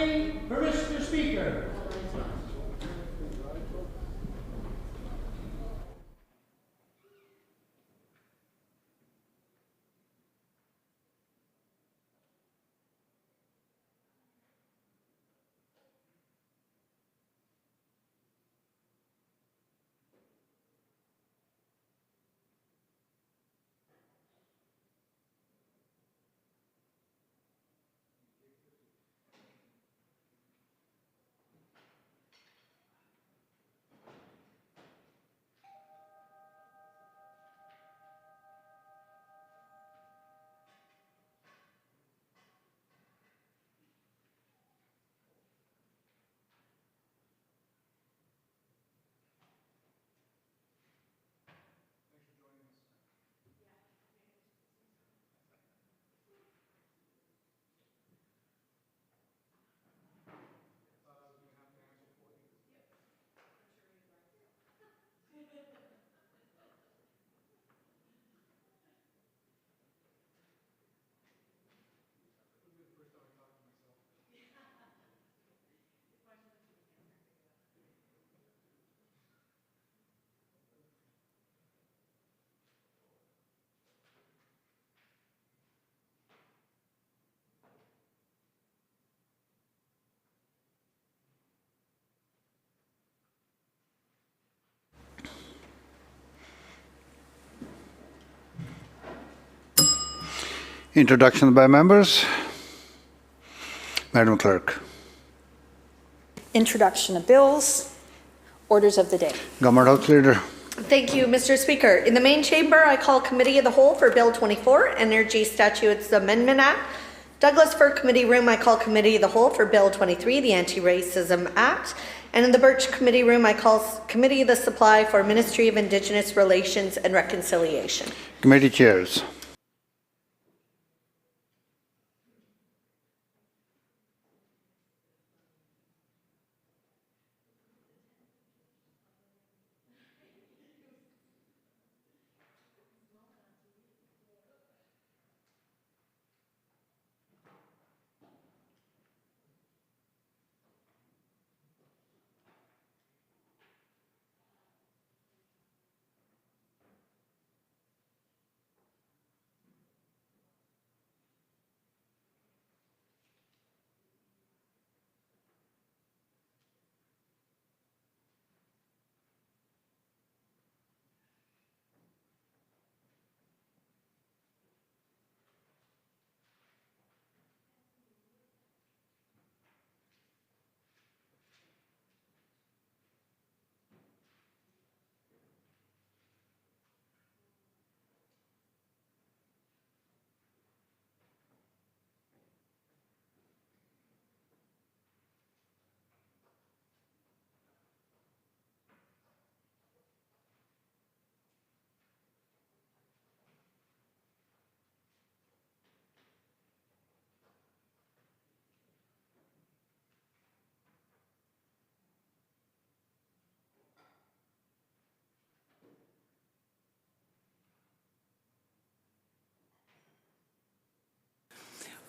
Majority for Mr. Speaker. Introduction by members. Madam Clerk. Introduction of bills. Orders of the day. Government House Leader. Thank you, Mr. Speaker. In the main chamber, I call Committee of the Whole for Bill 24, Energy Statutes Amendment Act. Douglas Fir Committee Room, I call Committee of the Whole for Bill 23, the Anti-Racism Act. And in the Birch Committee Room, I call Committee of the Supply for Ministry of Indigenous Relations and Reconciliation. Committee chairs.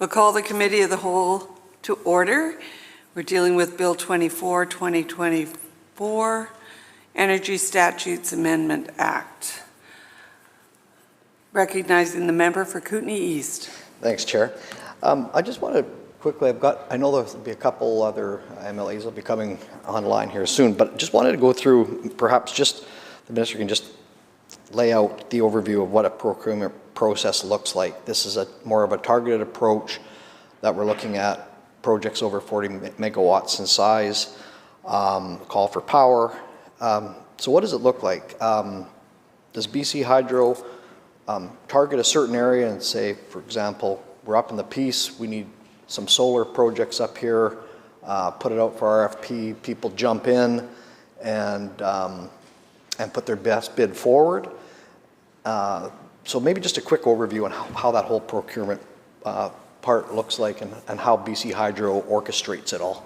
We'll call the Committee of the Whole to order. We're dealing with Bill 24, 2024, Energy Statutes Amendment Act. Recognizing the member for Kootenay East. Thanks, Chair. I just want to quickly, I know there'll be a couple other MLAs will be coming online here soon, but just wanted to go through, perhaps just the Minister can just lay out the overview of what a procurement process looks like. This is more of a targeted approach that we're looking at projects over 40 megawatts in size, call for power. So what does it look like? Does BC Hydro target a certain area and say, for example, we're up in the Peace, we need some solar projects up here, put it out for RFP, people jump in and put their best bid forward. So maybe just a quick overview on how that whole procurement part looks like and how BC Hydro orchestrates it all.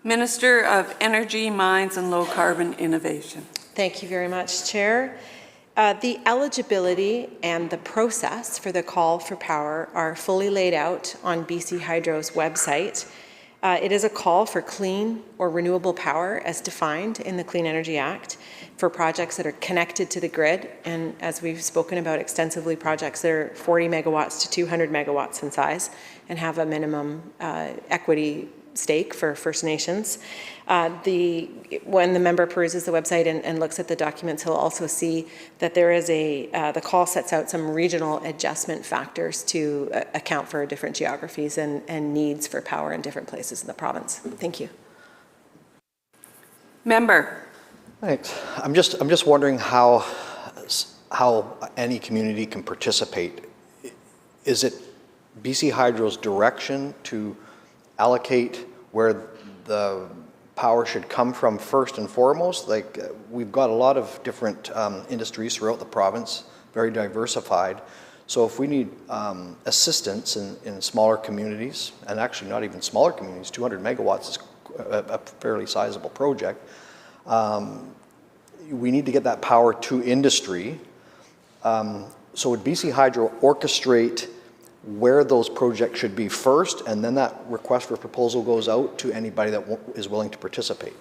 Minister of Energy, Mines and Low Carbon Innovation. Thank you very much, Chair. The eligibility and the process for the call for power are fully laid out on BC Hydro's website. It is a call for clean or renewable power as defined in the Clean Energy Act for projects that are connected to the grid, and as we've spoken about extensively, projects that are 40 megawatts to 200 megawatts in size and have a minimum equity stake for First Nations. When the member peruses the website and looks at the documents, he'll also see that there is the call sets out some regional adjustment factors to account for different geographies and needs for power in different places in the province. Thank you. Member. Thanks. I'm just wondering how any community can participate. Is it BC Hydro's direction to allocate where the power should come from first and foremost? Like, we've got a lot of different industries throughout the province, very diversified. So if we need assistance in smaller communities, and actually not even smaller communities, 200 megawatts is a fairly sizable project, we need to get that power to industry. So would BC Hydro orchestrate where those projects should be first, and then that request for proposal goes out to anybody that is willing to participate?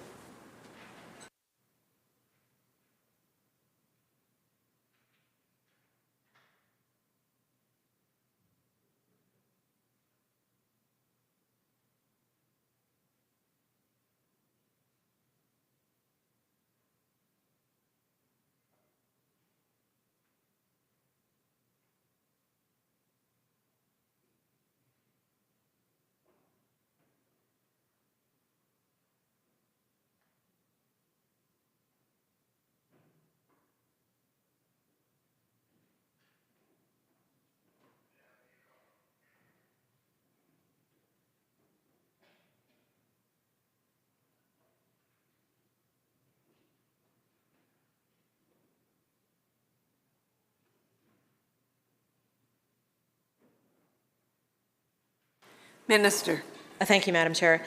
Minister. Thank you, Madam Chair.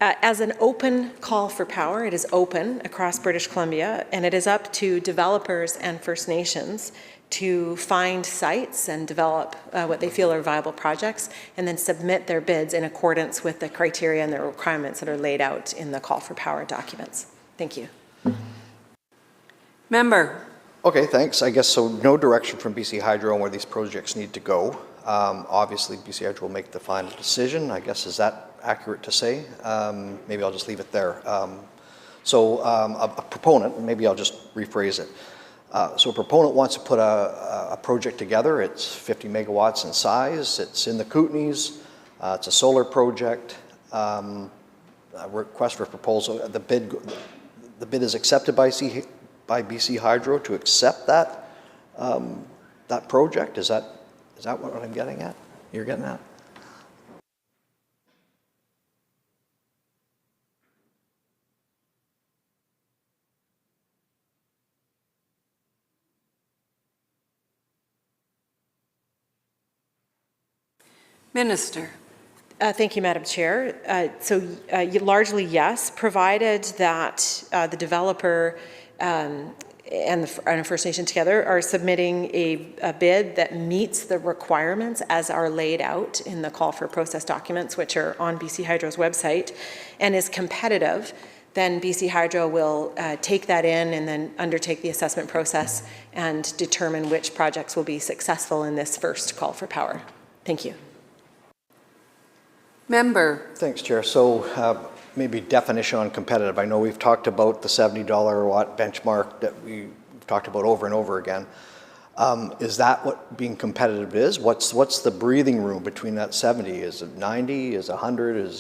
As an open call for power, it is open across British Columbia, and it is up to developers and First Nations to find sites and develop what they feel are viable projects, and then submit their bids in accordance with the criteria and the requirements that are laid out in the call for power documents. Thank you. Member. Okay, thanks. I guess so. No direction from BC Hydro on where these projects need to go. Obviously, BC Hydro will make the final decision. I guess, is that accurate to say? Maybe I'll just leave it there. So a proponent, maybe I'll just rephrase it. So a proponent wants to put a project together. It's 50 megawatts in size. It's in the Kootenays. It's a solar project. A request for proposal. The bid is accepted by BC Hydro to accept that that project. Is that what I'm getting at? You're getting at? Minister. Thank you, Madam Chair. Largely yes, provided that the developer and a First Nation together are submitting a bid that meets the requirements as are laid out in the call for process documents, which are on BC Hydro's website, and is competitive, then BC Hydro will take that in and then undertake the assessment process and determine which projects will be successful in this first call for power. Thank you. Member. Thanks, Chair. So maybe definition on competitive. I know we've talked about the $70 watt benchmark that we've talked about over and over again. Is that what being competitive is? What's the breathing room between that 70? Is it 90? Is it 100?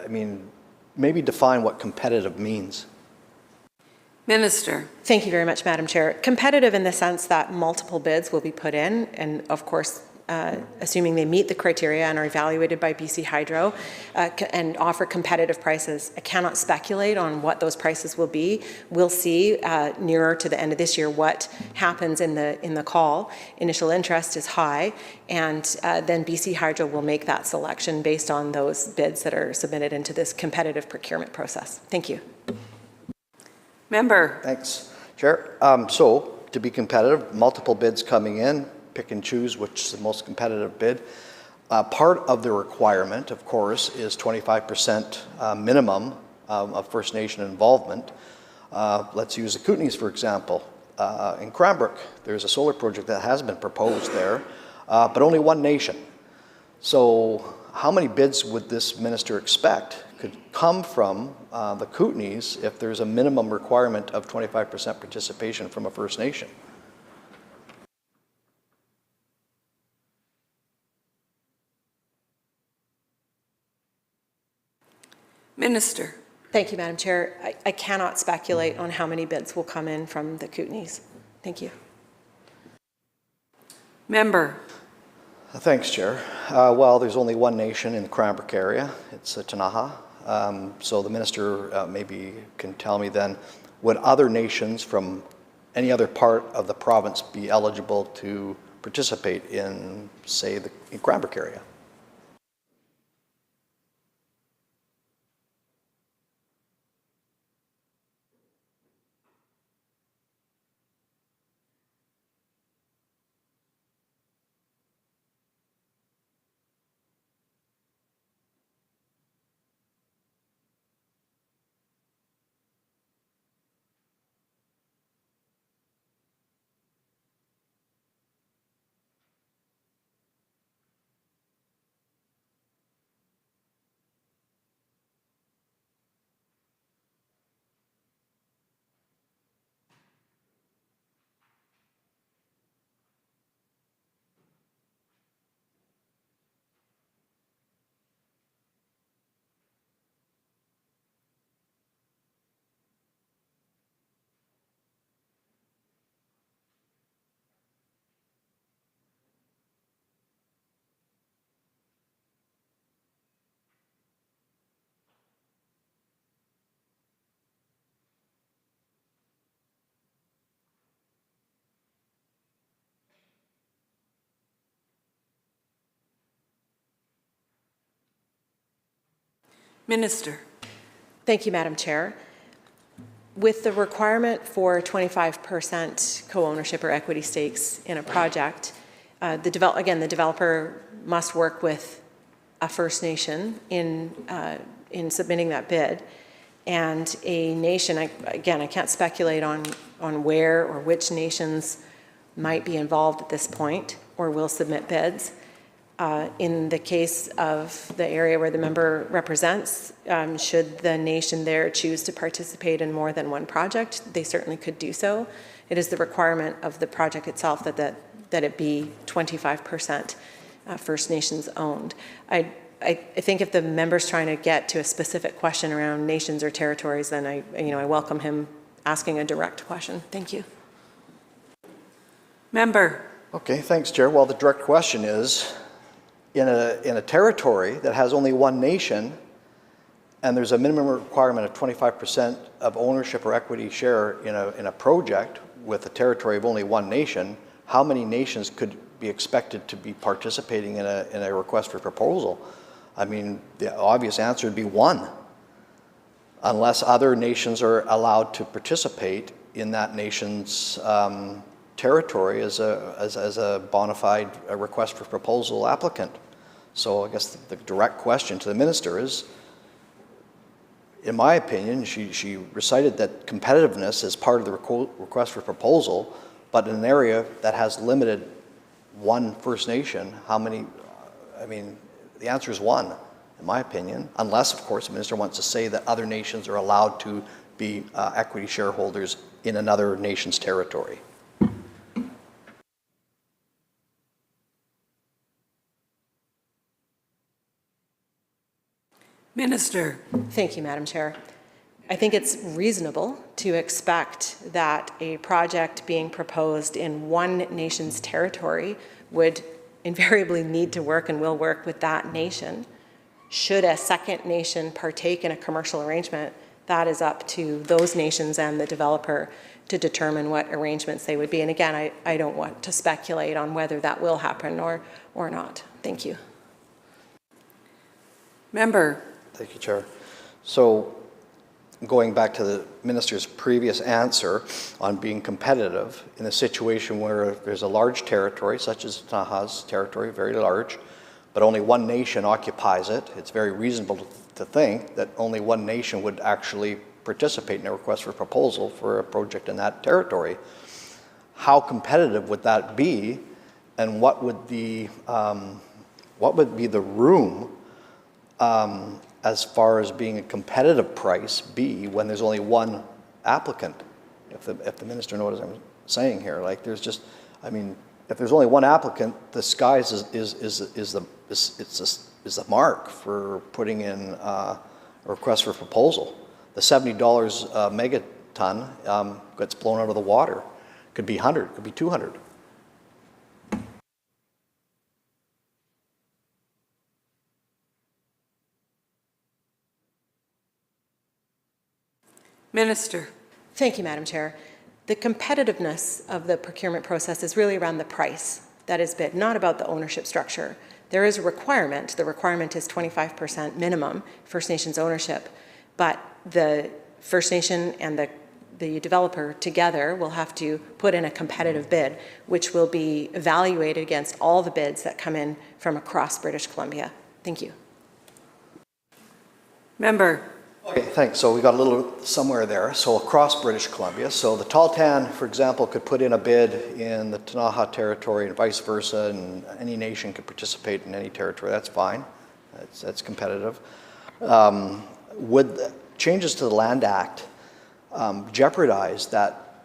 I mean, maybe define what competitive means. Minister. Thank you very much, Madam Chair. Competitive in the sense that multiple bids will be put in, and of course, assuming they meet the criteria and are evaluated by BC Hydro and offer competitive prices. I cannot speculate on what those prices will be. We'll see nearer to the end of this year what happens in the call. Initial interest is high, and then BC Hydro will make that selection based on those bids that are submitted into this competitive procurement process. Thank you. Member. Thanks, Chair. So to be competitive, multiple bids coming in, pick and choose which is the most competitive bid. Part of the requirement, of course, is 25% minimum of First Nation involvement. Let's use the Kootenays, for example. In Cranbrook, there's a solar project that has been proposed there, but only one nation. So how many bids would this minister expect could come from the Kootenays if there's a minimum requirement of 25% participation from a First Nation? Minister. Thank you, Madam Chair. I cannot speculate on how many bids will come in from the Kootenays. Thank you. Member. Thanks, Chair. Well, there's only one nation in the Cranbrook area. It's Tanaha. So the minister maybe can tell me then, would other nations from any other part of the province be eligible to participate in, say, the Cranbrook area? Minister. Thank you, Madam Chair. With the requirement for 25% co-ownership or equity stakes in a project, the developer must work with a First Nation in submitting that bid. And a nation, I can't speculate on where or which nations might be involved at this point or will submit bids. In the case of the area where the member represents, should the nation there choose to participate in more than one project, they certainly could do so. It is the requirement of the project itself that it be 25% First Nations owned. I think if the member's trying to get to a specific question around nations or territories, then I welcome him asking a direct question. Thank you. Member. Okay, thanks, Chair. Well, the direct question is, in a territory that has only one nation, and there's a minimum requirement of 25% of ownership or equity share in a project with a territory of only one nation, how many nations could be expected to be participating in a request for proposal? I mean, the obvious answer would be one, unless other nations are allowed to participate in that nation's territory as a bona fide request for proposal applicant. So I guess the direct question to the minister is, in my opinion, she recited that competitiveness is part of the request for proposal, but in an area that has limited one First Nation, how many, I mean, the answer is one, in my opinion, unless, of course, the minister wants to say that other nations are allowed to be equity shareholders in another nation's territory. Minister. Thank you, Madam Chair. I think it's reasonable to expect that a project being proposed in one nation's territory would invariably need to work and will work with that nation. Should a second nation partake in a commercial arrangement, that is up to those nations and the developer to determine what arrangements they would be. And again, I don't want to speculate on whether that will happen or not. Thank you. Member. Thank you, Chair. So going back to the minister's previous answer on being competitive in a situation where there's a large territory, such as Ktunaxa's territory, very large, but only one nation occupies it, it's very reasonable to think that only one nation would actually participate in a request for proposal for a project in that territory. How competitive would that be, and what would be the room as far as being a competitive price be when there's only one applicant? If the minister knows what I'm saying here, like there's just, I mean, if there's only one applicant, the skies is the mark for putting in a request for proposal. The $70 a megaton gets blown out of the water. Could be 100, could be 200. Minister. Thank you, Madam Chair. The competitiveness of the procurement process is really around the price that is bid, not about the ownership structure. There is a requirement. The requirement is 25% minimum First Nations ownership, but the First Nation and the developer together will have to put in a competitive bid, which will be evaluated against all the bids that come in from across British Columbia. Thank you. Member. Okay, thanks. So we got a little somewhere there. So across British Columbia. So the Tahltan, for example, could put in a bid in the Ktunaxa territory and vice versa, and any nation could participate in any territory. That's fine. That's competitive. Would changes to the Land Act jeopardize that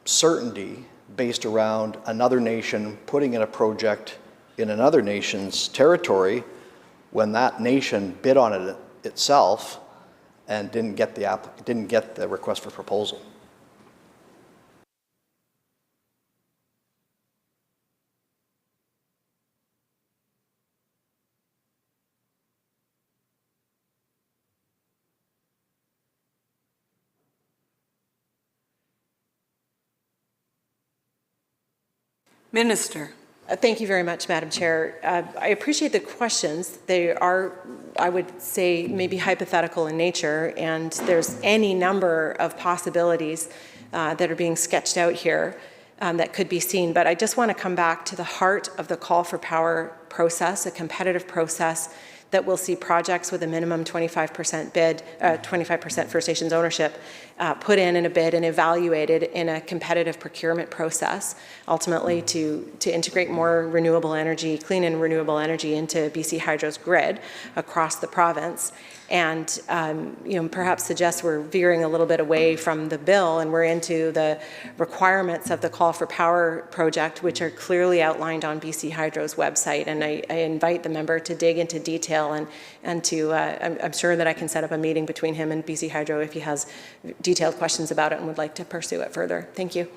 certainty based around another nation putting in a project in another nation's territory when that nation bid on it itself and didn't get the request for proposal? Minister. Thank you very much, Madam Chair. I appreciate the questions. They are, I would say, maybe hypothetical in nature, and there's any number of possibilities that are being sketched out here that could be seen. But I just want to come back to the heart of the call for power process, a competitive process that will see projects with a minimum 25% bid, 25% First Nations ownership put in a bid and evaluated in a competitive procurement process, ultimately to integrate more renewable energy, clean and renewable energy into BC Hydro's grid across the province. And perhaps suggest we're veering a little bit away from the bill and we're into the requirements of the Call for Power project, which are clearly outlined on BC Hydro's website. And I invite the member to dig into detail and to, I'm sure that I can set up a meeting between him and BC Hydro if he has detailed questions about it and would like to pursue it further. Thank you.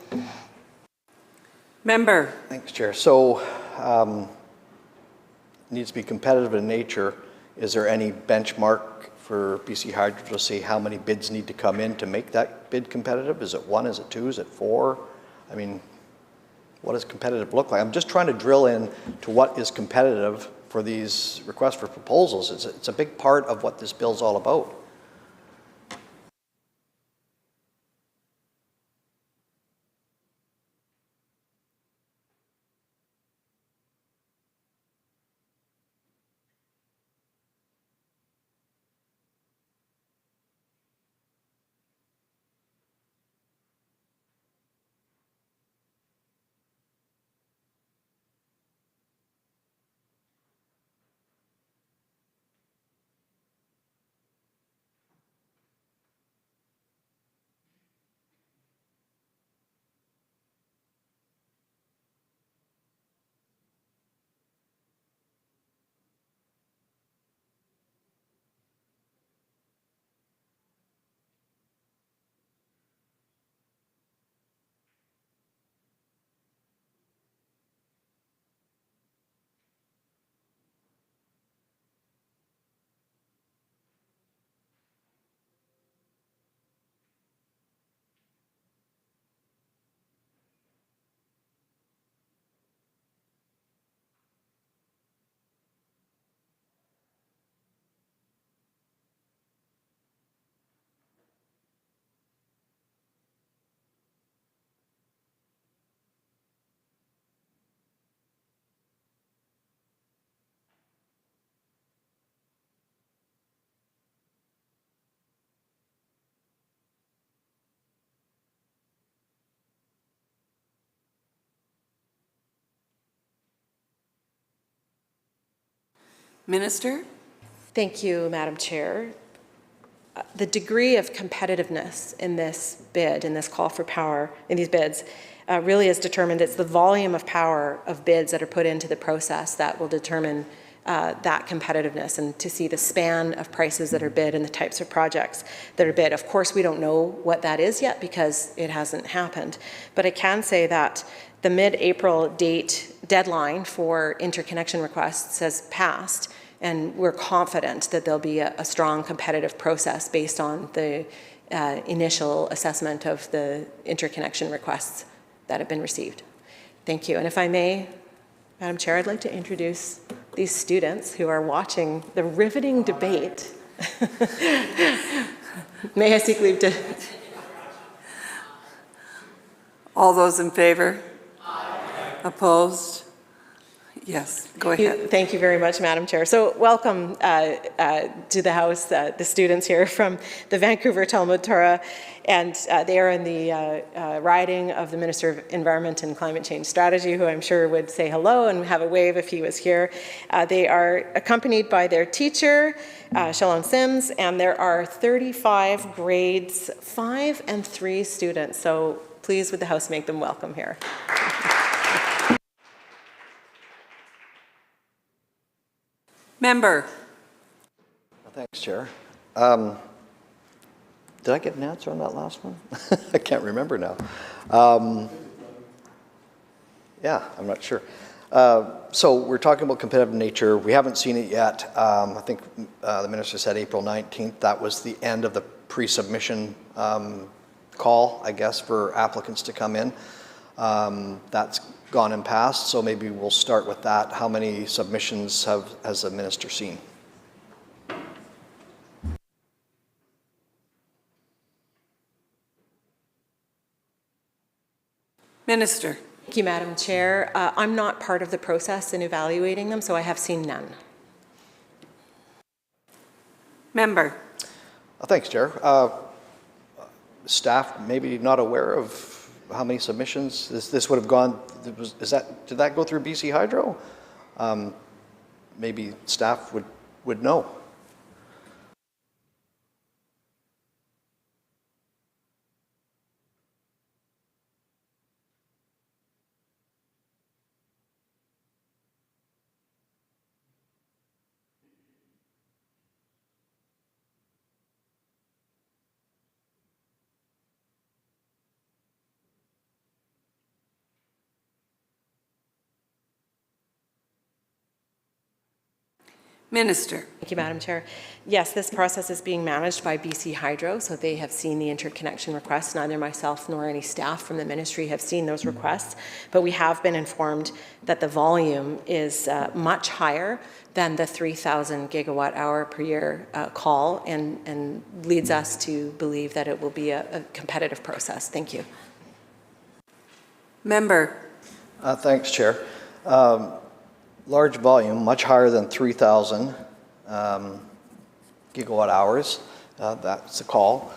Member. Thanks, Chair. So, needs to be competitive in nature. Is there any benchmark for BC Hydro to see how many bids need to come in to make that bid competitive? Is it 1? Is it 2? Is it 4? I mean, what does competitive look like? I'm just trying to drill in to what is competitive for these requests for proposals. It's a big part of what this bill's all about. Minister? Thank you, Madam Chair. The degree of competitiveness in this bid, in this call for power, in these bids, really is determined. It's the volume of power of bids that are put into the process that will determine that competitiveness, and to see the span of prices that are bid and the types of projects that are bid. Of course, we don't know what that is yet because it hasn't happened. But I can say that the mid-April deadline for interconnection requests has passed, and we're confident that there'll be a strong competitive process based on the initial assessment of the interconnection requests that have been received. Thank you. And if I may, Madam Chair, I'd like to introduce these students who are watching the riveting debate. May I seek leave to... All those in favor? Aye. Opposed? Yes, go ahead. Thank you very much, Madam Chair. So welcome to the House, the students here from the Vancouver Talmud Torah, and they are in the riding of the Minister of Environment and Climate Change Strategy, who I'm sure would say hello and have a wave if he was here. They are accompanied by their teacher, Shalom Sims, and there are 35 grades 5 and 3 students. So please, would the House make them welcome here. Member. Thanks, Chair. Did I get an answer on that last one? I can't remember now. Yeah, I'm not sure. So we're talking about competitive nature. We haven't seen it yet. I think the Minister said April 19th. That was the end of the pre-submission call, I guess, for applicants to come in. That's gone and passed, so maybe we'll start with that. How many submissions has the Minister seen? Minister. Thank you, Madam Chair. I'm not part of the process in evaluating them, so I have seen none. Member. Thanks, Chair. Staff maybe not aware of how many submissions this would have gone. Did that go through BC Hydro? Maybe staff would know. Minister. Thank you, Madam Chair. Yes, this process is being managed by BC Hydro, so they have seen the interconnection requests. Neither myself nor any staff from the ministry have seen those requests, but we have been informed that the volume is much higher than the 3,000 gigawatt hour per year call, and leads us to believe that it will be a competitive process. Thank you. Member. Thanks, Chair. Large volume, much higher than 3,000 gigawatt hours. That's the call.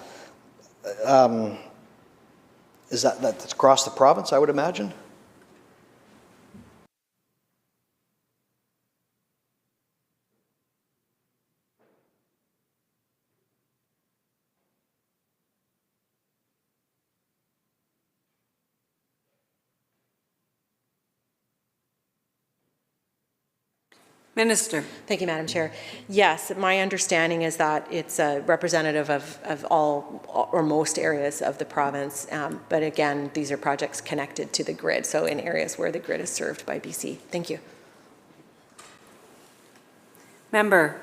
Is that's across the province, I would imagine? Minister. Thank you, Madam Chair. Yes, my understanding is that it's representative of all or most areas of the province, but again, these are projects connected to the grid, so in areas where the grid is served by BC. Thank you. Member.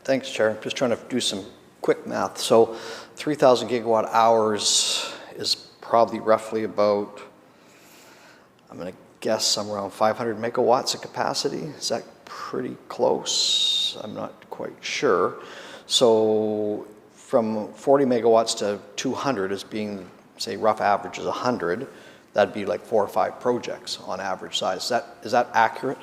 Thanks, Chair. I'm just trying to do some quick math. So 3,000 gigawatt hours is probably roughly about, I'm going to guess, somewhere around 500 megawatts of capacity. Is that pretty close? I'm not quite sure. So from 40 megawatts to 200 as being, say, rough average is 100, that'd be like 4 or 5 projects on average size. Is that accurate?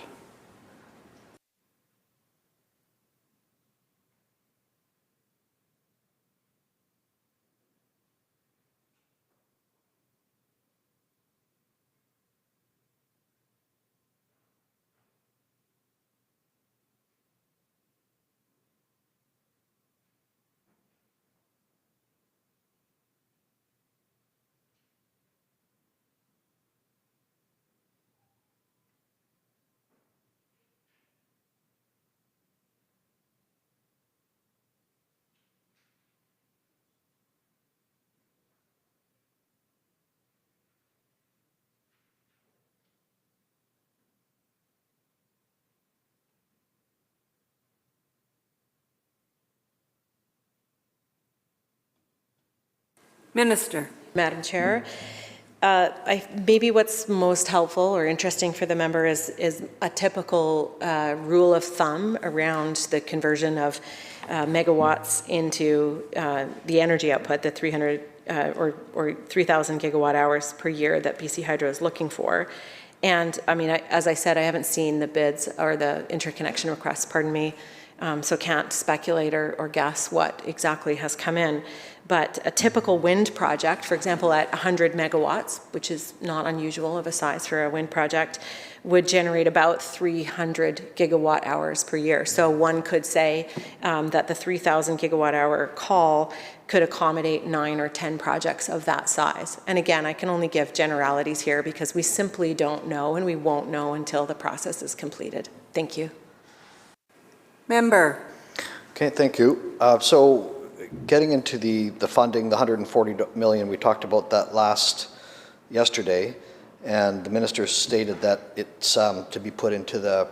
Minister. Madam Chair, maybe what's most helpful or interesting for the member is a typical rule of thumb around the conversion of megawatts into the energy output, the 300 or 3,000 gigawatt hours per year that BC Hydro is looking for. And I mean, as I said, I haven't seen the bids or the interconnection requests, pardon me, so can't speculate or guess what exactly has come in. But a typical wind project, for example, at 100 megawatts, which is not unusual of a size for a wind project, would generate about 300 gigawatt hours per year. So one could say that the 3,000 gigawatt hour call could accommodate 9 or 10 projects of that size. And again, I can only give generalities here because we simply don't know, and we won't know until the process is completed. Thank you. Member. Okay, thank you. So getting into the funding, the 140 million, we talked about that yesterday, and the minister stated that it's to be put into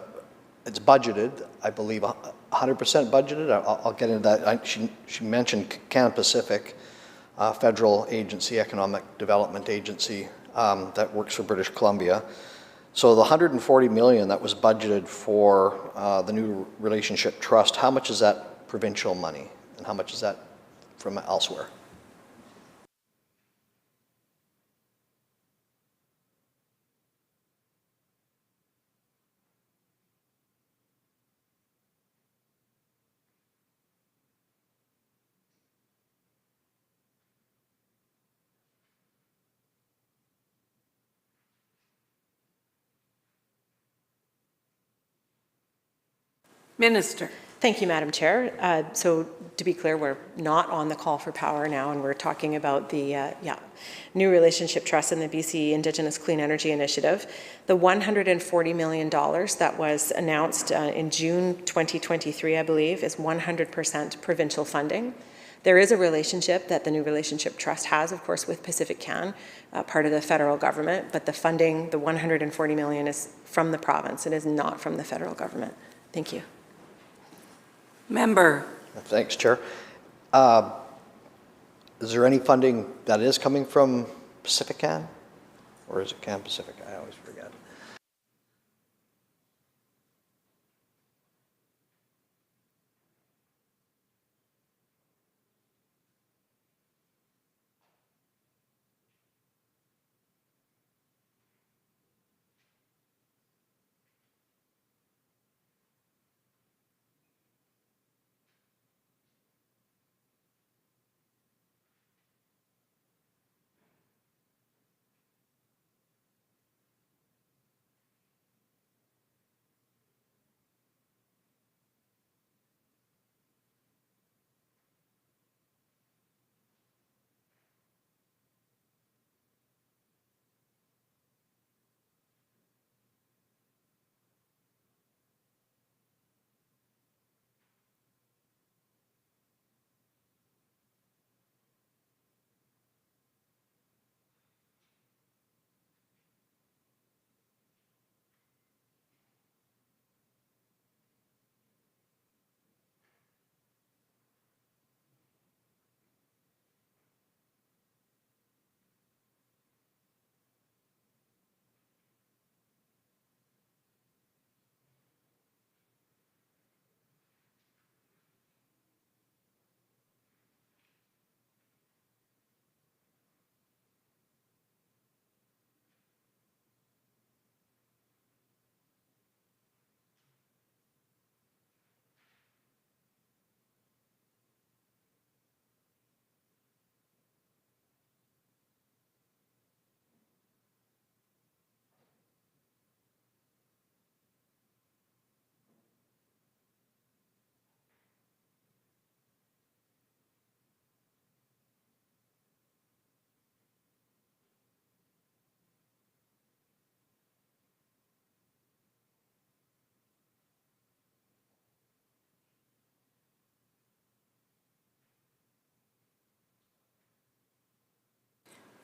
it's budgeted, I believe 100% budgeted. I'll get into that. She mentioned Canada Pacific, federal agency, economic development agency that works for British Columbia. So the 140 million that was budgeted for the new relationship trust, how much is that provincial money and how much is that from elsewhere? Minister. Thank you, Madam Chair. So to be clear, we're not on the call for power now, and we're talking about the new relationship trust and the BC Indigenous Clean Energy Initiative. The $140 million that was announced in June 2023, I believe, is 100% provincial funding. There is a relationship that the new relationship trust has, of course, with Pacific Can, part of the federal government, but the funding, the $140 million, is from the province. It is not from the federal government. Thank you. Member. Thanks, Chair. Is there any funding that is coming from Pacific Can? Or is it Can Pacific? I always forget.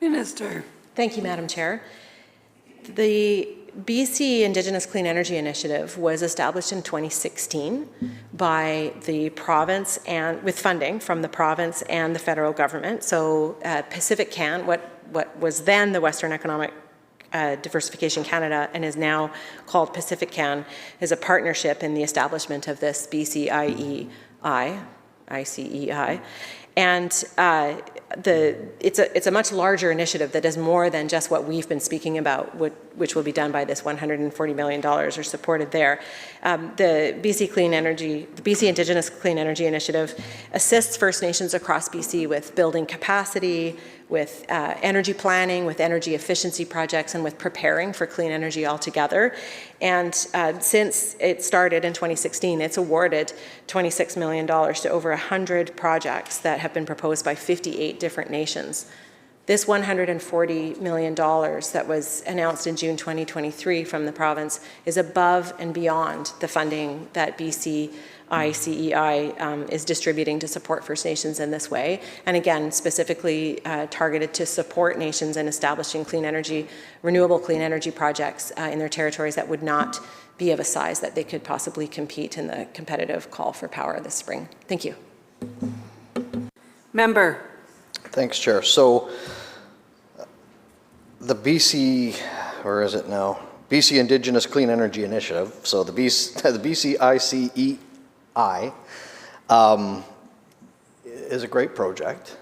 Minister. Thank you, Madam Chair. The BC Indigenous Clean Energy Initiative was established in 2016 by the province and with funding from the province and the federal government. So Pacific Can, what was then the Western Economic Diversification Canada and is now called Pacific Can, is a partnership in the establishment of this ICEI. And it's a much larger initiative that does more than just what we've been speaking about, which will be done by this $140 million or supported there. The BC Indigenous Clean Energy Initiative assists First Nations across BC with building capacity, with energy planning, with energy efficiency projects, and with preparing for clean energy altogether. And since it started in 2016, it's awarded $26 million to over 100 projects that have been proposed by 58 different nations. This $140 million that was announced in June 2023 from the province is above and beyond the funding that BC ICEI is distributing to support First Nations in this way. And again, specifically targeted to support nations in establishing clean energy, renewable clean energy projects in their territories that would not be of a size that they could possibly compete in the competitive call for power this spring. Thank you. Member. Thanks, Chair. So the BC, where is it now? BC Indigenous Clean Energy Initiative, so the BC ICEI is a great project,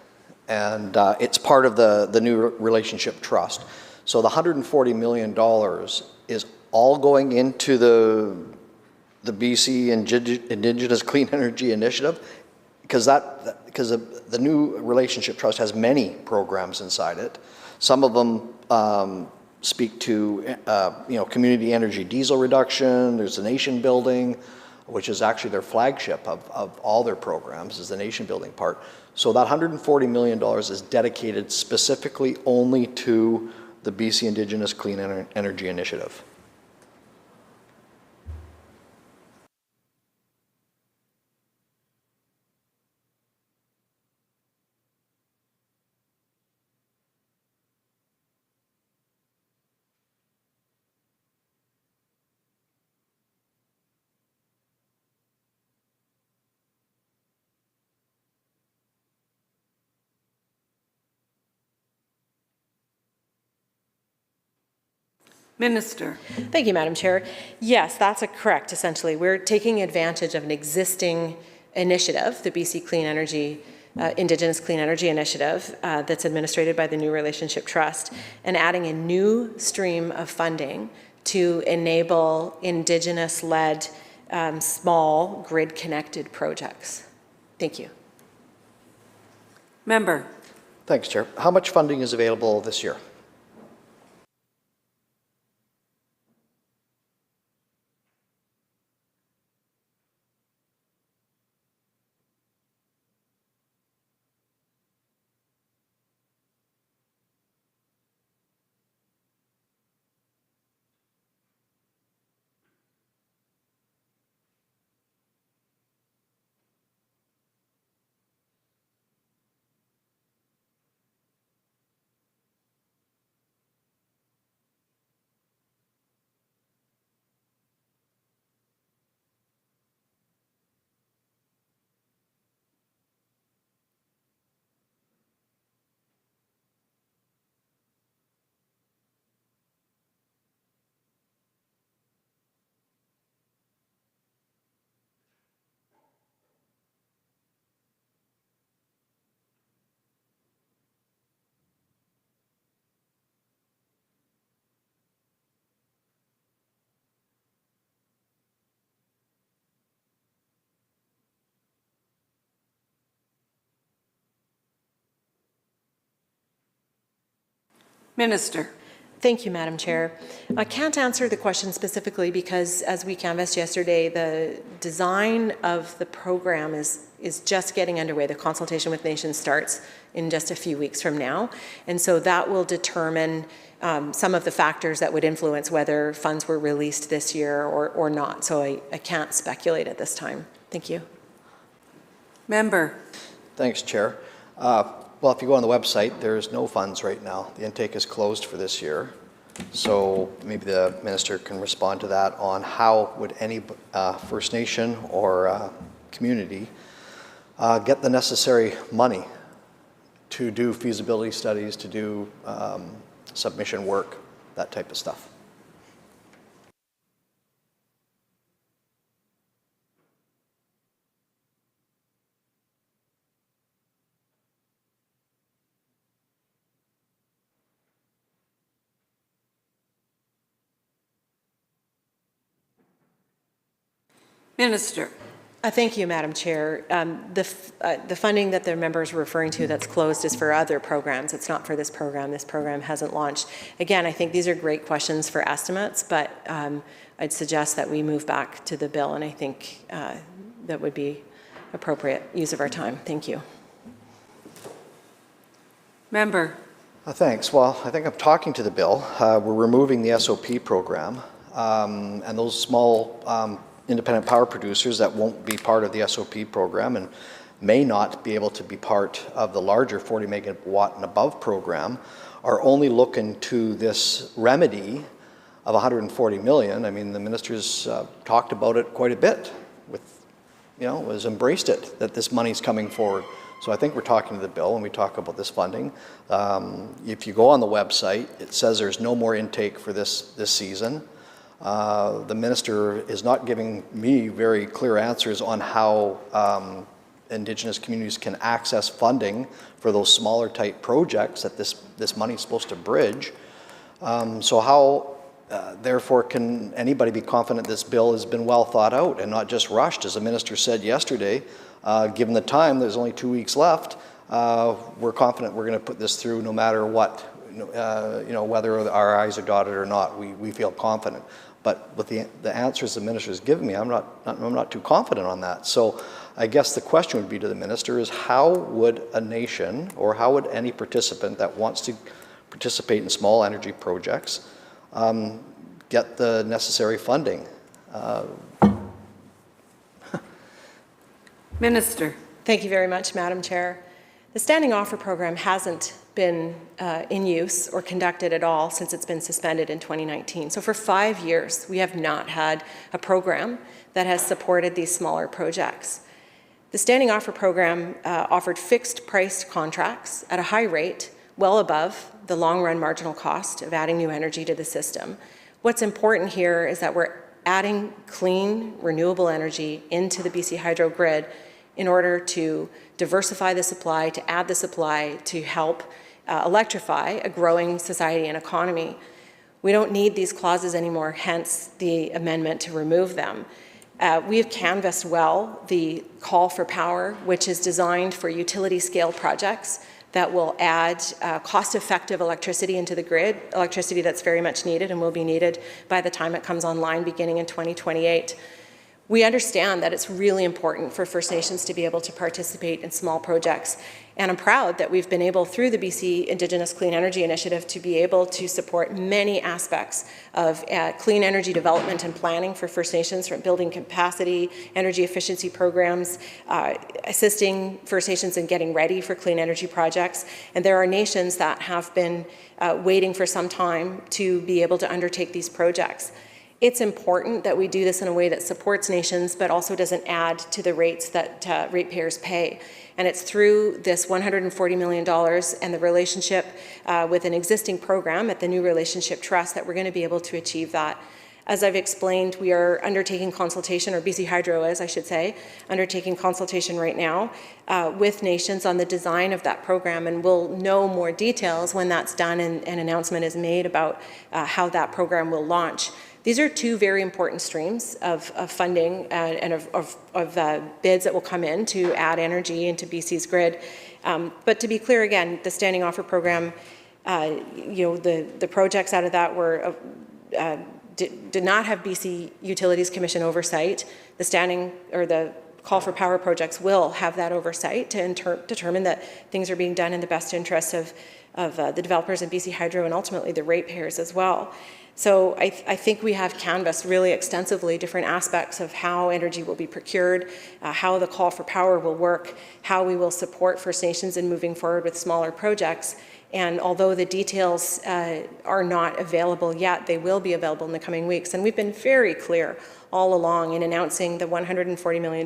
and it's part of the new Relationship Trust. So the $140 million is all going into the BC Indigenous Clean Energy Initiative, because the new Relationship Trust has many programs inside it. Some of them speak to community energy diesel reduction. There's the nation building, which is actually their flagship of all their programs, is the nation building part. So that $140 million is dedicated specifically only to the BC Indigenous Clean Energy Initiative. Minister. Thank you, Madam Chair. Yes, that's correct, essentially. We're taking advantage of an existing initiative, the BC Clean Energy, Indigenous Clean Energy Initiative, that's administered by the New Relationship Trust, and adding a new stream of funding to enable Indigenous-led small grid-connected projects. Thank you. Member. Thanks, Chair. How much funding is available this year? Minister. Thank you, Madam Chair. I can't answer the question specifically because, as we canvassed yesterday, the design of the program is just getting underway. The consultation with nations starts in just a few weeks from now. And so that will determine some of the factors that would influence whether funds were released this year or not. So I can't speculate at this time. Thank you. Member. Thanks, Chair. Well, if you go on the website, there's no funds right now. The intake is closed for this year. So maybe the minister can respond to that on how would any First Nation or community get the necessary money to do feasibility studies, to do submission work, that type of stuff. Minister. Thank you, Madam Chair. The funding that the member is referring to that's closed is for other programs. It's not for this program. This program hasn't launched. Again, I think these are great questions for estimates, but I'd suggest that we move back to the bill, and I think that would be appropriate use of our time. Thank you. Member. Thanks. Well, I think I'm talking to the bill. We're removing the SOP program, and those small independent power producers that won't be part of the SOP program and may not be able to be part of the larger 40 megawatt and above program are only looking to this remedy of 140 million. I mean, the minister's talked about it quite a bit with, has embraced it, that this money's coming forward. So I think we're talking to the bill when we talk about this funding. If you go on the website, it says there's no more intake for this season. The minister is not giving me very clear answers on how Indigenous communities can access funding for those smaller type projects that this money is supposed to bridge. So how, therefore, can anybody be confident this bill has been well thought out and not just rushed? As the minister said yesterday, given the time, there's only 2 weeks left, we're confident we're going to put this through no matter what, whether our I's are dotted or not, we feel confident. But with the answers the minister has given me, I'm not too confident on that. So I guess the question would be to the minister is how would a nation or how would any participant that wants to participate in small energy projects get the necessary funding? Minister. Thank you very much, Madam Chair. The Standing Offer Program hasn't been in use or conducted at all since it's been suspended in 2019. So for 5 years, we have not had a program that has supported these smaller projects. The Standing Offer Program offered fixed price contracts at a high rate, well above the long-run marginal cost of adding new energy to the system. What's important here is that we're adding clean, renewable energy into the BC Hydro grid in order to diversify the supply, to add the supply, to help electrify a growing society and economy. We don't need these clauses anymore, hence the amendment to remove them. We have canvassed well the call for power, which is designed for utility scale projects that will add cost-effective electricity into the grid, electricity that's very much needed and will be needed by the time it comes online beginning in 2028. We understand that it's really important for First Nations to be able to participate in small projects. And I'm proud that we've been able, through the BC Indigenous Clean Energy Initiative, to be able to support many aspects of clean energy development and planning for First Nations, from building capacity, energy efficiency programs, assisting First Nations in getting ready for clean energy projects. And there are nations that have been waiting for some time to be able to undertake these projects. It's important that we do this in a way that supports nations, but also doesn't add to the rates that ratepayers pay. And it's through this $140 million and the relationship with an existing program at the New Relationship Trust that we're going to be able to achieve that. As I've explained, we are undertaking consultation, or BC Hydro is, I should say, undertaking consultation right now with nations on the design of that program, and we'll know more details when that's done and an announcement is made about how that program will launch. These are two very important streams of funding and of bids that will come in to add energy into BC's grid. But to be clear again, the Standing Offer Program, the projects out of that were did not have BC Utilities Commission oversight. The call for power projects will have that oversight to determine that things are being done in the best interests of the developers in BC Hydro and ultimately the ratepayers as well. So I think we have canvassed really extensively different aspects of how energy will be procured, how the call for power will work, how we will support First Nations in moving forward with smaller projects. And although the details are not available yet, they will be available in the coming weeks. And we've been very clear all along in announcing the $140 million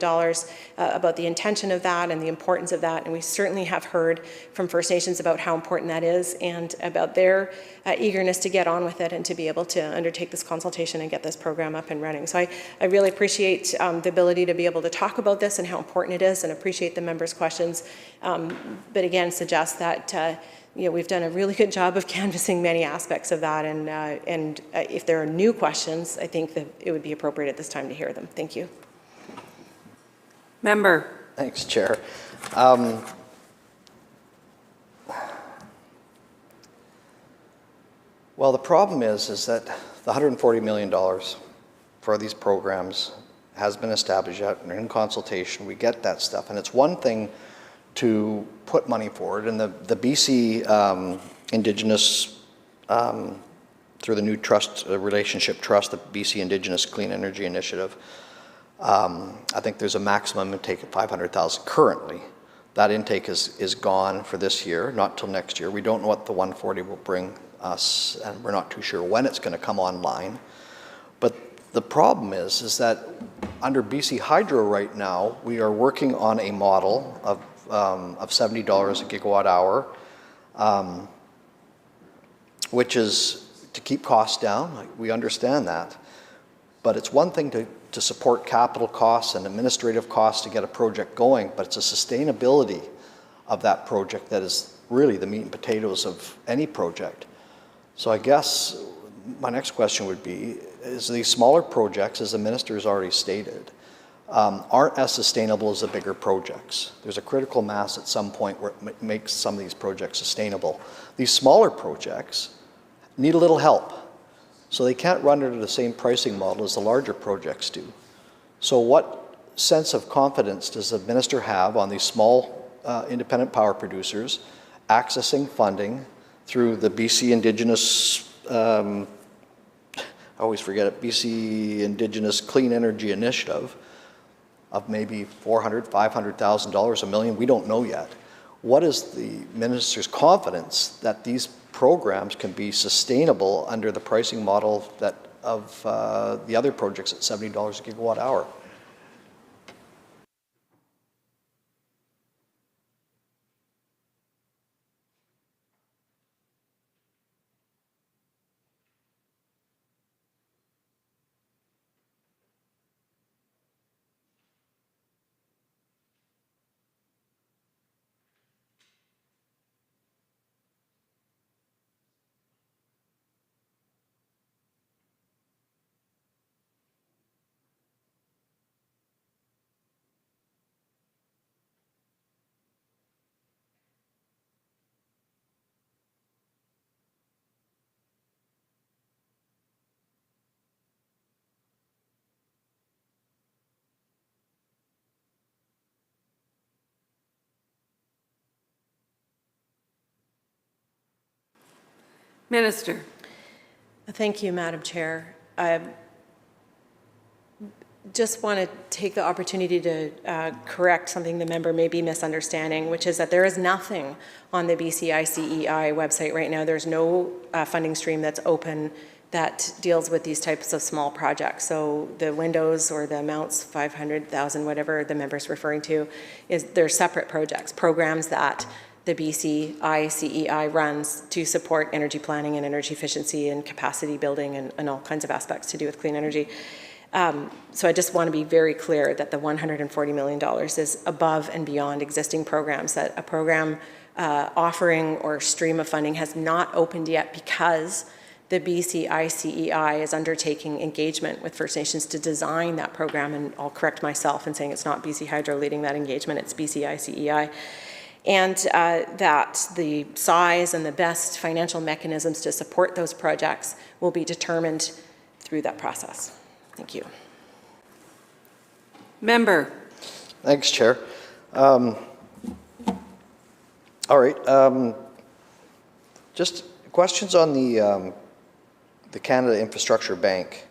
about the intention of that and the importance of that. And we certainly have heard from First Nations about how important that is and about their eagerness to get on with it and to be able to undertake this consultation and get this program up and running. So I really appreciate the ability to be able to talk about this and how important it is, and appreciate the members' questions. But again, suggest that we've done a really good job of canvassing many aspects of that, and if there are new questions, I think that it would be appropriate at this time to hear them. Thank you. Member. Thanks, Chair. Well, the problem is that the $140 million for these programs has been established yet. We're in consultation. We get that stuff, and it's one thing to put money forward, and the BC Indigenous, through the new trust, relationship trust, the BC Indigenous Clean Energy Initiative, I think there's a maximum intake of 500,000 currently. That intake is gone for this year, not till next year. We don't know what the 140 will bring us, and we're not too sure when it's going to come online. But the problem is that under BC Hydro right now, we are working on a model of $70 a gigawatt hour, which is to keep costs down. We understand that. But it's one thing to support capital costs and administrative costs to get a project going, but it's a sustainability of that project that is really the meat and potatoes of any project. So I guess my next question would be, is these smaller projects, as the minister has already stated, aren't as sustainable as the bigger projects. There's a critical mass at some point where it makes some of these projects sustainable. These smaller projects need a little help. So they can't run under the same pricing model as the larger projects do. So what sense of confidence does the minister have on these small independent power producers accessing funding through the BC Indigenous, I always forget it, BC Indigenous Clean Energy Initiative, of maybe $400,000, $500,000, $1 million, we don't know yet. What is the minister's confidence that these programs can be sustainable under the pricing model that of the other projects at $70 a gigawatt hour? Minister. Thank you, Madam Chair. I just want to take the opportunity to correct something the member may be misunderstanding, which is that there is nothing on the BCICEI website right now. There's no funding stream that's open that deals with these types of small projects. So the windows or the amounts, 500,000, whatever the member's referring to, they're separate projects, programs that the BCICEI runs to support energy planning and energy efficiency and capacity building and all kinds of aspects to do with clean energy. So I just want to be very clear that the $140 million is above and beyond existing programs, that a program offering or stream of funding has not opened yet because the BCICEI is undertaking engagement with First Nations to design that program, and I'll correct myself in saying it's not BC Hydro leading that engagement, it's BCICEI. And that the size and the best financial mechanisms to support those projects will be determined through that process. Thank you. Member. Thanks, Chair. All right. Just questions on the Canada Infrastructure Bank.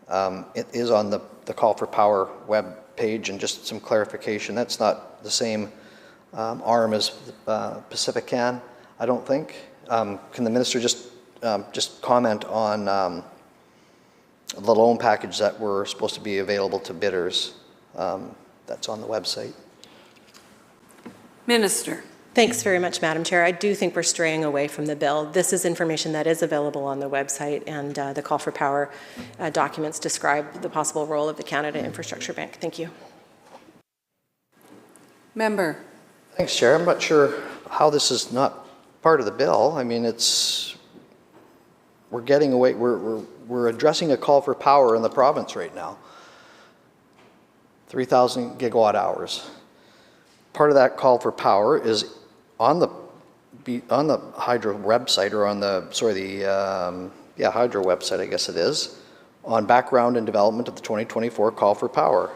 It is on the Call for Power web page, and just some clarification. That's not the same arm as Pacific Can. I don't think. Can the minister just comment on the loan package that were supposed to be available to bidders that's on the website? Minister. Thanks very much, Madam Chair. I do think we're straying away from the bill. This is information that is available on the website, and the Call for Power documents describe the possible role of the Canada Infrastructure Bank. Thank you. Member. Thanks, Chair. I'm not sure how this is not part of the bill. I mean, we're getting away, we're addressing a call for power in the province right now. 3,000 gigawatt hours. Part of that call for power is on the hydro website, or on the hydro website, I guess it is, on background and development of the 2024 call for power.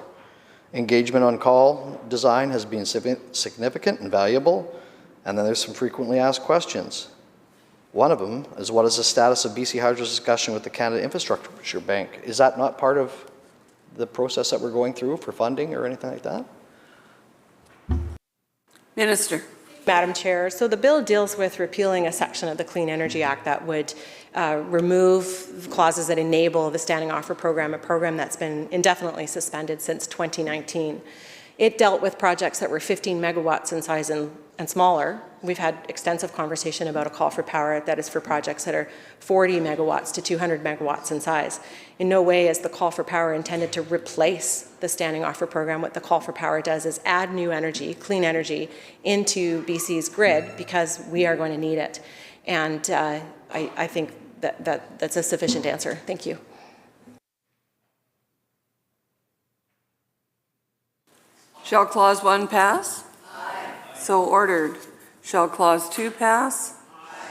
Engagement on call design has been significant and valuable, and then there's some frequently asked questions. One of them is, what is the status of BC Hydro's discussion with the Canada Infrastructure Bank? Is that not part of the process that we're going through for funding or anything like that? Minister. Madam Chair, so the bill deals with repealing a section of the Clean Energy Act that would remove clauses that enable the Standing Offer Program, a program that's been indefinitely suspended since 2019. It dealt with projects that were 15 megawatts in size and smaller. We've had extensive conversation about a call for power that is for projects that are 40 megawatts to 200 megawatts in size. In no way is the call for power intended to replace the Standing Offer Program. What the call for power does is add new energy, clean energy, into BC's grid, because we are going to need it. And I think that's a sufficient answer. Thank you. Shall Clause 1 pass? Aye. So ordered. Shall Clause 2 pass? Aye.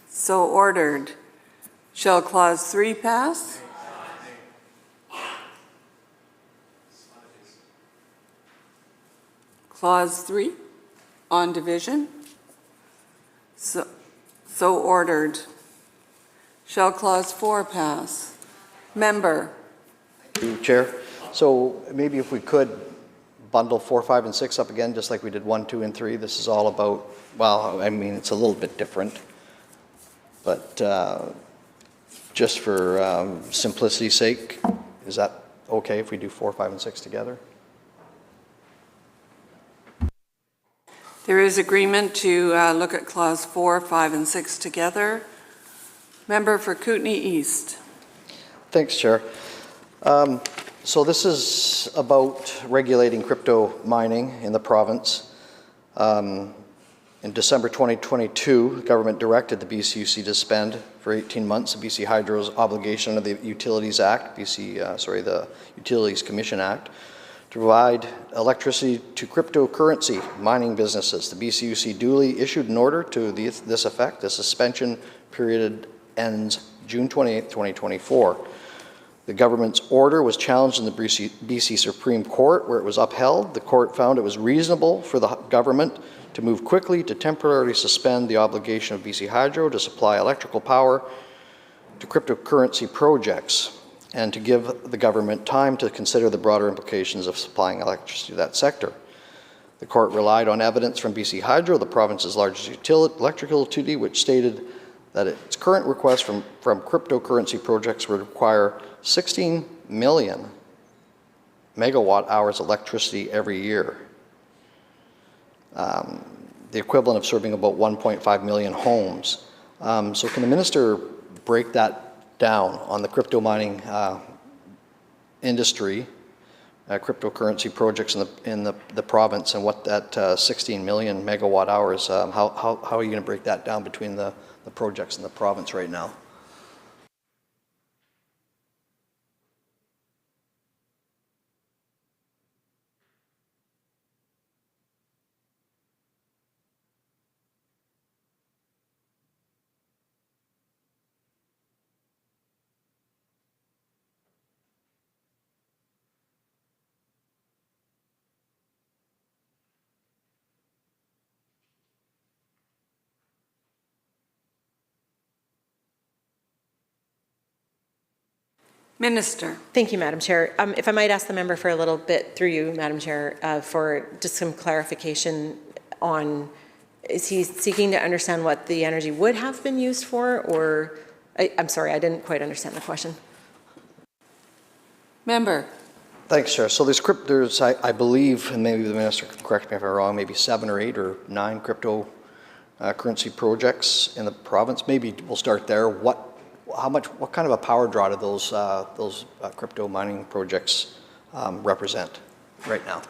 So ordered. Shall Clause 3 pass? Aye. Clause 3 on division? So ordered. Shall Clause 4 pass? Member. Thank you, Chair. So maybe if we could bundle 4, 5, and 6 up again, just like we did 1, 2, and 3. This is all about, well, I mean, it's a little bit different, but just for simplicity's sake, is that okay if we do 4, 5, and 6 together? There is agreement to look at Clause 4, 5, and 6 together. Member for Kootenay East. Thanks, Chair. So this is about regulating crypto mining in the province. In December 2022, the government directed the BCUC to suspend for 18 months the BC Hydro's obligation under the Utilities Act, the Utilities Commission Act, to provide electricity to cryptocurrency mining businesses. The BCUC duly issued an order to this effect. The suspension period ends June 28, 2024. The government's order was challenged in the BC Supreme Court, where it was upheld. The court found it was reasonable for the government to move quickly to temporarily suspend the obligation of BC Hydro to supply electrical power to cryptocurrency projects, and to give the government time to consider the broader implications of supplying electricity to that sector. The court relied on evidence from BC Hydro, the province's largest electrical utility, which stated that its current request from cryptocurrency projects would require 16 million megawatt hours of electricity every year, the equivalent of serving about 1.5 million homes. So can the minister break that down on the crypto mining industry, cryptocurrency projects in the province, and what that 16 million megawatt hours, how are you going to break that down between the projects in the province right now? Minister. Thank you, Madam Chair. If I might ask the member for a little bit, through you, Madam Chair, for just some clarification on Is he seeking to understand what the energy would have been used for, or, I'm sorry, I didn't quite understand the question. Member. Thanks, Chair. So there's I believe, and maybe the Minister can correct me if I'm wrong, maybe 7 or 8 or 9 cryptocurrency projects in the province. Maybe we'll start there. What kind of a power draw do those crypto mining projects represent right now?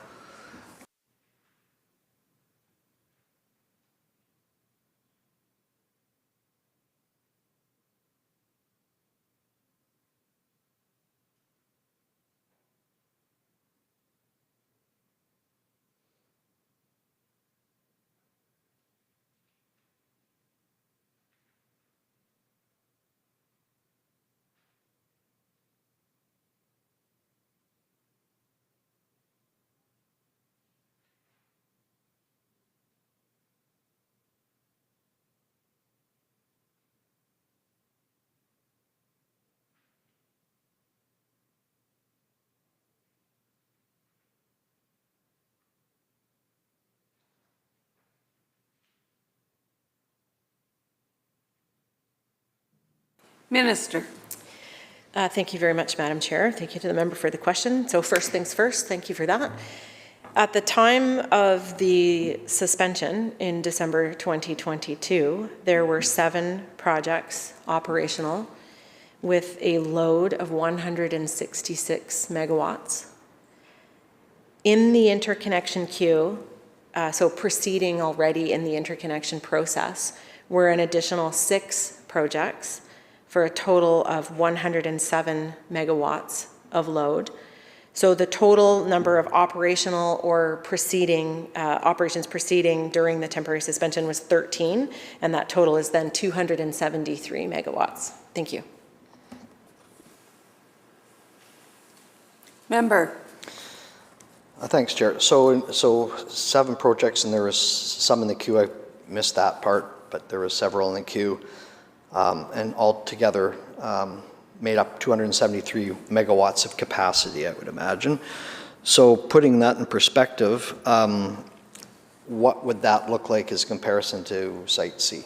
Minister. Thank you very much, Madam Chair. Thank you to the member for the question. So first things first, thank you for that. At the time of the suspension in December 2022, there were 7 projects operational with a load of 166 megawatts. In the interconnection queue, so proceeding already in the interconnection process, were an additional 6 projects for a total of 107 megawatts of load. So the total number of operational or operations proceeding during the temporary suspension was 13, and that total is then 273 megawatts. Thank you. Member. Thanks, Chair. So 7 projects, and there was some in the queue. I missed that part, but there were several in the queue. And altogether made up 273 megawatts of capacity, I would imagine. So putting that in perspective, what would that look like as comparison to Site C?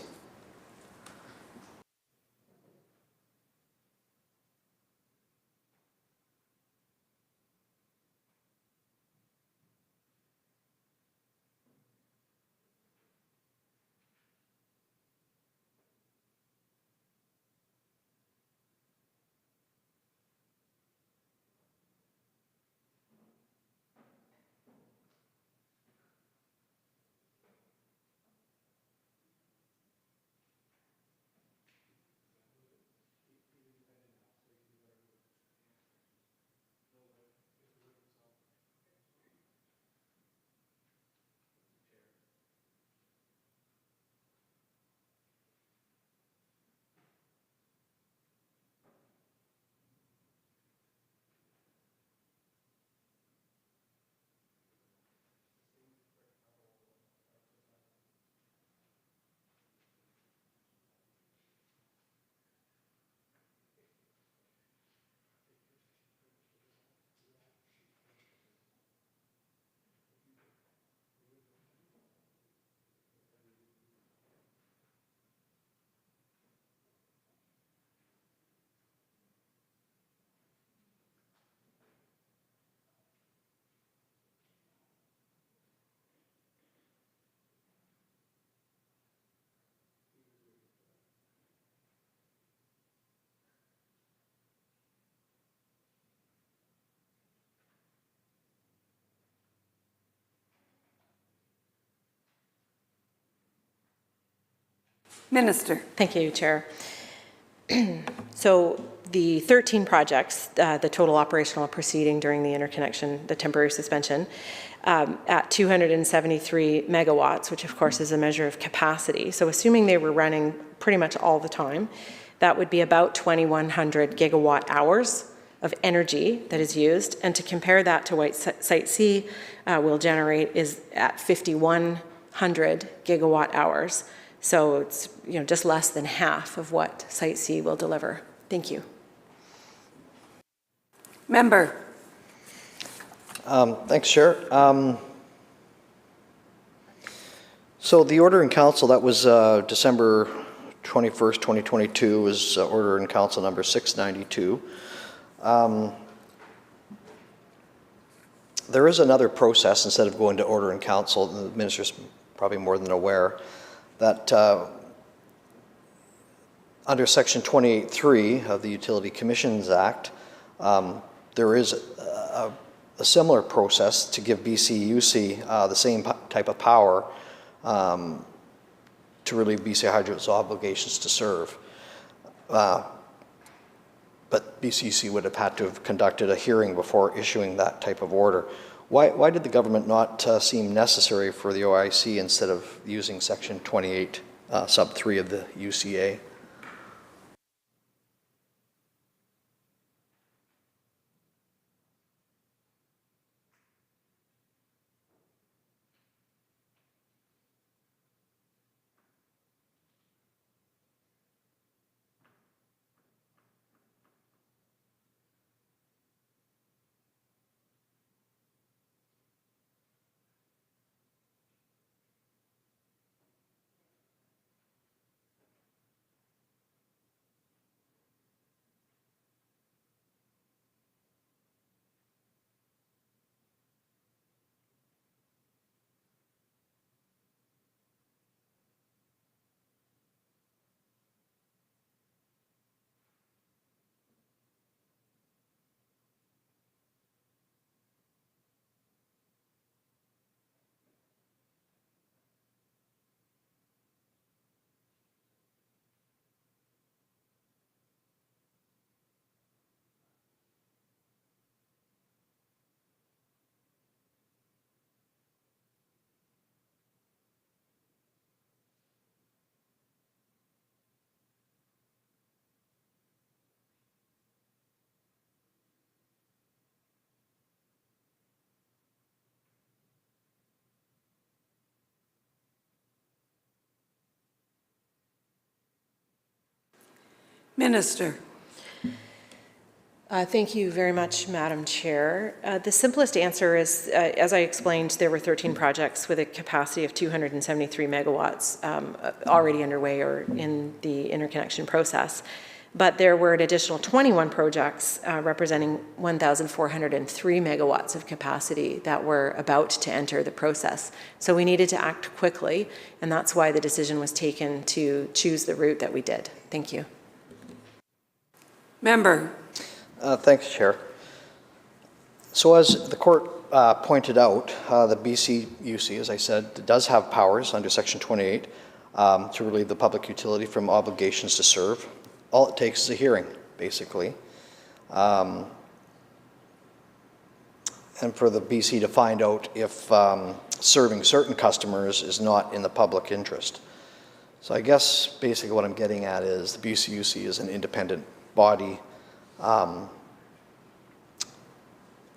Minister. Thank you, Chair. So the 13 projects, the total operational proceeding during the interconnection, the temporary suspension, at 273 megawatts, which of course is a measure of capacity. So assuming they were running pretty much all the time, that would be about 2,100 gigawatt hours of energy that is used. And to compare that to what Site C will generate is at 5,100 gigawatt hours. So it's just less than half of what Site C will deliver. Thank you. Member. Thanks, Chair. So the order in council, that was December 21st, 2022, was order in council number 692. There is another process instead of going to order in council. The minister's probably more than aware that under Section 28.3 of the Utility Commissions Act, there is a similar process to give BCUC the same type of power to relieve BC Hydro's obligations to serve. But BCUC would have had to have conducted a hearing before issuing that type of order. Why did the government not seem necessary for the OIC instead of using Section 28 sub 3 of the UCA? Minister. Thank you very much, Madam Chair. The simplest answer is, as I explained, there were 13 projects with a capacity of 273 megawatts already underway or in the interconnection process. But there were an additional 21 projects representing 1,403 megawatts of capacity that were about to enter the process. So we needed to act quickly, and that's why the decision was taken to choose the route that we did. Thank you. Member. Thanks, Chair. So as the court pointed out, the BCUC, as I said, does have powers under Section 28 to relieve the public utility from obligations to serve. All it takes is a hearing, basically. And for the BC to find out if serving certain customers is not in the public interest. So I guess basically what I'm getting at is the BCUC is an independent body.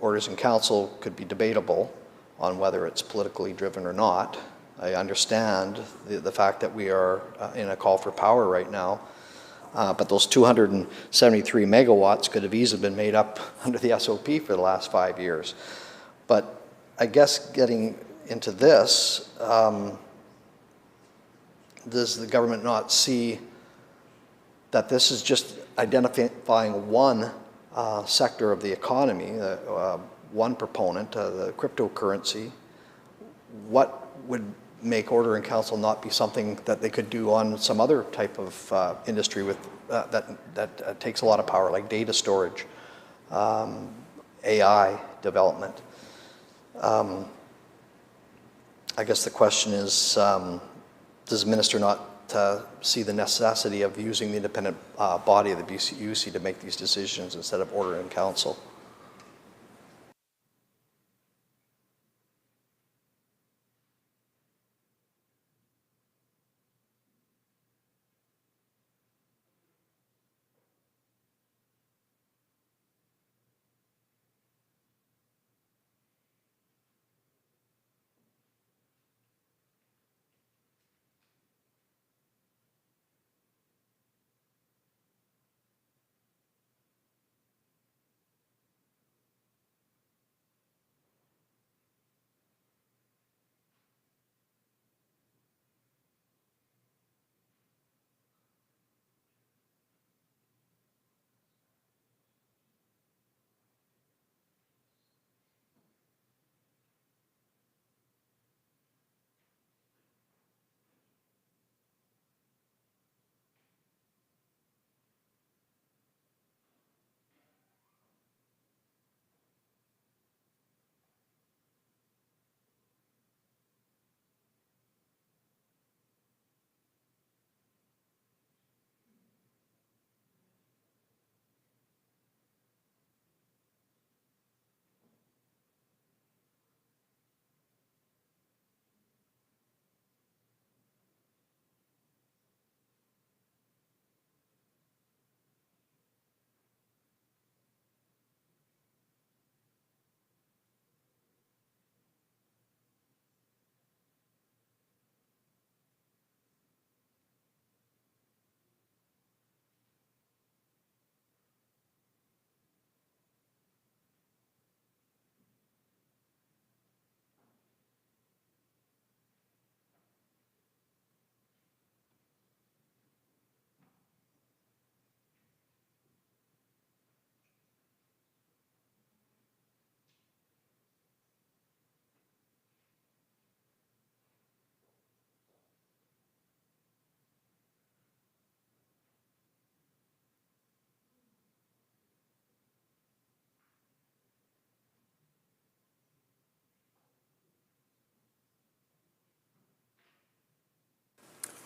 Orders in council could be debatable on whether it's politically driven or not. I understand the fact that we are in a call for power right now, but those 273 megawatts could have easily been made up under the SOP for the last 5 years. But I guess getting into this, does the government not see that this is just identifying one sector of the economy, one proponent, the cryptocurrency? What would make order in council not be something that they could do on some other type of industry with that takes a lot of power, like data storage, AI development? I guess the question is, does the minister not see the necessity of using the independent body of the BCUC to make these decisions instead of order in council?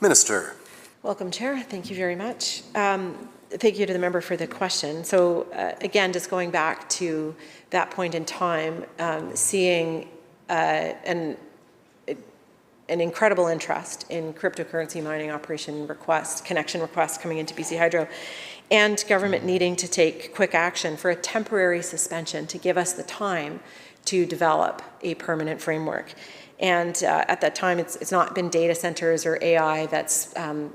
Minister. Welcome, Chair. Thank you very much. Thank you to the member for the question. So again, just going back to that point in time, seeing an incredible interest in cryptocurrency mining operation requests, connection requests coming into BC Hydro, and government needing to take quick action for a temporary suspension to give us the time to develop a permanent framework. And at that time, it's not been data centers or AI that's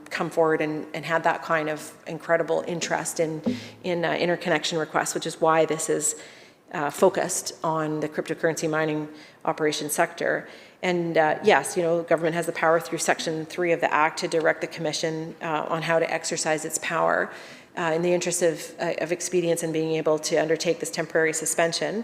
come forward and had that kind of incredible interest in interconnection requests, which is why this is focused on the cryptocurrency mining operation sector. And yes, government has the power through Section 3 of the Act to direct the Commission on how to exercise its power in the interest of expedience and being able to undertake this temporary suspension.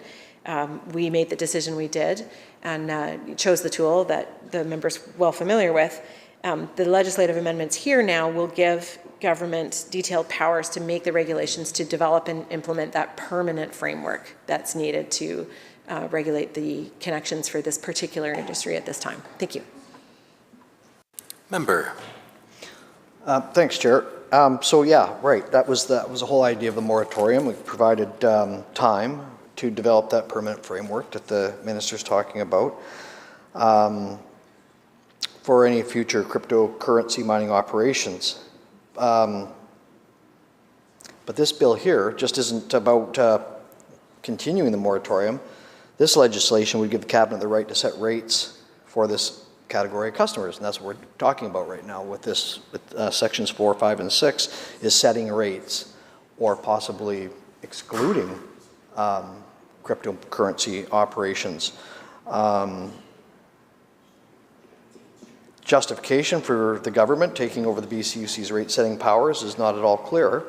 We made the decision we did and chose the tool that the member's well familiar with. The legislative amendments here now will give government detailed powers to make the regulations to develop and implement that permanent framework that's needed to regulate the connections for this particular industry at this time. Thank you. Member. Thanks, Chair. So yeah, right. That was the whole idea of the moratorium. We provided time to develop that permanent framework that the minister's talking about for any future cryptocurrency mining operations. But this bill here just isn't about continuing the moratorium. This legislation would give the cabinet the right to set rates for this category of customers, and that's what we're talking about right now with this, with sections 4, 5, and 6, is setting rates or possibly excluding cryptocurrency operations. Justification for the government taking over the BCUC's rate-setting powers is not at all clear.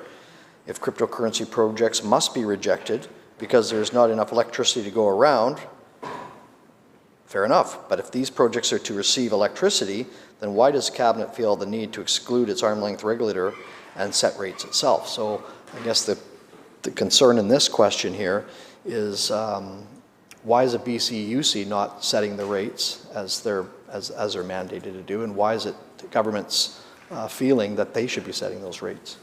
If cryptocurrency projects must be rejected because there's not enough electricity to go around, fair enough. But if these projects are to receive electricity, then why does the cabinet feel the need to exclude its arm's-length regulator and set rates itself? So I guess the concern in this question here is why is the BCUC not setting the rates as they're mandated to do, and why is it the government's feeling that they should be setting those rates?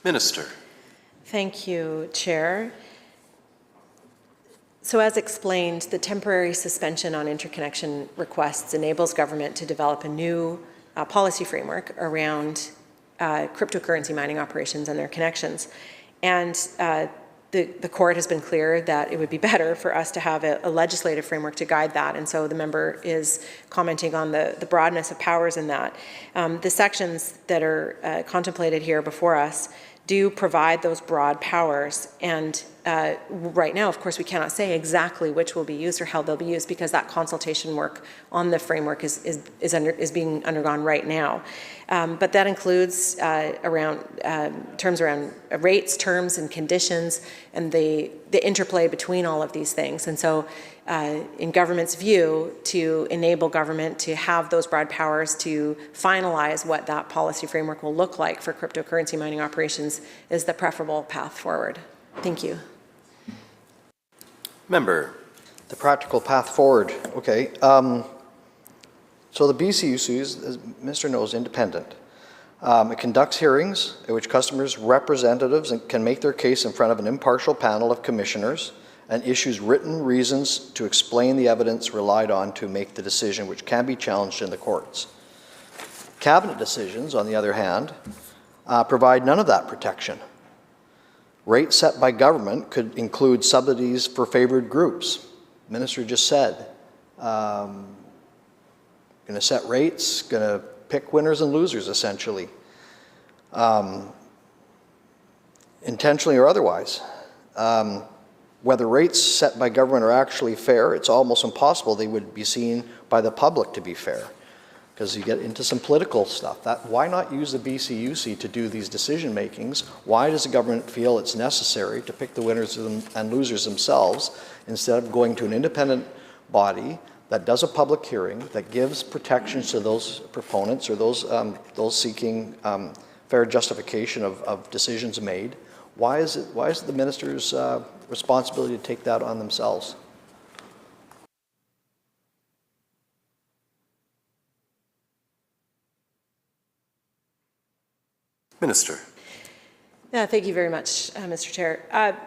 Minister. Thank you, Chair. So as explained, the temporary suspension on interconnection requests enables government to develop a new policy framework around cryptocurrency mining operations and their connections. And the court has been clear that it would be better for us to have a legislative framework to guide that. And so the member is commenting on the broadness of powers in that. The sections that are contemplated here before us do provide those broad powers. And right now, of course, we cannot say exactly which will be used or how they'll be used because that consultation work on the framework is being undergone right now. But that includes terms around rates, terms, and conditions, and the interplay between all of these things. And so in government's view, to enable government to have those broad powers to finalize what that policy framework will look like for cryptocurrency mining operations is the preferable path forward. Thank you. Member. The practical path forward, okay. So the BCUC is, as Mr. knows, independent. It conducts hearings at which customers' representatives can make their case in front of an impartial panel of commissioners and issues written reasons to explain the evidence relied on to make the decision, which can be challenged in the courts. Cabinet decisions, on the other hand, provide none of that protection. Rates set by government could include subsidies for favored groups. The minister just said, going to set rates, going to pick winners and losers, essentially, intentionally or otherwise. Whether rates set by government are actually fair, it's almost impossible they would be seen by the public to be fair, because you get into some political stuff. Why not use the BCUC to do these decision makings? Why does the government feel it's necessary to pick the winners and losers themselves instead of going to an independent body that does a public hearing, that gives protections to those proponents or those seeking fair justification of decisions made? Why is it the minister's responsibility to take that on themselves? Minister. Yeah, thank you very much, Mr. Chair.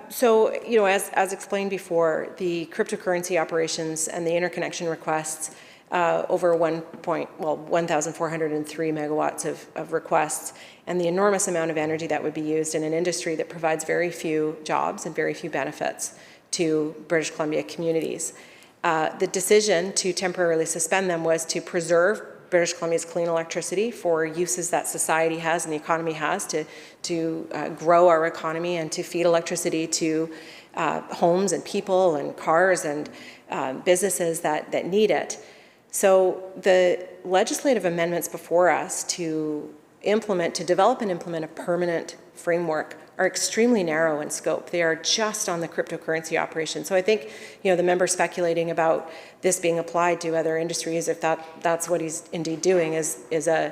So, as explained before, the cryptocurrency operations and the interconnection requests, over 1,403 megawatts of requests, and the enormous amount of energy that would be used in an industry that provides very few jobs and very few benefits to British Columbia communities. The decision to temporarily suspend them was to preserve British Columbia's clean electricity for uses that society has and the economy has to grow our economy and to feed electricity to homes and people and cars and businesses that need it. So the legislative amendments before us to develop and implement a permanent framework are extremely narrow in scope. They are just on the cryptocurrency operation. So I think, the member speculating about this being applied to other industries, if that's what he's indeed doing, is a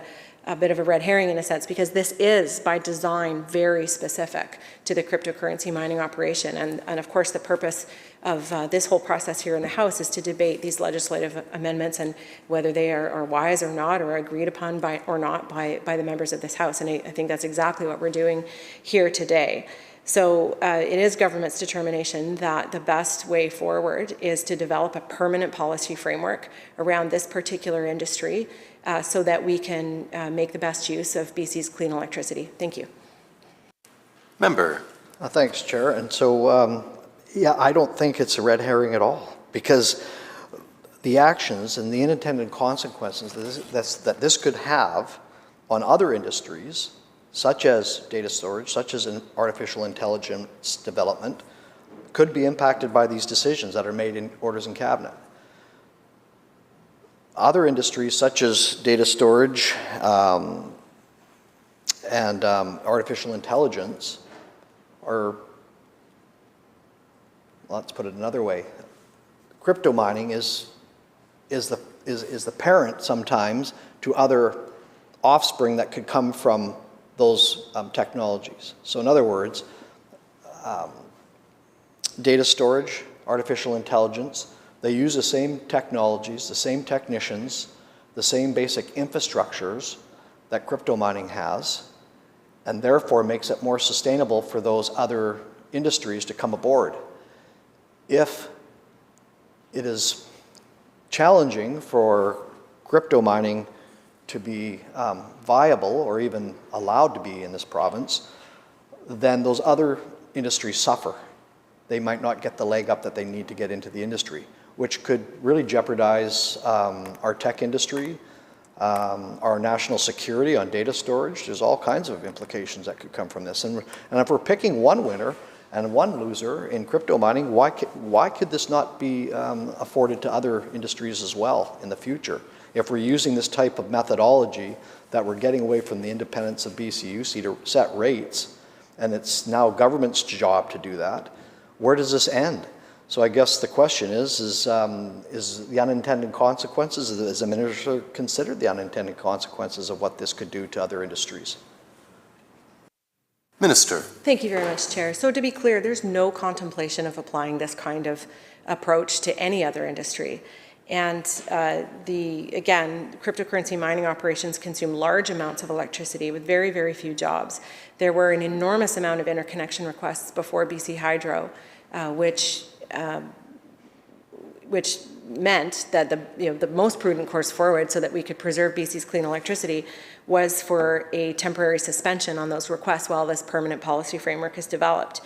bit of a red herring in a sense, because this is by design very specific to the cryptocurrency mining operation. And of course, the purpose of this whole process here in the House is to debate these legislative amendments and whether they are wise or not, or agreed upon by the members of this House. And I think that's exactly what we're doing here today. So it is government's determination that the best way forward is to develop a permanent policy framework around this particular industry so that we can make the best use of BC's clean electricity. Thank you. Member. Thanks, Chair. And so, I don't think it's a red herring at all, because the actions and the unintended consequences that this could have on other industries, such as data storage, such as artificial intelligence development, could be impacted by these decisions that are made in orders in cabinet. Other industries, such as data storage and artificial intelligence, are, let's put it another way, crypto mining is the parent sometimes to other offspring that could come from those technologies. So in other words, data storage, artificial intelligence, they use the same technologies, the same technicians, the same basic infrastructures that crypto mining has, and therefore makes it more sustainable for those other industries to come aboard. If it is challenging for crypto mining to be viable or even allowed to be in this province, then those other industries suffer. They might not get the leg up that they need to get into the industry, which could really jeopardize our tech industry, our national security on data storage. There's all kinds of implications that could come from this. And if we're picking one winner and one loser in crypto mining, why could this not be afforded to other industries as well in the future? If we're using this type of methodology that we're getting away from the independence of BCUC to set rates, and it's now government's job to do that, where does this end? So I guess the question is the unintended consequences, has the minister considered the unintended consequences of what this could do to other industries? Minister. Thank you very much, Chair. So to be clear, there's no contemplation of applying this kind of approach to any other industry. And again, cryptocurrency mining operations consume large amounts of electricity with very, very few jobs. There were an enormous amount of interconnection requests before BC Hydro, which meant that the most prudent course forward so that we could preserve BC's clean electricity was for a temporary suspension on those requests while this permanent policy framework is developed.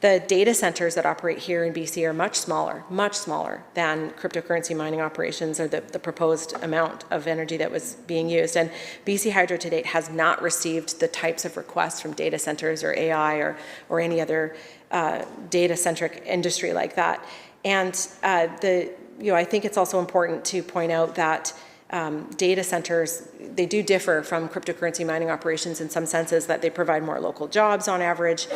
The data centers that operate here in BC are much smaller than cryptocurrency mining operations, or the proposed amount of energy that was being used. And BC Hydro to date has not received the types of requests from data centers or AI or any other data-centric industry like that. And I think it's also important to point out that data centers, they do differ from cryptocurrency mining operations in some senses, that they provide more local jobs on average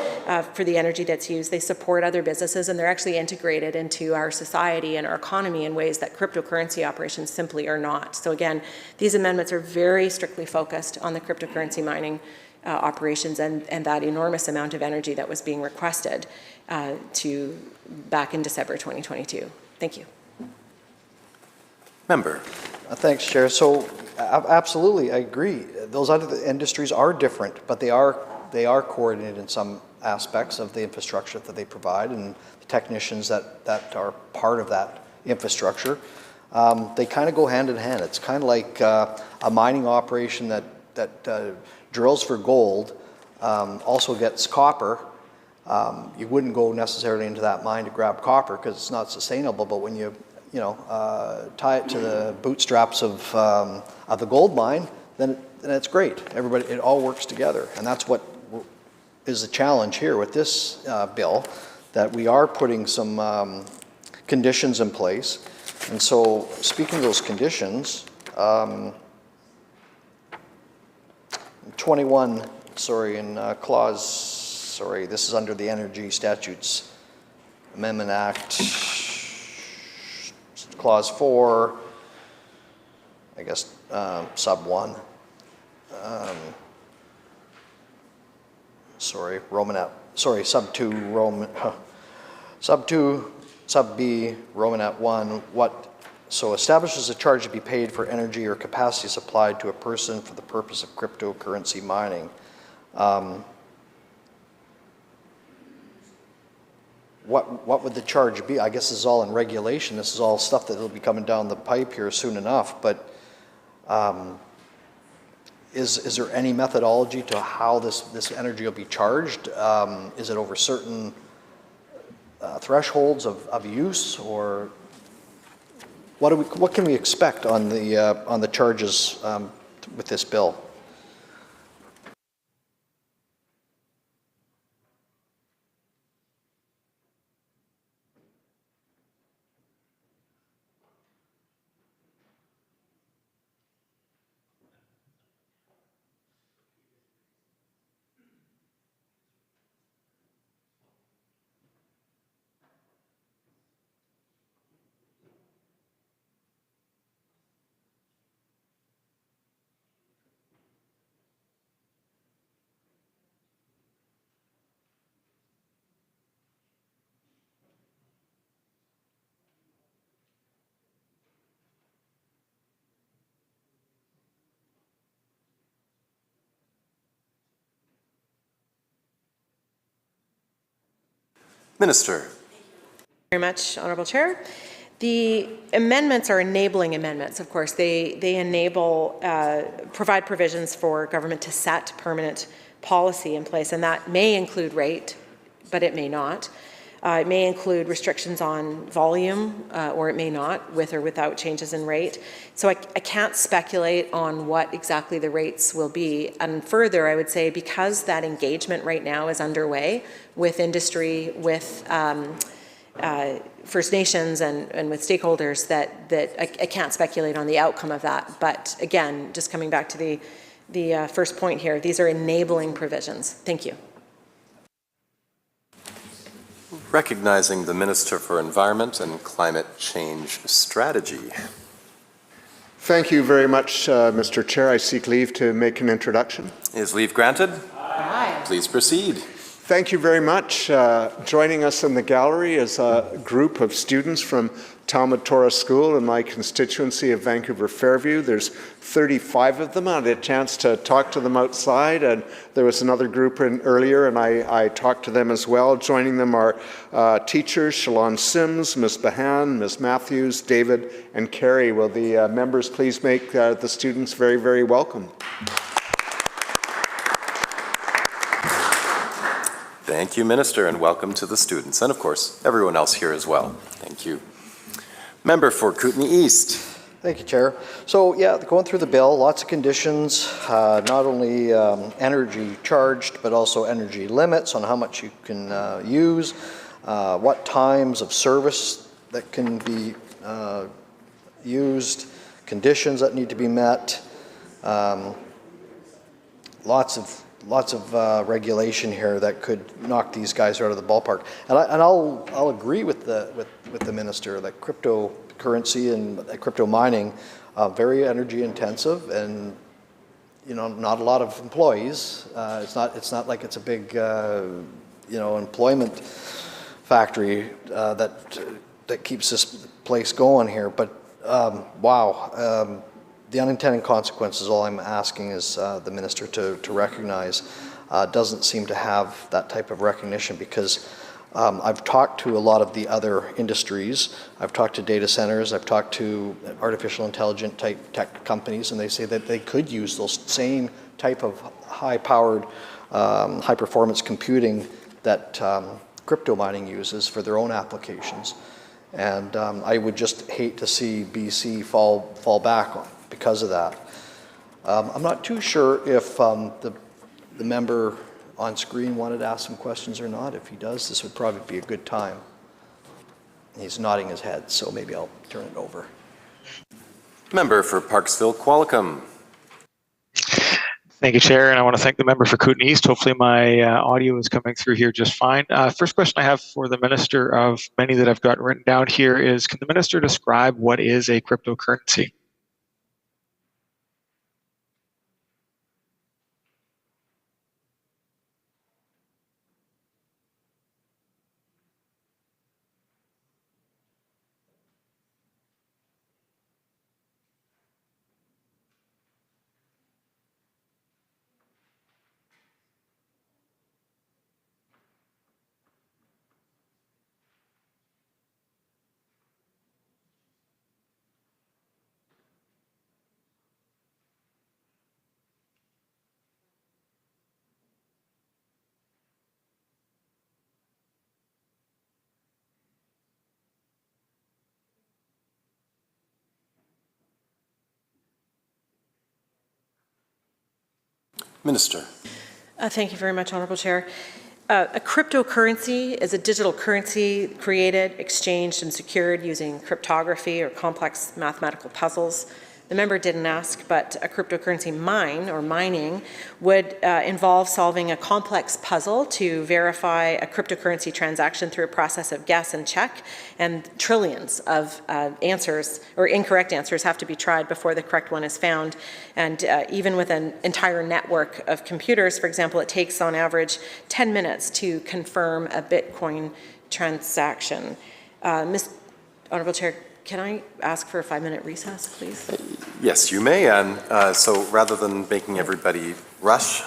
for the energy that's used. They support other businesses, and they're actually integrated into our society and our economy in ways that cryptocurrency operations simply are not. So again, these amendments are very strictly focused on the cryptocurrency mining operations and that enormous amount of energy that was being requested back in December 2022. Thank you. Member. Thanks, Chair. So absolutely, I agree. Those other industries are different, but they are coordinated in some aspects of the infrastructure that they provide and the technicians that are part of that infrastructure. They kind of go hand in hand. It's kind of like a mining operation that drills for gold, also gets copper. You wouldn't go necessarily into that mine to grab copper because it's not sustainable, but when you tie it to the bootstraps of the gold mine, then it's great. It all works together. And that's what is the challenge here with this bill, that we are putting some conditions in place. And so speaking of those conditions, 21, in clause, this is under the Energy Statutes Amendment Act, clause 4, I guess sub 1, sub 2, sub B, Romanet 1, establishes a charge to be paid for energy or capacity supplied to a person for the purpose of cryptocurrency mining. What would the charge be? I guess this is all in regulation. This is all stuff that will be coming down the pipe here soon enough. But is there any methodology to how this energy will be charged? Is it over certain thresholds of use, or what can we expect on the charges with this bill? Minister. Very much, Honourable Chair. The amendments are enabling amendments, of course. They enable, provide provisions for government to set permanent policy in place, and that may include rate, but it may not. It may include restrictions on volume, or it may not, with or without changes in rate. So I can't speculate on what exactly the rates will be. And further, I would say, because that engagement right now is underway with industry, with First Nations and with stakeholders, that I can't speculate on the outcome of that. But again, just coming back to the first point here, these are enabling provisions. Thank you. Recognizing the Minister for Environment and Climate Change Strategy. Thank you very much, Mr. Chair. I seek leave to make an introduction. Is leave granted? Aye. Please proceed. Thank you very much. Joining us in the gallery is a group of students from Talmud Torah School in my constituency of Vancouver Fairview. There's 35 of them. I had a chance to talk to them outside, and there was another group in earlier, and I talked to them as well. Joining them are teachers, Shalon Sims, Ms. Bahan, Ms. Matthews, David, and Carrie. Will the members please make the students very, very welcome? Thank you, Minister, and welcome to the students, and of course, everyone else here as well. Thank you. Member for Kootenay East. Thank you, Chair. So yeah, going through the bill, lots of conditions, not only energy charged, but also energy limits on how much you can use, what times of service that can be used, conditions that need to be met, lots of regulation here that could knock these guys out of the ballpark. And I'll agree with the minister that cryptocurrency and crypto mining very energy intensive, and not a lot of employees. It's not like it's a big employment factory that keeps this place going here. But wow. The unintended consequences, all I'm asking is the minister to recognize, doesn't seem to have that type of recognition, because I've talked to a lot of the other industries. I've talked to data centers, I've talked to artificial intelligence type tech companies, and they say that they could use those same type of high-powered, high-performance computing that crypto mining uses for their own applications. And I would just hate to see BC fall back because of that. I'm not too sure if the member on screen wanted to ask some questions or not. If he does, this would probably be a good time. He's nodding his head, so maybe I'll turn it over. Member for Parksville Qualicum. Thank you, Chair, and I want to thank the member for Kootenay East. Hopefully my audio is coming through here just fine. First question I have for the minister, of many that I've got written down here, is can the minister describe what is a cryptocurrency? Minister. Thank you very much, Honourable Chair. A cryptocurrency is a digital currency created, exchanged, and secured using cryptography or complex mathematical puzzles. The member didn't ask, but a cryptocurrency mine or mining would involve solving a complex puzzle to verify a cryptocurrency transaction through a process of guess and check, and trillions of answers or incorrect answers have to be tried before the correct one is found. And even with an entire network of computers, for example, it takes on average 10 minutes to confirm a Bitcoin transaction. Honourable Chair, can I ask for a 5-minute recess, please? Yes, you may. And so rather than making everybody rush,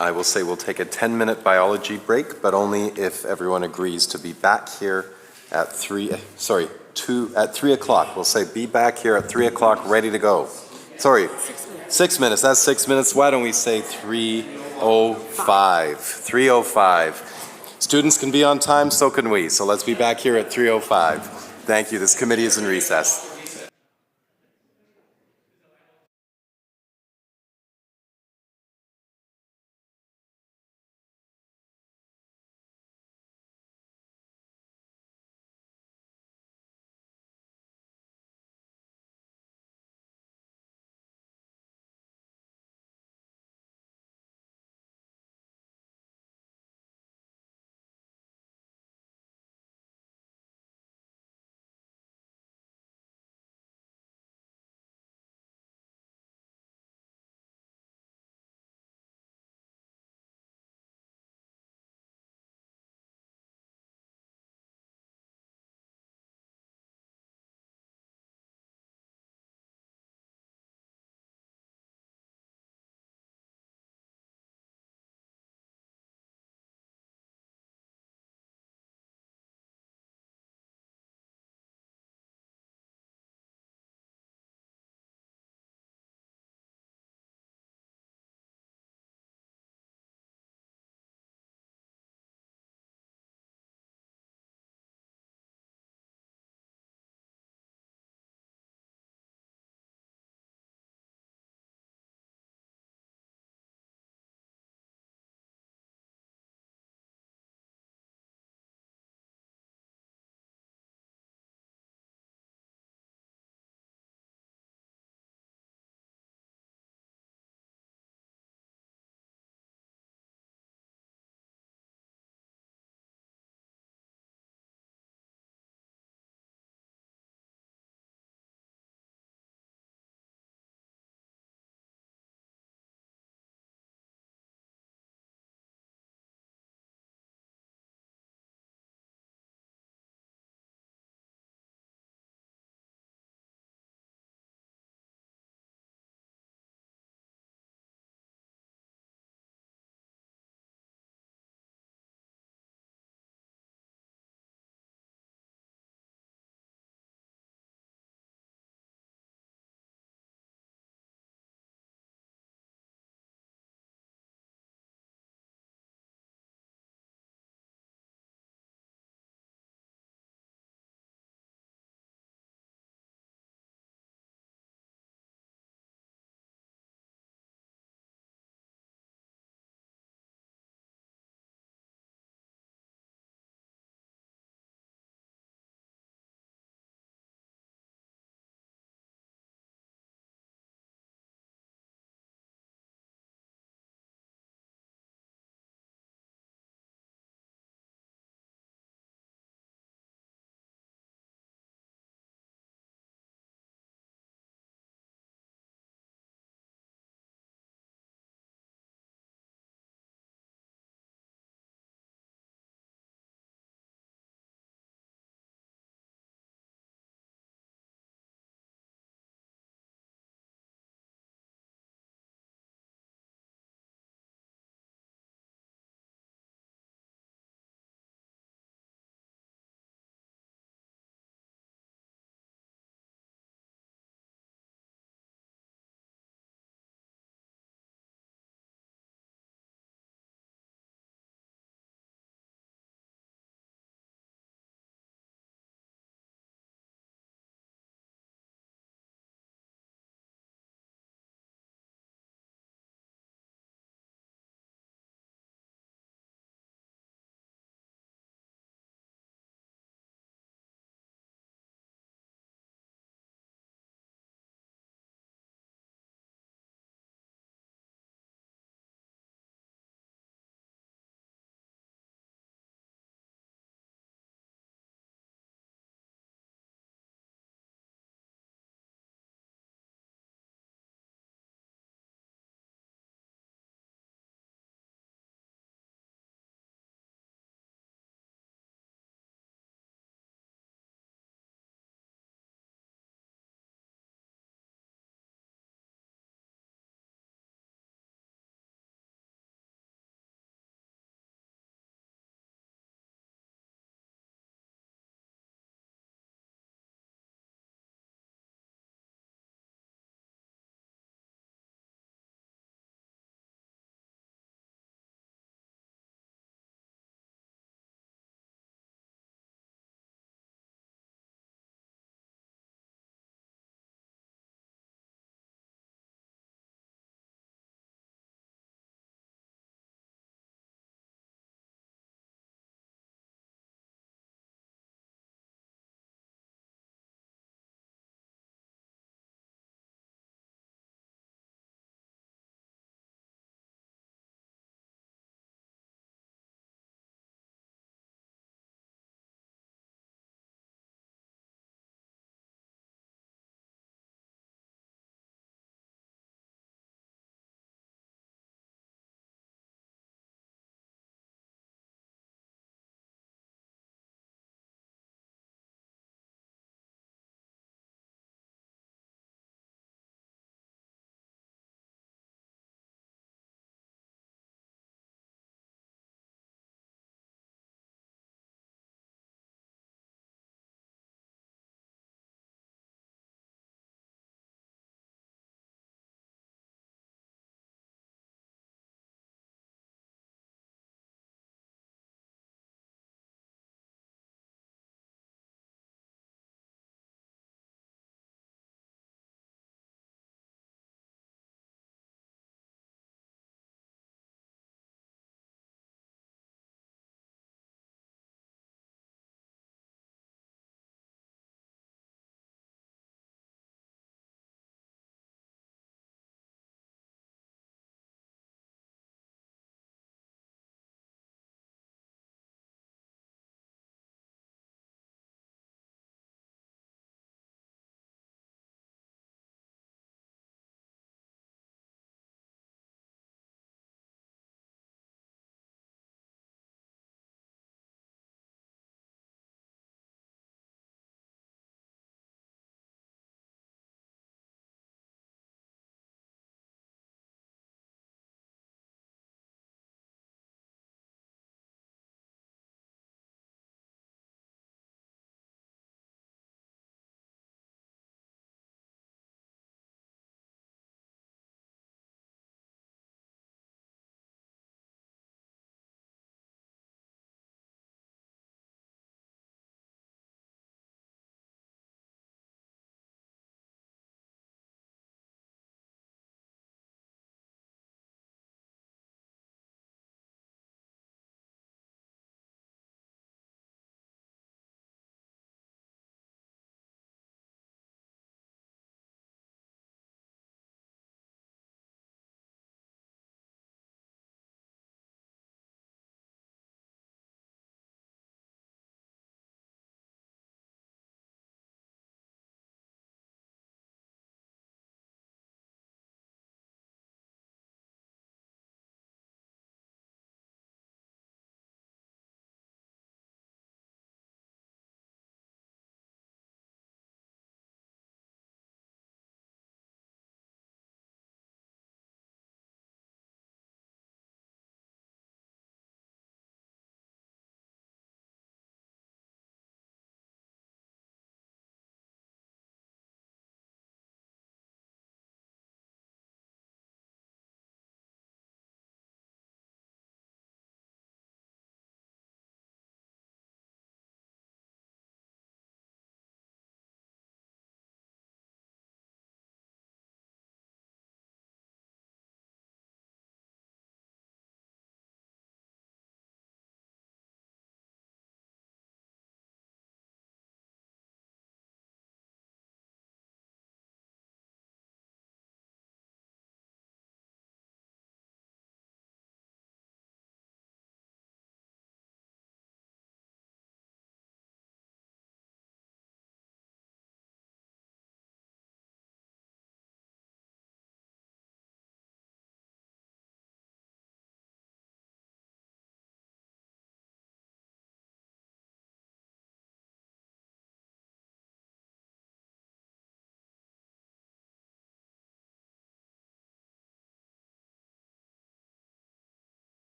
I will say we'll take a 10-minute biology break, but only if everyone agrees to be back here at 3 o'clock. We'll say be back here at 3 o'clock, ready to go. Sorry, 6 minutes. That's 6 minutes. Why don't we say 3:05? 3:05. Students can be on time, so can we. So let's be back here at 3:05. Thank you. This committee is in recess.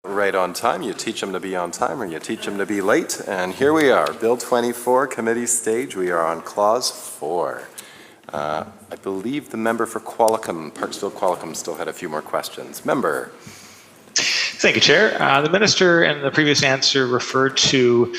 Right on time. You teach them to be on time or you teach them to be late. And here we are, Bill 24, committee stage. We are on clause 4. I believe the member for Qualicum, Parksville-Qualicum, still had a few more questions. Member. Thank you, Chair. The Minister in the previous answer referred to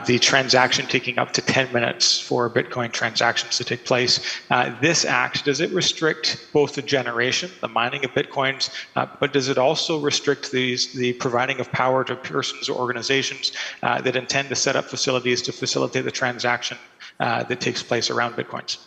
the transaction taking up to 10 minutes for Bitcoin transactions to take place. This act, does it restrict both the generation, the mining of Bitcoins, but does it also restrict the providing of power to persons or organizations that intend to set up facilities to facilitate the transaction that takes place around Bitcoins?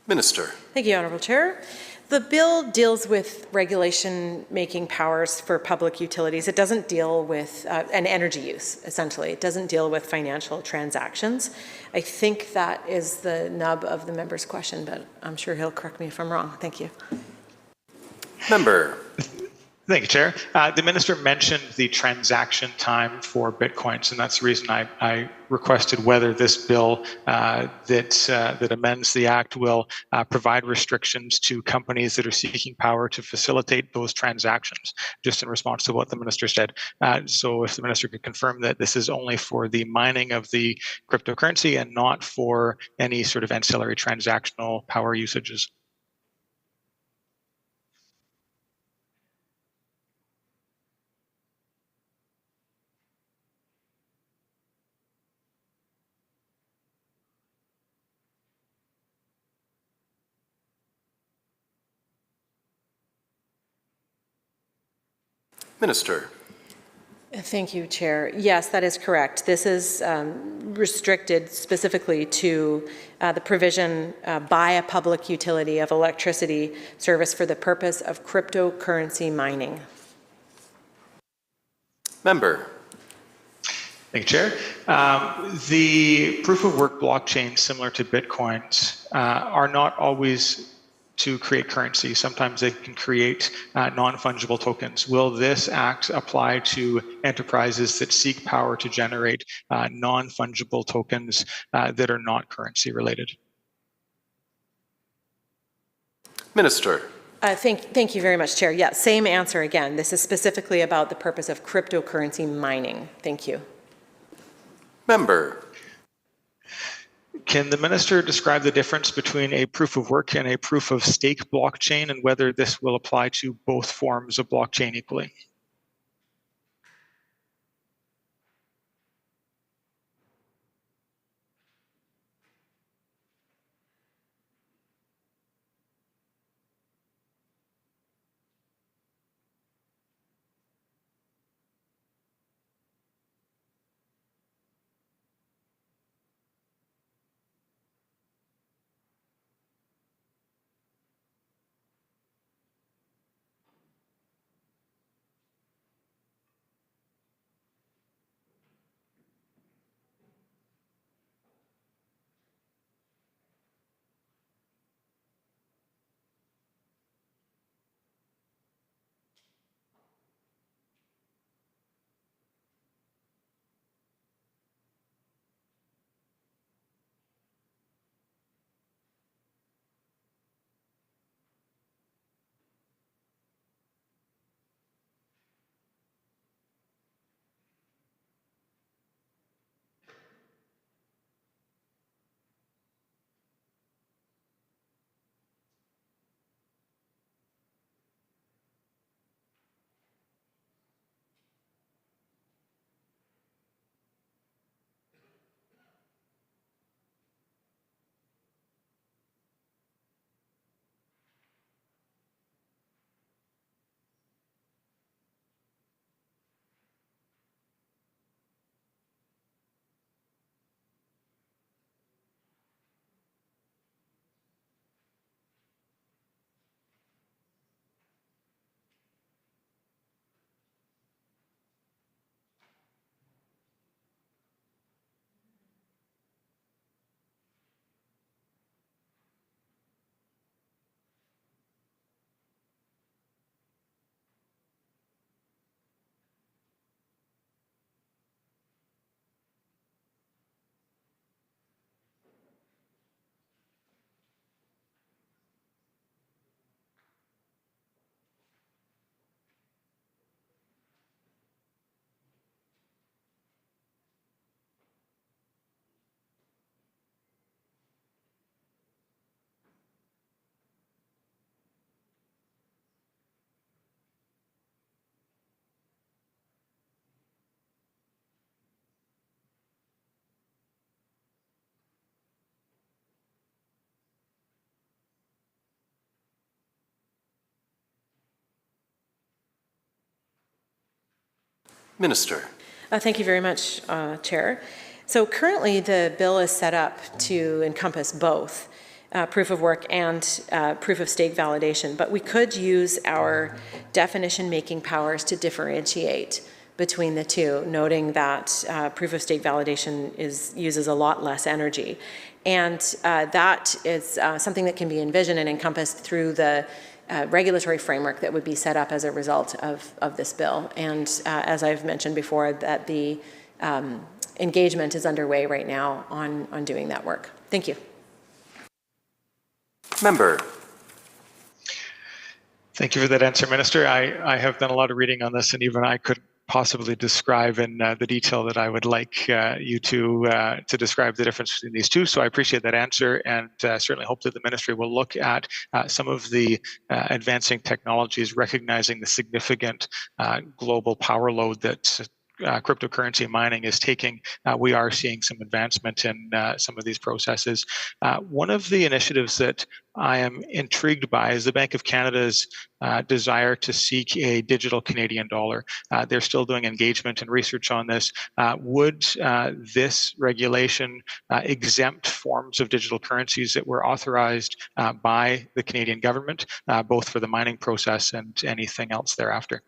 Minister. Thank you, Honourable Chair. The bill deals with regulation-making powers for public utilities. It doesn't deal with and energy use, essentially. It doesn't deal with financial transactions. I think that is the nub of the member's question, but I'm sure he'll correct me if I'm wrong. Thank you. Member. Thank you, Chair. The Minister mentioned the transaction time for Bitcoins, and that's the reason I requested whether this bill that amends the Act will provide restrictions to companies that are seeking power to facilitate those transactions, just in response to what the Minister said. So if the Minister could confirm that this is only for the mining of the cryptocurrency and not for any sort of ancillary transactional power usages. Minister. Thank you, Chair. Yes, that is correct. This is restricted specifically to the provision by a public utility of electricity service for the purpose of cryptocurrency mining. Member. Thank you, Chair. The proof of work blockchains, similar to Bitcoins, are not always to create currency. Sometimes they can create non-fungible tokens. Will this act apply to enterprises that seek power to generate non-fungible tokens that are not currency related? Minister. Thank you very much, Chair. Yeah, same answer again. This is specifically about the purpose of cryptocurrency mining. Thank you. Member. Can the Minister describe the difference between a proof of work and a proof of stake blockchain and whether this will apply to both forms of blockchain equally? Minister. Thank you very much, Chair. So currently the bill is set up to encompass both proof of work and proof of stake validation, but we could use our definition-making powers to differentiate between the two, noting that proof of stake validation uses a lot less energy. And that is something that can be envisioned and encompassed through the regulatory framework that would be set up as a result of this bill. And as I've mentioned before, that the engagement is underway right now on doing that work. Thank you. Member. Thank you for that answer, Minister. I have done a lot of reading on this, and even I couldn't possibly describe in the detail that I would like you to describe the difference between these two. So I appreciate that answer, and certainly hope that the ministry will look at some of the advancing technologies, recognizing the significant global power load that cryptocurrency mining is taking. We are seeing some advancement in some of these processes. One of the initiatives that I am intrigued by is the Bank of Canada's desire to seek a digital Canadian dollar. They're still doing engagement and research on this. Would this regulation exempt forms of digital currencies that were authorized by the Canadian government, both for the mining process and anything else thereafter?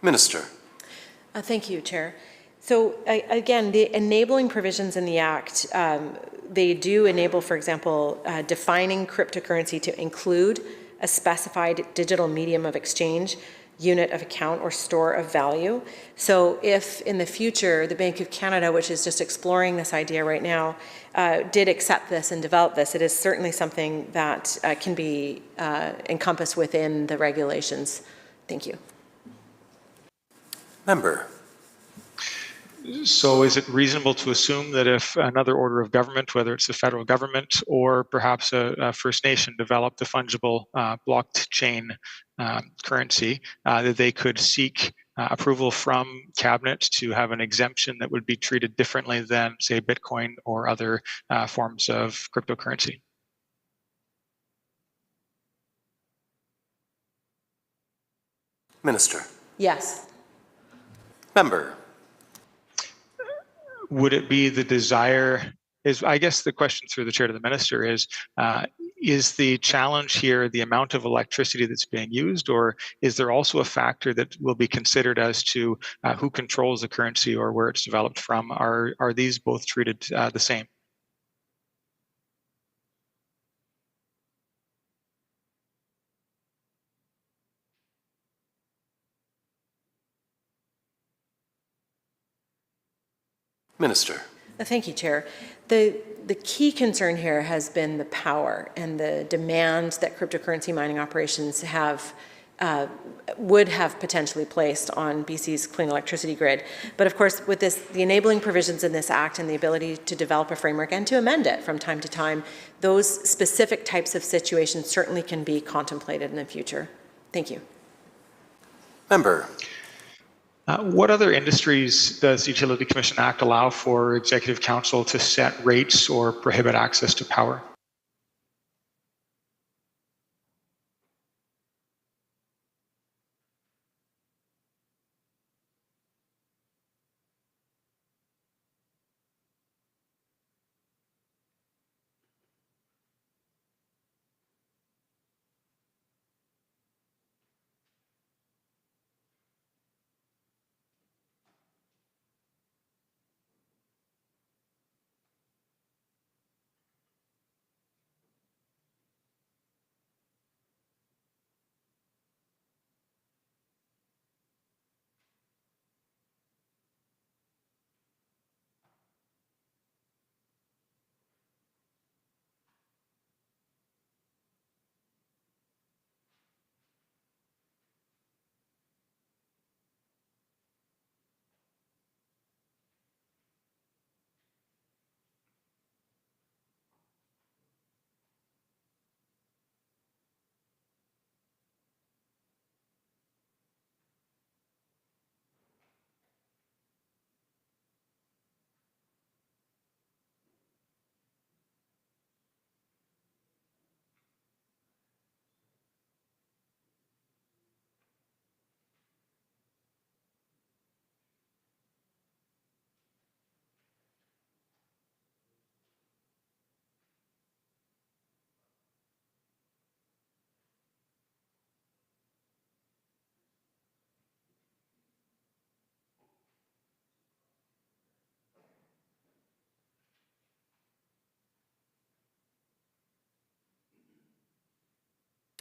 Minister. Thank you, Chair. So again, the enabling provisions in the Act, they do enable, for example, defining cryptocurrency to include a specified digital medium of exchange, unit of account, or store of value. So if in the future the Bank of Canada, which is just exploring this idea right now, did accept this and develop this, it is certainly something that can be encompassed within the regulations. Thank you. Member. So is it reasonable to assume that if another order of government, whether it's the federal government or perhaps a First Nation, developed a fungible blockchain currency, that they could seek approval from Cabinet to have an exemption that would be treated differently than, say, Bitcoin or other forms of cryptocurrency? Minister. Yes. Member. Would it be the desire, I guess the question through the chair to the minister is the challenge here the amount of electricity that's being used, or is there also a factor that will be considered as to who controls the currency or where it's developed from? Are these both treated the same? Minister. Thank you, Chair. The key concern here has been the power and the demands that cryptocurrency mining operations would have potentially placed on BC's clean electricity grid. But of course, with the enabling provisions in this Act and the ability to develop a framework and to amend it from time to time, those specific types of situations certainly can be contemplated in the future. Thank you. Member. What other industries does the Utility Commission Act allow for Executive Council to set rates or prohibit access to power?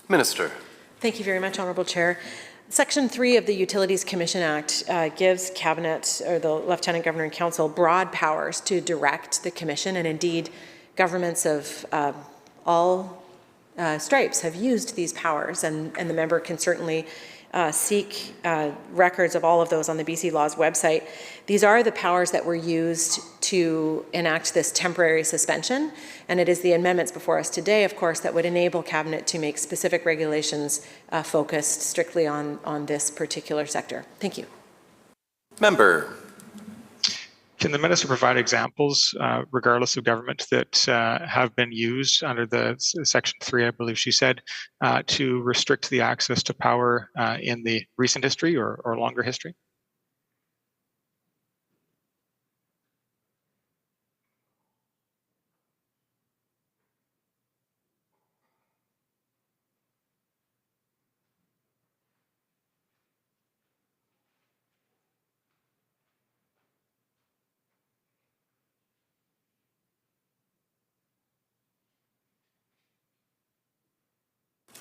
Minister. Thank you very much, Honourable Chair. Section 3 of the Utilities Commission Act gives Cabinet, or the Lieutenant Governor and Council, broad powers to direct the Commission, and indeed governments of all stripes have used these powers, and the member can certainly seek records of all of those on the BC Laws website. These are the powers that were used to enact this temporary suspension, and it is the amendments before us today, of course, that would enable Cabinet to make specific regulations focused strictly on this particular sector. Thank you. Member. Can the minister provide examples, regardless of government, that have been used under the Section 3, I believe she said, to restrict the access to power in the recent history or longer history?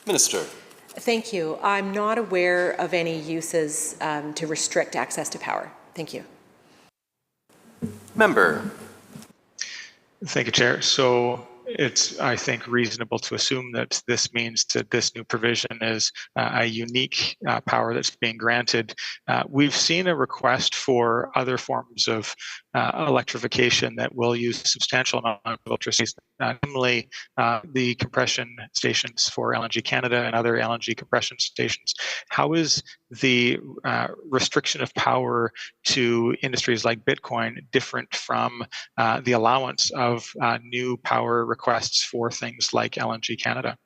Minister. Thank you. I'm not aware of any uses to restrict access to power. Thank you. Member. Thank you, Chair. So it's, I think, reasonable to assume that this means that this new provision is a unique power that's being granted. We've seen a request for other forms of electrification that will use a substantial amount of electricity, namely the compression stations for LNG Canada and other LNG compression stations. How is the restriction of power to industries like Bitcoin different from the allowance of new power requests for things like LNG Canada?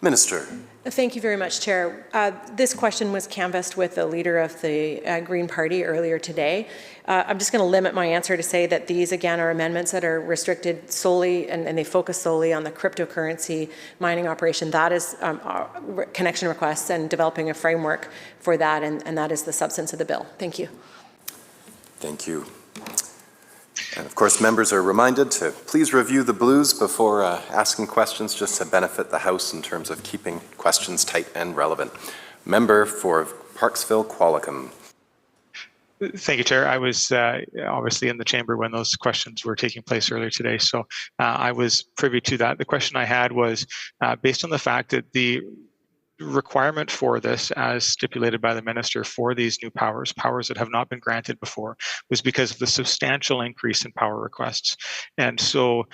Minister. Thank you very much, Chair. This question was canvassed with the leader of the Green Party earlier today. I'm just going to limit my answer to say that these, again, are amendments that are restricted solely, and they focus solely on the cryptocurrency mining operation. That is connection requests and developing a framework for that, and that is the substance of the bill. Thank you. Thank you. And of course, members are reminded to please review the blues before asking questions, just to benefit the House in terms of keeping questions tight and relevant. Member for Parksville Qualicum. Thank you, Chair. I was obviously in the chamber when those questions were taking place earlier today, so I was privy to that. The question I had was based on the fact that the requirement for this, as stipulated by the minister, for these new powers that have not been granted before, was because of the substantial increase in power requests. And so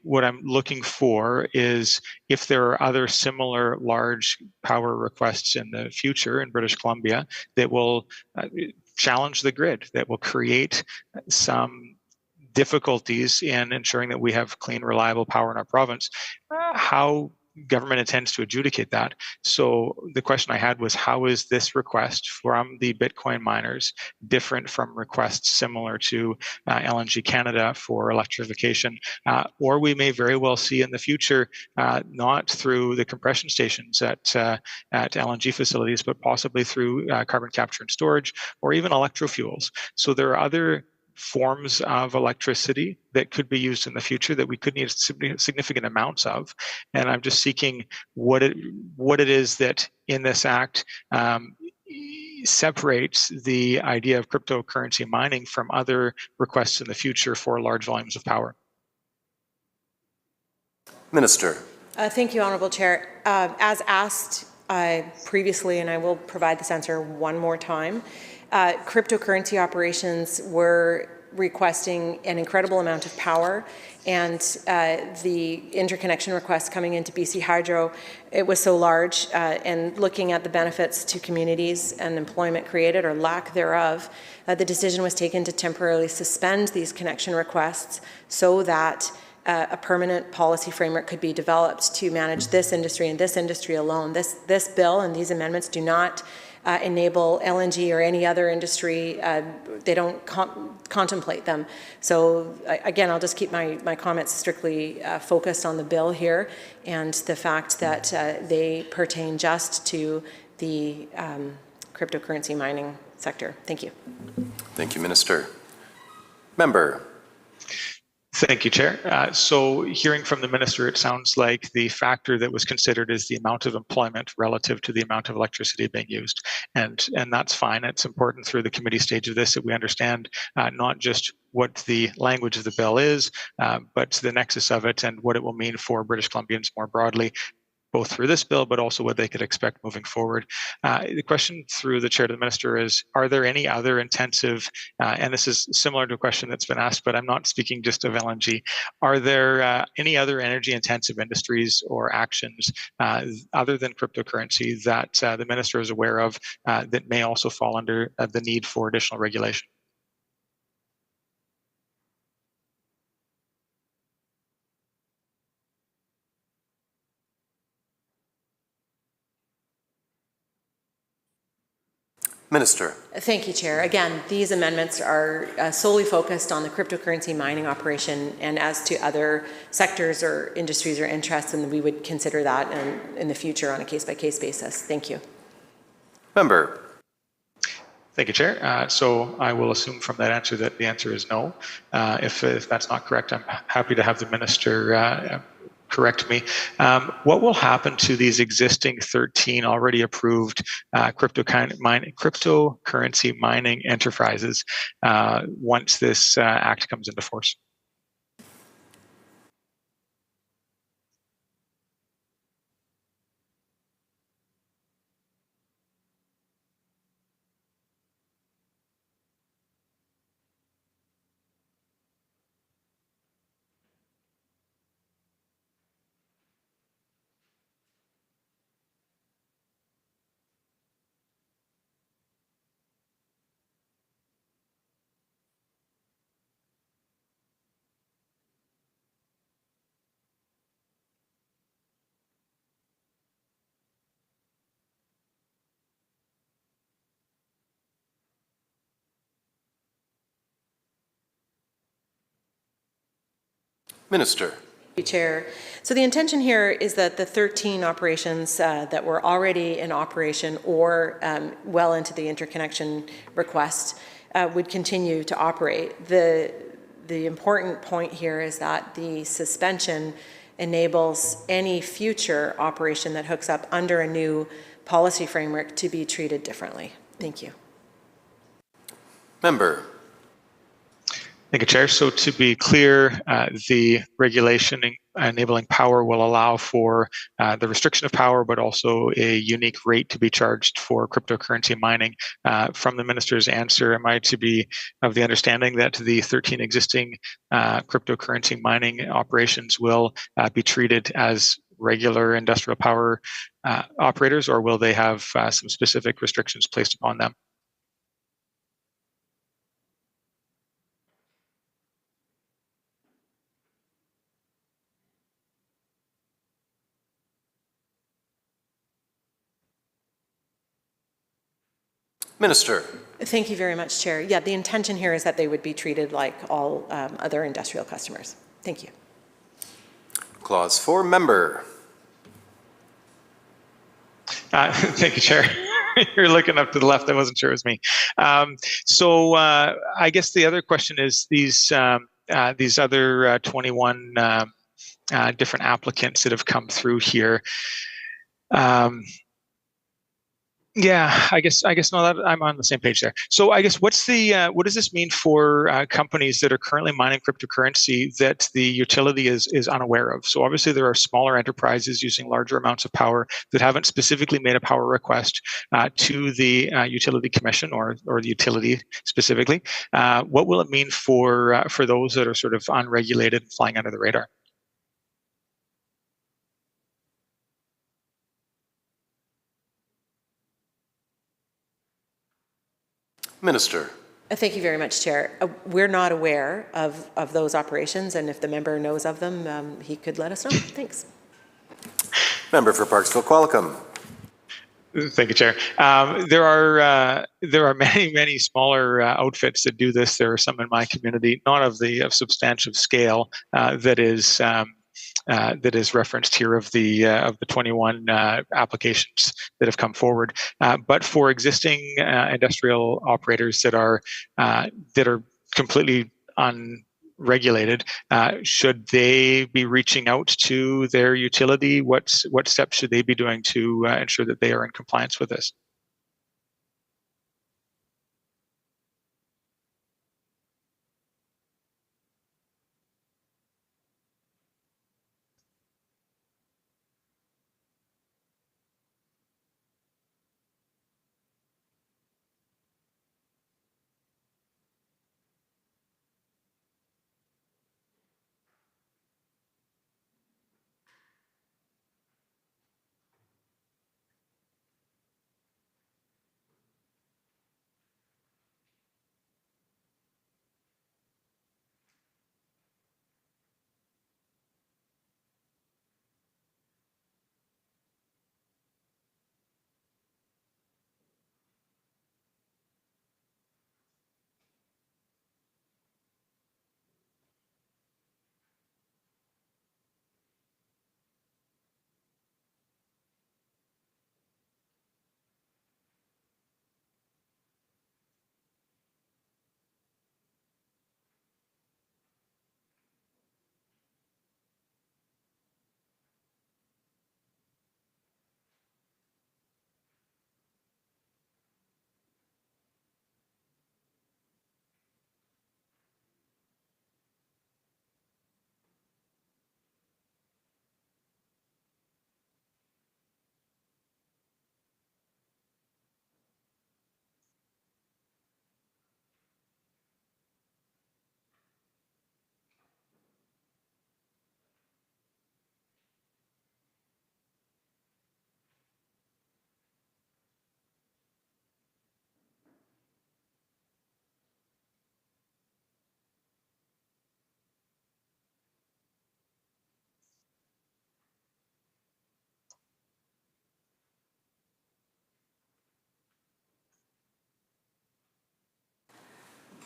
what I'm looking for is if there are other similar large power requests in the future in British Columbia that will challenge the grid, that will create some difficulties in ensuring that we have clean, reliable power in our province, how government intends to adjudicate that. So the question I had was, how is this request from the Bitcoin miners different from requests similar to LNG Canada for electrification? Or we may very well see in the future, not through the compression stations at LNG facilities, but possibly through carbon capture and storage, or even electrofuels. So there are other forms of electricity that could be used in the future that we could need significant amounts of. And I'm just seeking what it is that in this act separates the idea of cryptocurrency mining from other requests in the future for large volumes of power. Minister. Thank you, Honourable Chair. As asked previously, and I will provide this answer one more time, cryptocurrency operations were requesting an incredible amount of power, and the interconnection request coming into BC Hydro, it was so large, and looking at the benefits to communities and employment created or lack thereof, the decision was taken to temporarily suspend these connection requests so that a permanent policy framework could be developed to manage this industry and this industry alone. This bill and these amendments do not enable LNG or any other industry. They don't contemplate them. So again, I'll just keep my comments strictly focused on the bill here and the fact that they pertain just to the cryptocurrency mining sector. Thank you. Thank you, Minister. Member. Thank you, Chair. So hearing from the Minister, it sounds like the factor that was considered is the amount of employment relative to the amount of electricity being used. And that's fine. It's important through the committee stage of this that we understand not just what the language of the bill is, but the nexus of it and what it will mean for British Columbians more broadly, both through this bill, but also what they could expect moving forward. The question through the chair to the minister is, are there any other intensive, and this is similar to a question that's been asked, but I'm not speaking just of LNG, are there any other energy intensive industries or actions other than cryptocurrency that the minister is aware of that may also fall under the need for additional regulation? Minister. Thank you, Chair. Again, these amendments are solely focused on the cryptocurrency mining operation, and as to other sectors or industries or interests, and we would consider that in the future on a case-by-case basis. Thank you. Member. Thank you, Chair. So I will assume from that answer that the answer is no. If that's not correct, I'm happy to have the minister correct me. What will happen to these existing 13 already approved cryptocurrency mining enterprises once this act comes into force? Minister. Thank you, Chair. So the intention here is that the 13 operations that were already in operation or well into the interconnection request would continue to operate. The important point here is that the suspension enables any future operation that hooks up under a new policy framework to be treated differently. Thank you. Member. Thank you, Chair. So to be clear, the regulation enabling power will allow for the restriction of power, but also a unique rate to be charged for cryptocurrency mining. From the minister's answer, am I to be of the understanding that the 13 existing cryptocurrency mining operations will be treated as regular industrial power operators, or will they have some specific restrictions placed upon them? Minister. Thank you very much, Chair. Yeah, the intention here is that they would be treated like all other industrial customers. Thank you. Clause 4, member. Thank you, Chair. You're looking up to the left. I wasn't sure it was me. So I guess the other question is these other 21 different applicants that have come through here. Yeah, I guess no, that I'm on the same page there. So I guess what does this mean for companies that are currently mining cryptocurrency that the utility is unaware of? So obviously there are smaller enterprises using larger amounts of power that haven't specifically made a power request to the utility commission or the utility specifically. What will it mean for those that are sort of unregulated and flying under the radar? Minister. Thank you very much, Chair. We're not aware of those operations, and if the member knows of them, he could let us know. Thanks. Member for Parksville Qualicum. Thank you, Chair. There are many smaller outfits that do this. There are some in my community, not of substantial scale, that is referenced here of the 21 applications that have come forward. But for existing industrial operators that are completely regulated, should they be reaching out to their utility? What steps should they be doing to ensure that they are in compliance with this?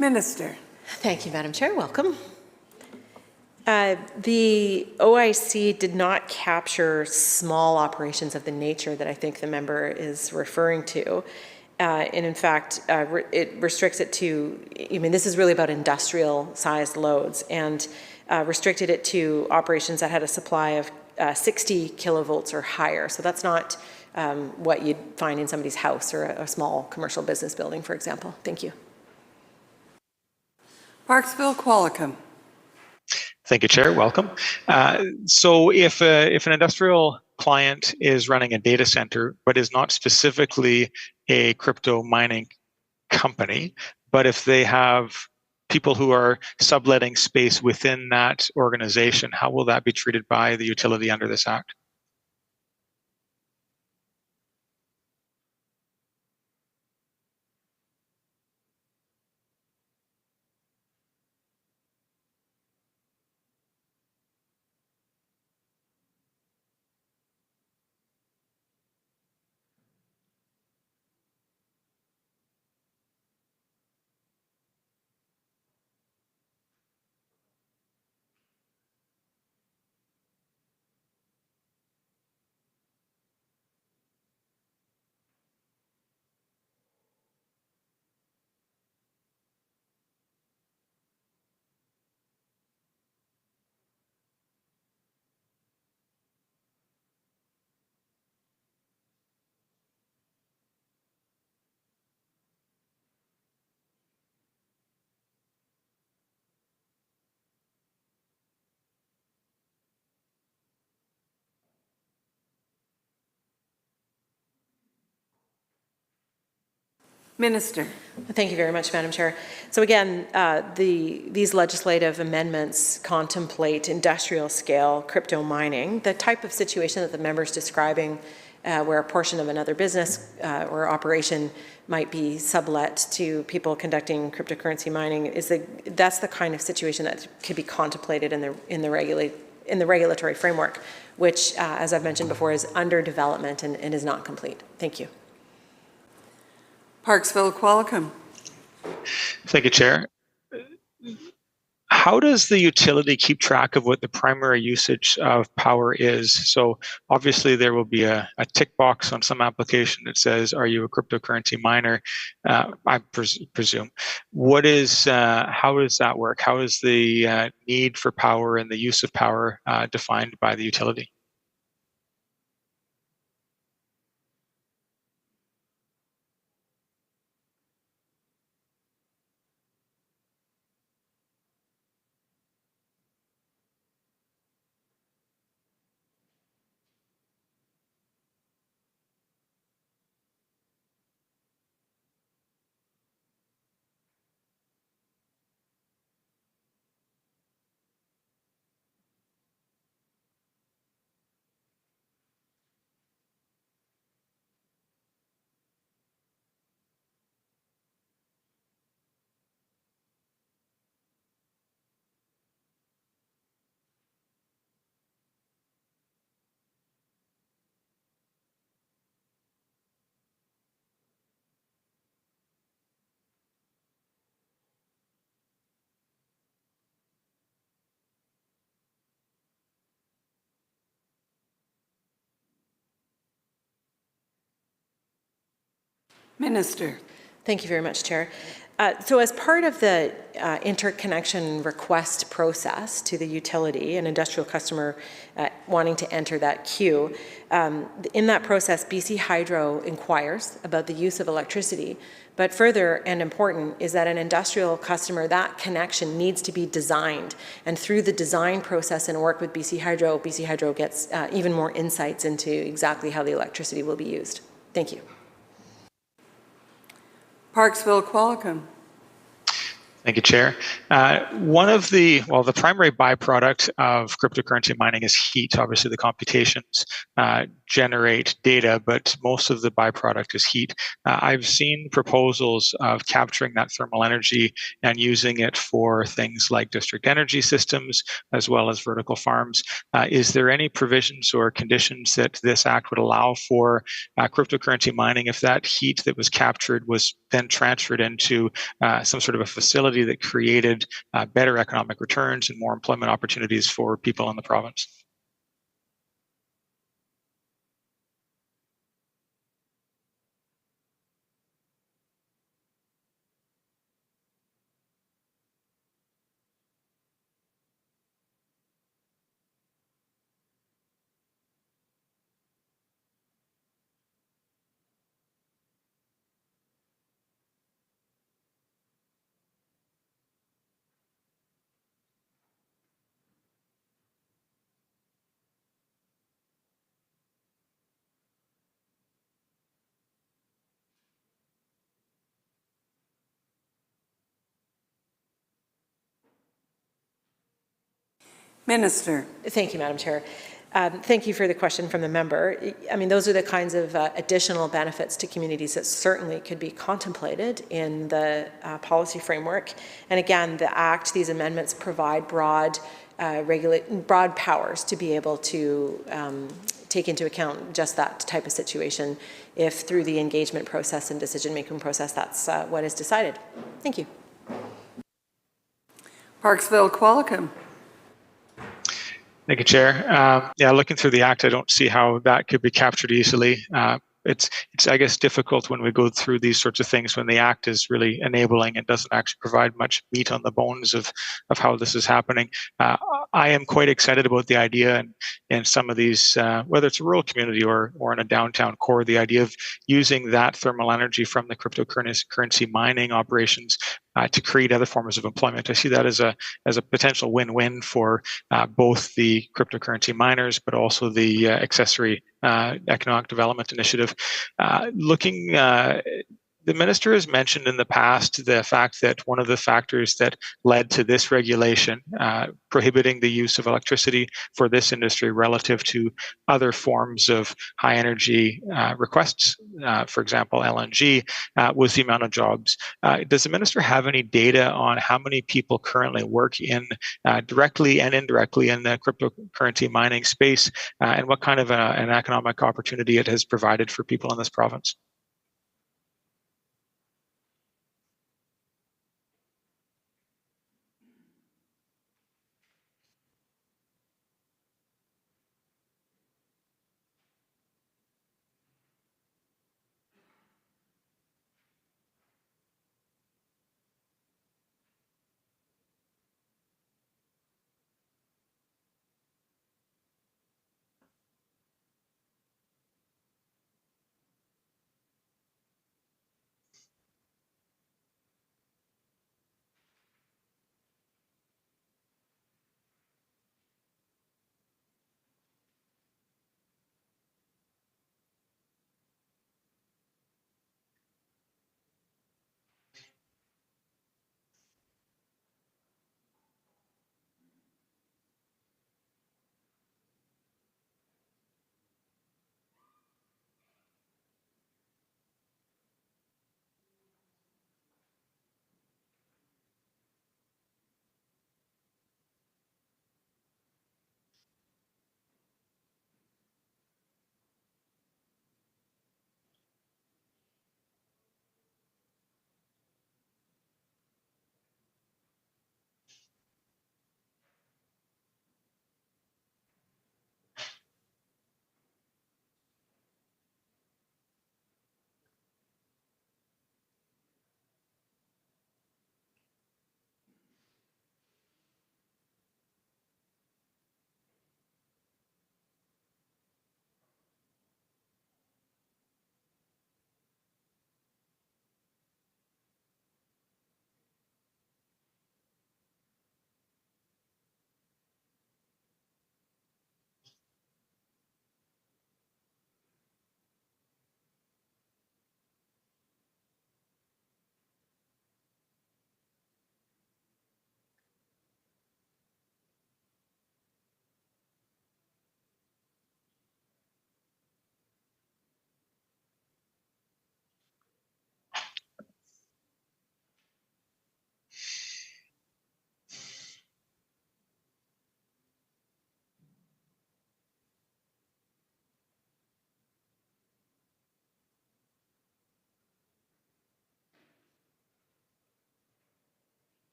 Minister. Thank you, Madam Chair. Welcome. The OIC did not capture small operations of the nature that I think the member is referring to. And in fact, it restricts it to, I mean, this is really about industrial sized loads, and restricted it to operations that had a supply of 60 kilovolts or higher. So that's not what you'd find in somebody's house or a small commercial business building, for example. Thank you. Parksville Qualicum. Thank you, Chair. Welcome. So if an industrial client is running a data center, but is not specifically a crypto mining company, but if they have people who are subletting space within that organization, how will that be treated by the utility under this Act? Minister. Thank you very much, Madam Chair. So again, these legislative amendments contemplate industrial scale crypto mining, the type of situation that the member is describing, where a portion of another business or operation might be sublet to people conducting cryptocurrency mining. That's the kind of situation that could be contemplated in the regulatory framework, which, as I've mentioned before, is under development and is not complete. Thank you. Parksville Qualicum. Thank you, Chair. how does the utility keep track of what the primary usage of power is? So obviously there will be a tick box on some application that says, are you a cryptocurrency miner? I presume. How does that work? How is the need for power and the use of power defined by the utility? Minister. Thank you very much, Chair. So as part of the interconnection request process to the utility, an industrial customer wanting to enter that queue, in that process, BC Hydro inquires about the use of electricity. But further and important is that an industrial customer, that connection needs to be designed. And through the design process and work with BC Hydro gets even more insights into exactly how the electricity will be used. Thank you. Parksville Qualicum. Thank you, Chair. The primary byproduct of cryptocurrency mining is heat. Obviously, the computations generate data, but most of the byproduct is heat. I've seen proposals of capturing that thermal energy and using it for things like district energy systems, as well as vertical farms. Is there any provisions or conditions that this act would allow for cryptocurrency mining if that heat that was captured was then transferred into some sort of a facility that created better economic returns and more employment opportunities for people in the province? Minister. Thank you, Madam Chair. Thank you for the question from the member. I mean, those are the kinds of additional benefits to communities that certainly could be contemplated in the policy framework. And again, the Act, these amendments provide broad powers to be able to take into account just that type of situation if through the engagement process and decision-making process, that's what is decided. Thank you. Parksville Qualicum. Thank you, Chair. Looking through the Act, I don't see how that could be captured easily. It's I guess, difficult when we go through these sorts of things when the Act is really enabling and doesn't actually provide much meat on the bones of how this is happening. I am quite excited about the idea and some of these, whether it's a rural community or in a downtown core, the idea of using that thermal energy from the cryptocurrency mining operations to create other forms of employment. I see that as a potential win-win for both the cryptocurrency miners, but also the accessory economic development initiative. The minister has mentioned in the past the fact that one of the factors that led to this regulation prohibiting the use of electricity for this industry relative to other forms of high energy requests, for example, LNG, was the amount of jobs. Does the minister have any data on how many people currently work in directly and indirectly in the cryptocurrency mining space and what kind of an economic opportunity it has provided for people in this province?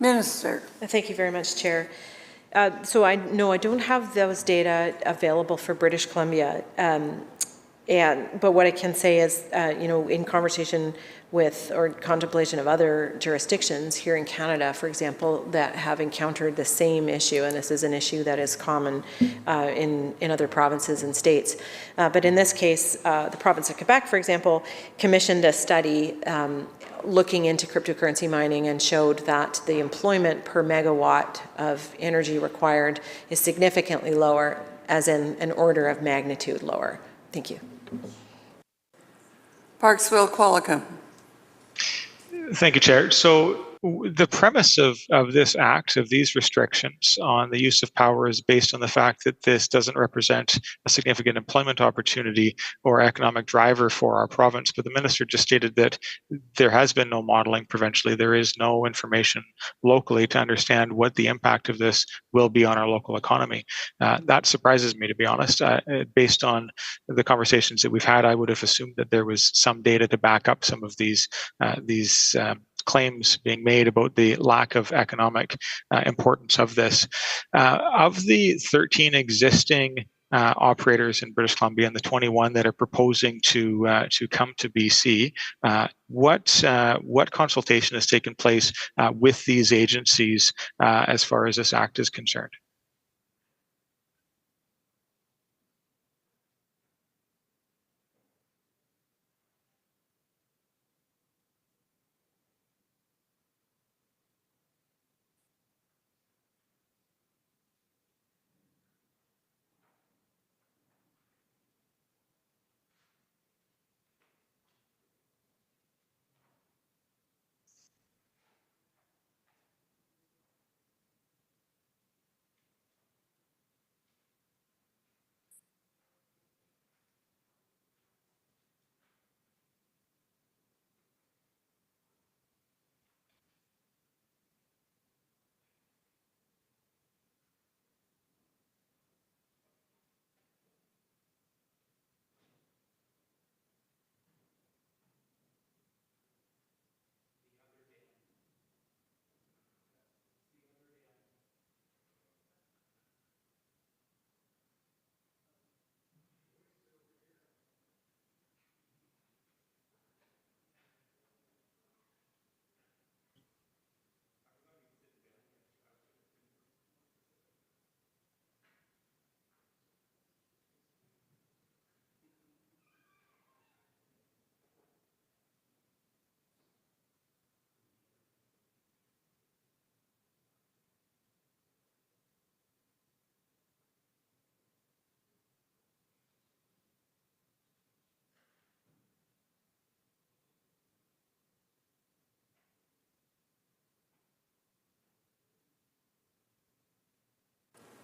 Minister. Thank you very much, Chair. So I don't have those data available for British Columbia. But what I can say is, in conversation with or contemplation of other jurisdictions here in Canada, for example, that have encountered the same issue, and this is an issue that is common in other provinces and states. But in this case, the province of Quebec, for example, commissioned a study looking into cryptocurrency mining and showed that the employment per megawatt of energy required is significantly lower, as in an order of magnitude lower. Thank you. Parksville Qualicum. Thank you, Chair. So the premise of this act, of these restrictions on the use of power, is based on the fact that this doesn't represent a significant employment opportunity or economic driver for our province. But the minister just stated that there has been no modeling provincially. There is no information locally to understand what the impact of this will be on our local economy. That surprises me, to be honest. Based on the conversations that we've had, I would have assumed that there was some data to back up some of these claims being made about the lack of economic importance of this. Of the 13 existing operators in British Columbia and the 21 that are proposing to come to BC, what consultation has taken place with these agencies as far as this act is concerned?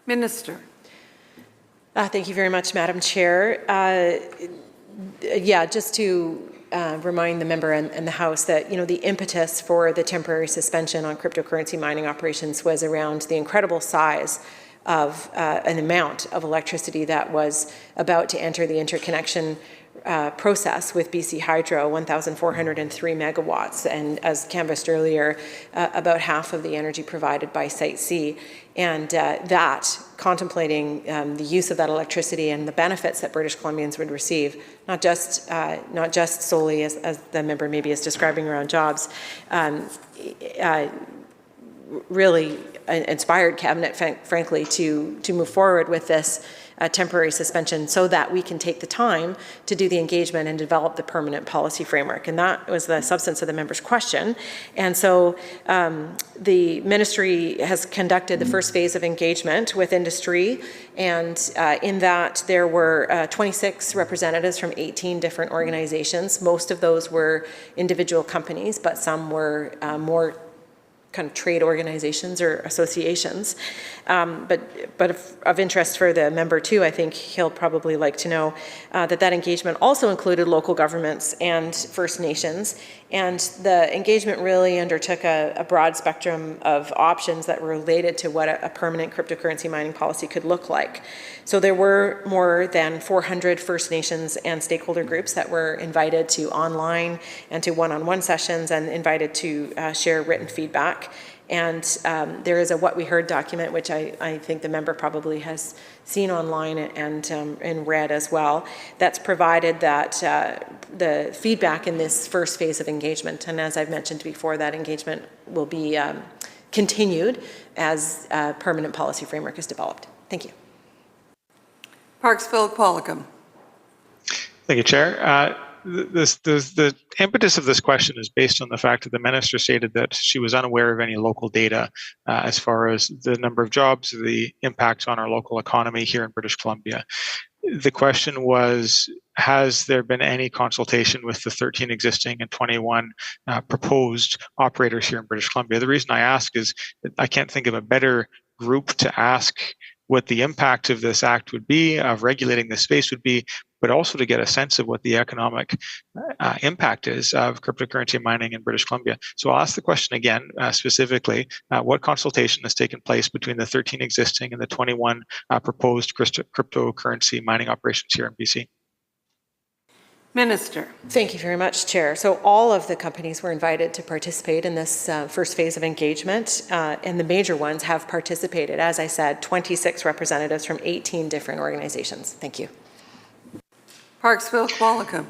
Minister. Thank you very much, Madam Chair. Just to remind the member and the House that, the impetus for the temporary suspension on cryptocurrency mining operations was around the incredible size of an amount of electricity that was about to enter the interconnection process with BC Hydro, 1,403 megawatts, and as canvassed earlier, about half of the energy provided by Site C. And that, contemplating the use of that electricity and the benefits that British Columbians would receive, not just solely as the member maybe is describing around jobs, really inspired Cabinet, frankly, to move forward with this temporary suspension so that we can take the time to do the engagement and develop the permanent policy framework. And that was the substance of the member's question. And so the ministry has conducted the first phase of engagement with industry, and in that there were 26 representatives from 18 different organizations. Most of those were individual companies, but some were more kind of trade organizations or associations. But of interest for the member too, I think he'll probably like to know that engagement also included local governments and First Nations. And the engagement really undertook a broad spectrum of options that were related to what a permanent cryptocurrency mining policy could look like. So there were more than 400 First Nations and stakeholder groups that were invited to online and to one-on-one sessions and invited to share written feedback. And there is a What We Heard document, which I think the member probably has seen online and read as well, that's provided that the feedback in this first phase of engagement. And as I've mentioned before, that engagement will be continued as a permanent policy framework is developed. Thank you. Parksville Qualicum. Thank you, Chair. The impetus of this question is based on the fact that the minister stated that she was unaware of any local data as far as the number of jobs, the impacts on our local economy here in British Columbia. The question was, has there been any consultation with the 13 existing and 21 proposed operators here in British Columbia? The reason I ask is that I can't think of a better group to ask what the impact of this act would be, of regulating this space would be, but also to get a sense of what the economic impact is of cryptocurrency mining in British Columbia. So I'll ask the question again, specifically, what consultation has taken place between the 13 existing and the 21 proposed cryptocurrency mining operations here in BC? Minister. Thank you very much, Chair. So all of the companies were invited to participate in this first phase of engagement, and the major ones have participated. As I said, 26 representatives from 18 different organizations. Thank you. Parksville Qualicum.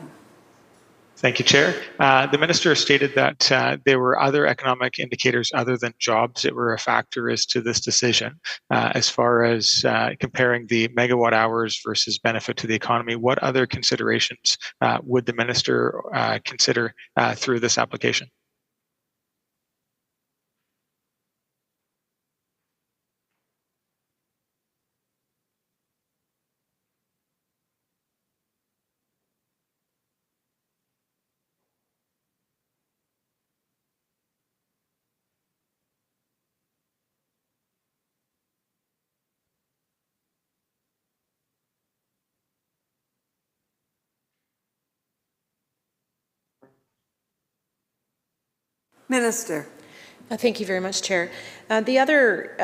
Thank you, Chair. The minister stated that there were other economic indicators other than jobs that were a factor as to this decision. As far as comparing the megawatt hours versus benefit to the economy, what other considerations would the minister consider through this application? Minister. Thank you very much, Chair. The other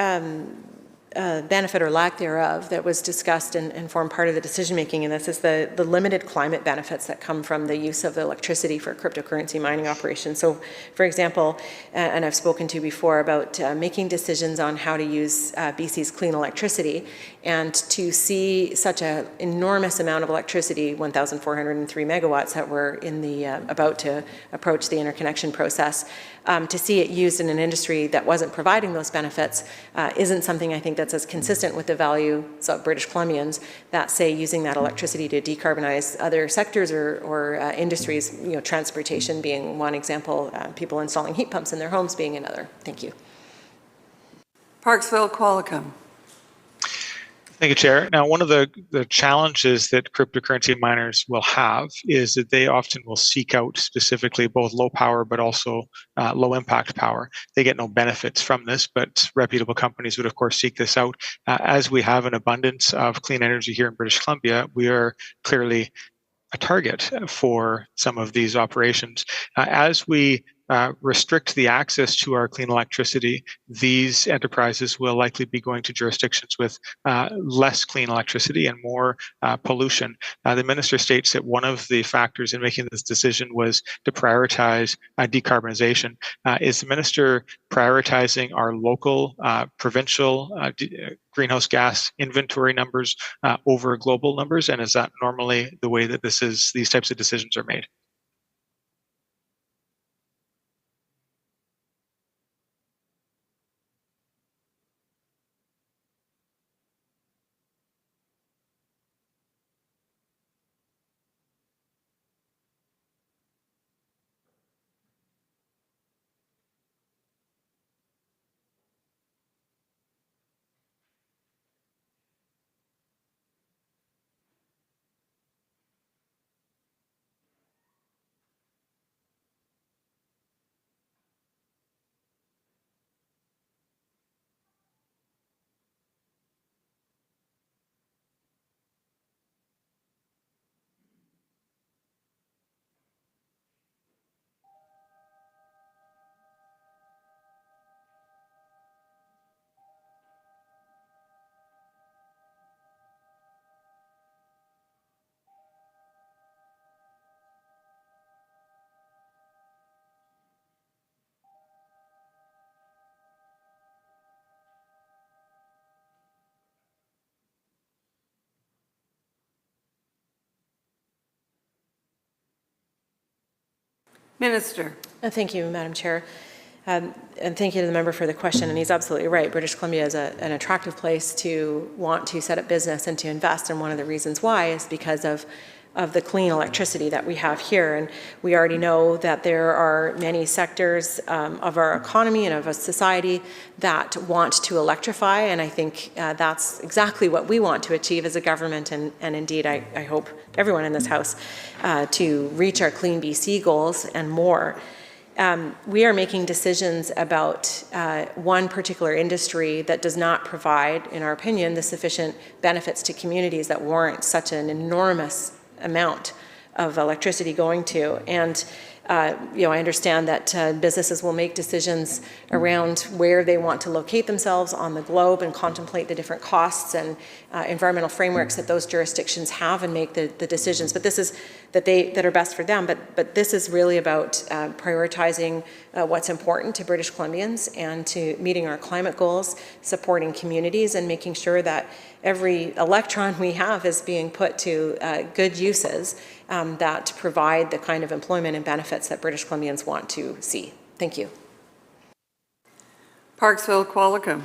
benefit or lack thereof that was discussed and formed part of the decision-making in this is the limited climate benefits that come from the use of electricity for cryptocurrency mining operations. So, for example, and I've spoken to before about making decisions on how to use BC's clean electricity, and to see such an enormous amount of electricity, 1,403 megawatts that were in the about to approach the interconnection process, to see it used in an industry that wasn't providing those benefits isn't something I think that's as consistent with the values of British Columbians that say using that electricity to decarbonize other sectors or industries, transportation being one example, people installing heat pumps in their homes being another. Thank you. Parksville Qualicum. Thank you, Chair. Now, one of the challenges that cryptocurrency miners will have is that they often will seek out specifically both low power but also low impact power. They get no benefits from this, but reputable companies would, of course, seek this out. As we have an abundance of clean energy here in British Columbia, we are clearly a target for some of these operations. As we restrict the access to our clean electricity, these enterprises will likely be going to jurisdictions with less clean electricity and more pollution. The minister states that one of the factors in making this decision was to prioritize decarbonization. Is the minister prioritizing our local, provincial greenhouse gas inventory numbers over global numbers? And is that normally the way that these types of decisions are made? Minister. Thank you, Madam Chair. And thank you to the member for the question. And he's absolutely right. British Columbia is an attractive place to want to set up business and to invest. And one of the reasons why is because of the clean electricity that we have here. And we already know that there are many sectors of our economy and of a society that want to electrify. And I think that's exactly what we want to achieve as a government. And indeed, I hope everyone in this House to reach our Clean BC goals and more. We are making decisions about one particular industry that does not provide, in our opinion, the sufficient benefits to communities that warrant such an enormous amount of electricity going to. And I understand that businesses will make decisions around where they want to locate themselves on the globe and contemplate the different costs and environmental frameworks that those jurisdictions have and make the decisions. But this is that are best for them. But this is really about prioritizing what's important to British Columbians and to meeting our climate goals, supporting communities, and making sure that every electron we have is being put to good uses that provide the kind of employment and benefits that British Columbians want to see. Thank you. Parksville Qualicum.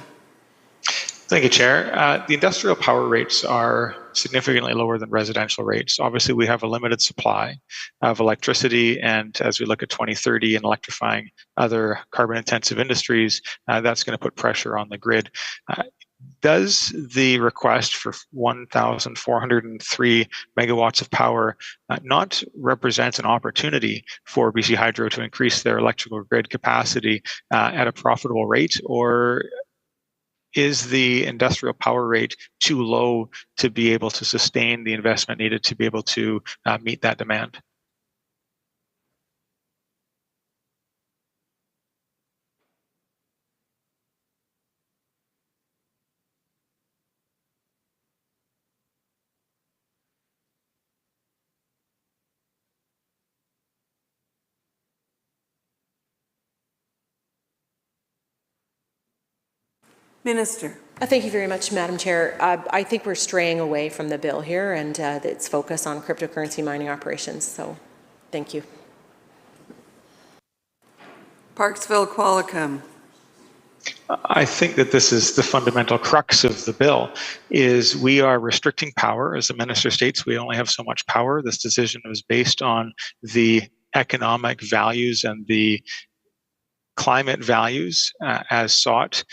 Thank you, Chair. The industrial power rates are significantly lower than residential rates. Obviously, we have a limited supply of electricity, and as we look at 2030 and electrifying other carbon-intensive industries, that's going to put pressure on the grid. Does the request for 1,403 megawatts of power not represent an opportunity for BC Hydro to increase their electrical grid capacity at a profitable rate, or is the industrial power rate too low to be able to sustain the investment needed to be able to meet that demand? Minister. Thank you very much, Madam Chair. I think we're straying away from the bill here and its focus on cryptocurrency mining operations. So thank you. Parksville Qualicum. I think that this is the fundamental crux of the bill, is we are restricting power. As the minister states, we only have so much power. This decision was based on the economic values and the climate values as sought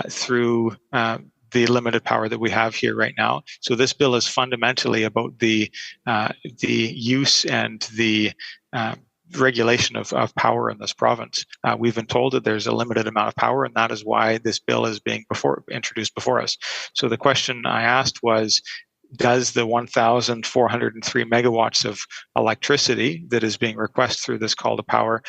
through the limited power that we have here right now. So this bill is fundamentally about the use and the regulation of power in this province. We've been told that there's a limited amount of power, and that is why this bill is being introduced before us. So the question I asked was, does the 1,403 megawatts of electricity that is being requested through this call to power,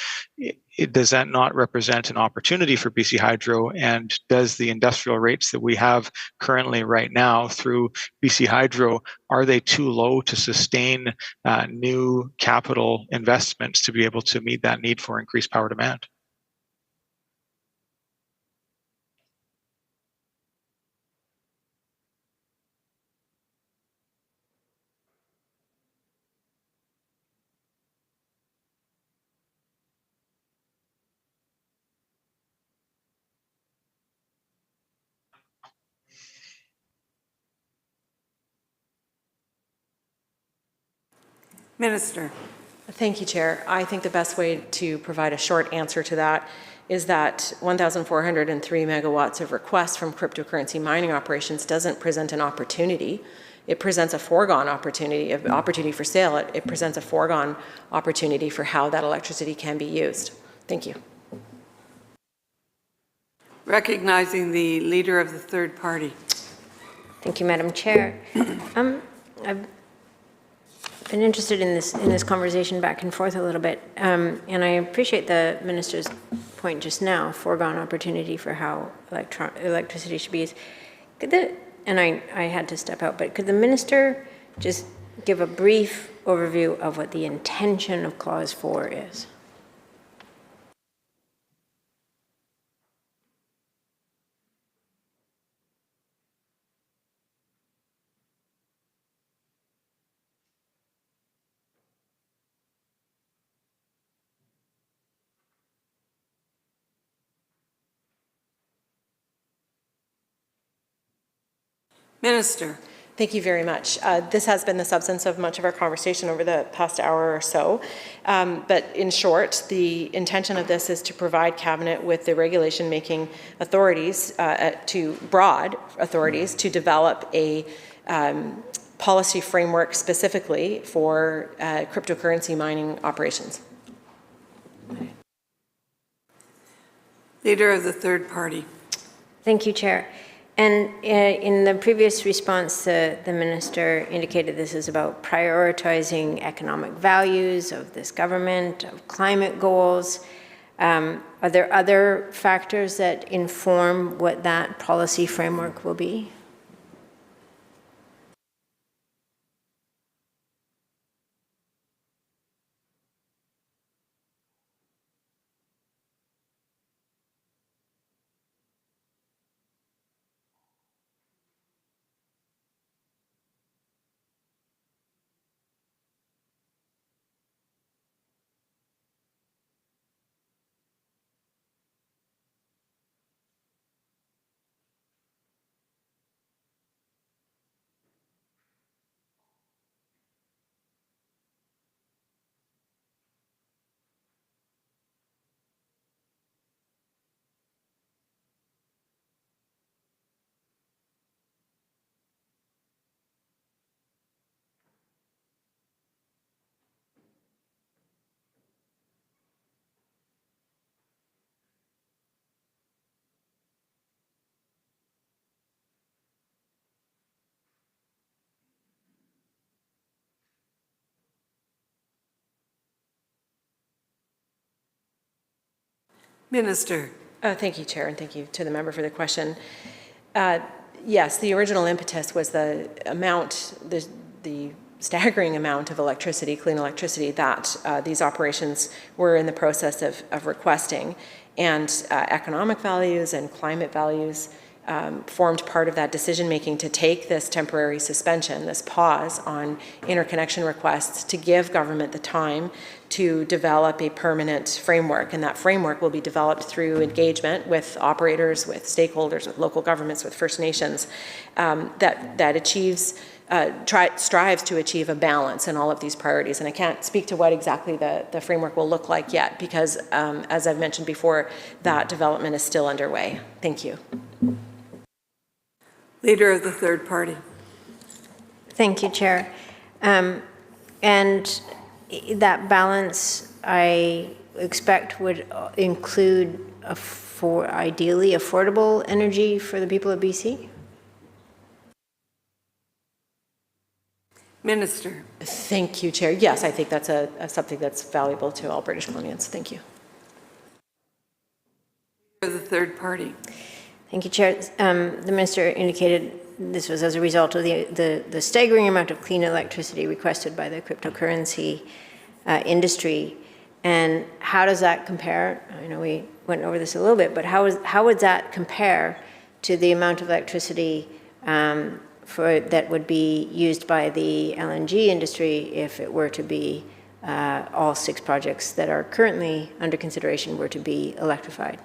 does that not represent an opportunity for BC Hydro? And does the industrial rates that we have currently right now through BC Hydro, are they too low to sustain new capital investments to be able to meet that need for increased power demand? Minister. Thank you, Chair. I think the best way to provide a short answer to that is that 1,403 megawatts of requests from cryptocurrency mining operations doesn't present an opportunity. It presents a foregone opportunity, an opportunity for sale. It presents a foregone opportunity for how that electricity can be used. Thank you. Recognizing the leader of the third party. Thank you, Madam Chair. I've been interested in this conversation back and forth a little bit, and I appreciate the minister's point just now, foregone opportunity for how electricity should be used. And I had to step out, but could the minister just give a brief overview of what the intention of Clause 4 is? Minister. Thank you very much. This has been the substance of much of our conversation over the past hour or so. But in short, the intention of this is to provide Cabinet with the regulation-making authorities, broad authorities, to develop a policy framework specifically for cryptocurrency mining operations. Leader of the third party. Thank you, Chair. And in the previous response, the minister indicated this is about prioritizing economic values of this government, of climate goals. Are there other factors that inform what that policy framework will be? Minister. Thank you, Chair, and thank you to the member for the question. Yes, the original impetus was the amount, the staggering amount of electricity, clean electricity, that these operations were in the process of requesting. And economic values and climate values formed part of that decision-making to take this temporary suspension, this pause on interconnection requests, to give government the time to develop a permanent framework. And that framework will be developed through engagement with operators, with stakeholders, with local governments, with First Nations, that achieves, strives to achieve a balance in all of these priorities. And I can't speak to what exactly the framework will look like yet, because as I've mentioned before, that development is still underway. Thank you. Leader of the third party. Thank you, Chair. And that balance, I expect, would include ideally affordable energy for the people of BC? Minister. Thank you, Chair. Yes, I think that's something that's valuable to all British Columbians. Thank you. For the third party. Thank you, Chair. The minister indicated this was as a result of the staggering amount of clean electricity requested by the cryptocurrency industry. And how does that compare? I know we went over this a little bit, but how would that compare to the amount of electricity that would be used by the LNG industry if it were to be all 6 projects that are currently under consideration were to be electrified?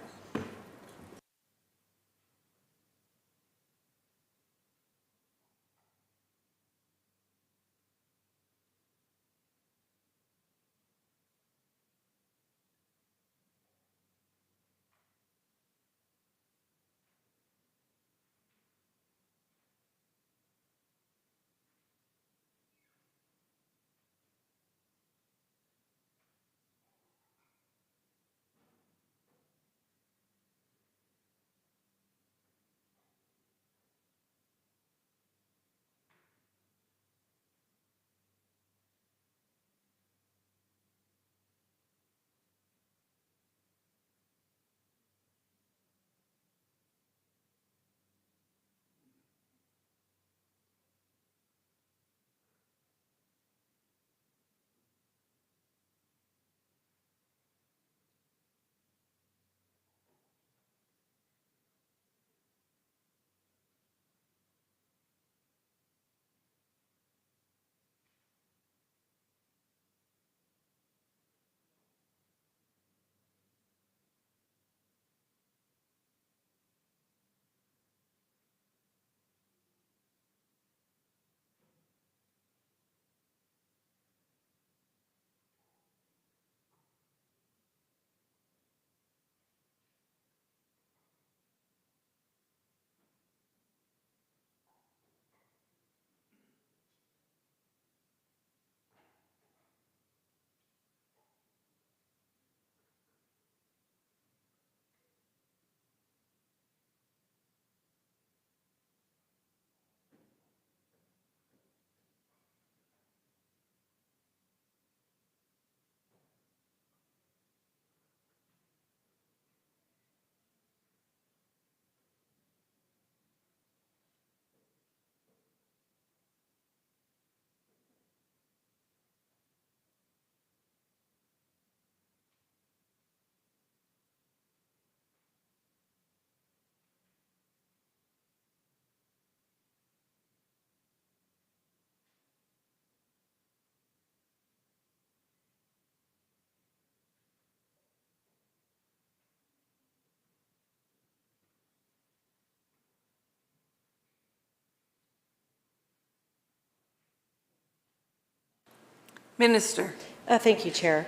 Minister. Thank you, Chair.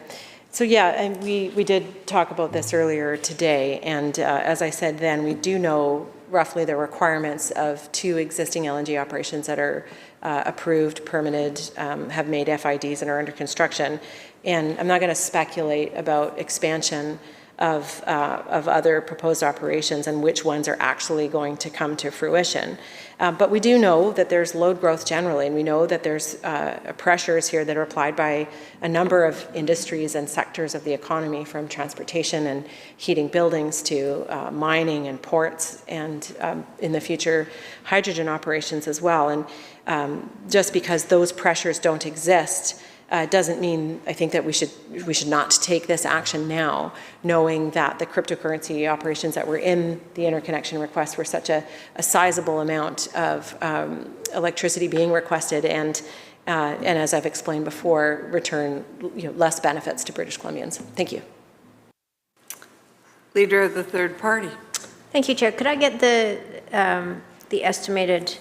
So yeah, and we did talk about this earlier today, and as I said then, we do know roughly the requirements of 2 existing LNG operations that are approved, permitted, have made FIDs and are under construction. And I'm not going to speculate about expansion of other proposed operations and which ones are actually going to come to fruition. But we do know that there's load growth generally, and we know that there's pressures here that are applied by a number of industries and sectors of the economy, from transportation and heating buildings to mining and ports, and in the future, hydrogen operations as well. And just because those pressures don't exist doesn't mean, I think, that we should not take this action now, knowing that the cryptocurrency operations that were in the interconnection request were such a sizable amount of electricity being requested, and as I've explained before, return less benefits to British Columbians. Thank you. Leader of the third party. Thank you, Chair. Could I get the estimated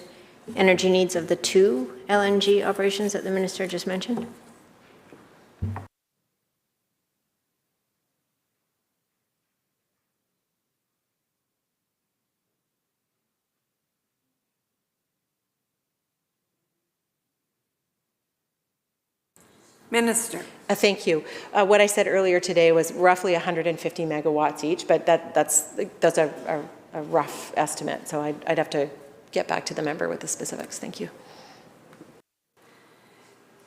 energy needs of the 2 LNG operations that the Minister just mentioned? Minister. Thank you. What I said earlier today was roughly 150 megawatts each, but that's a rough estimate. So I'd have to get back to the member with the specifics. Thank you.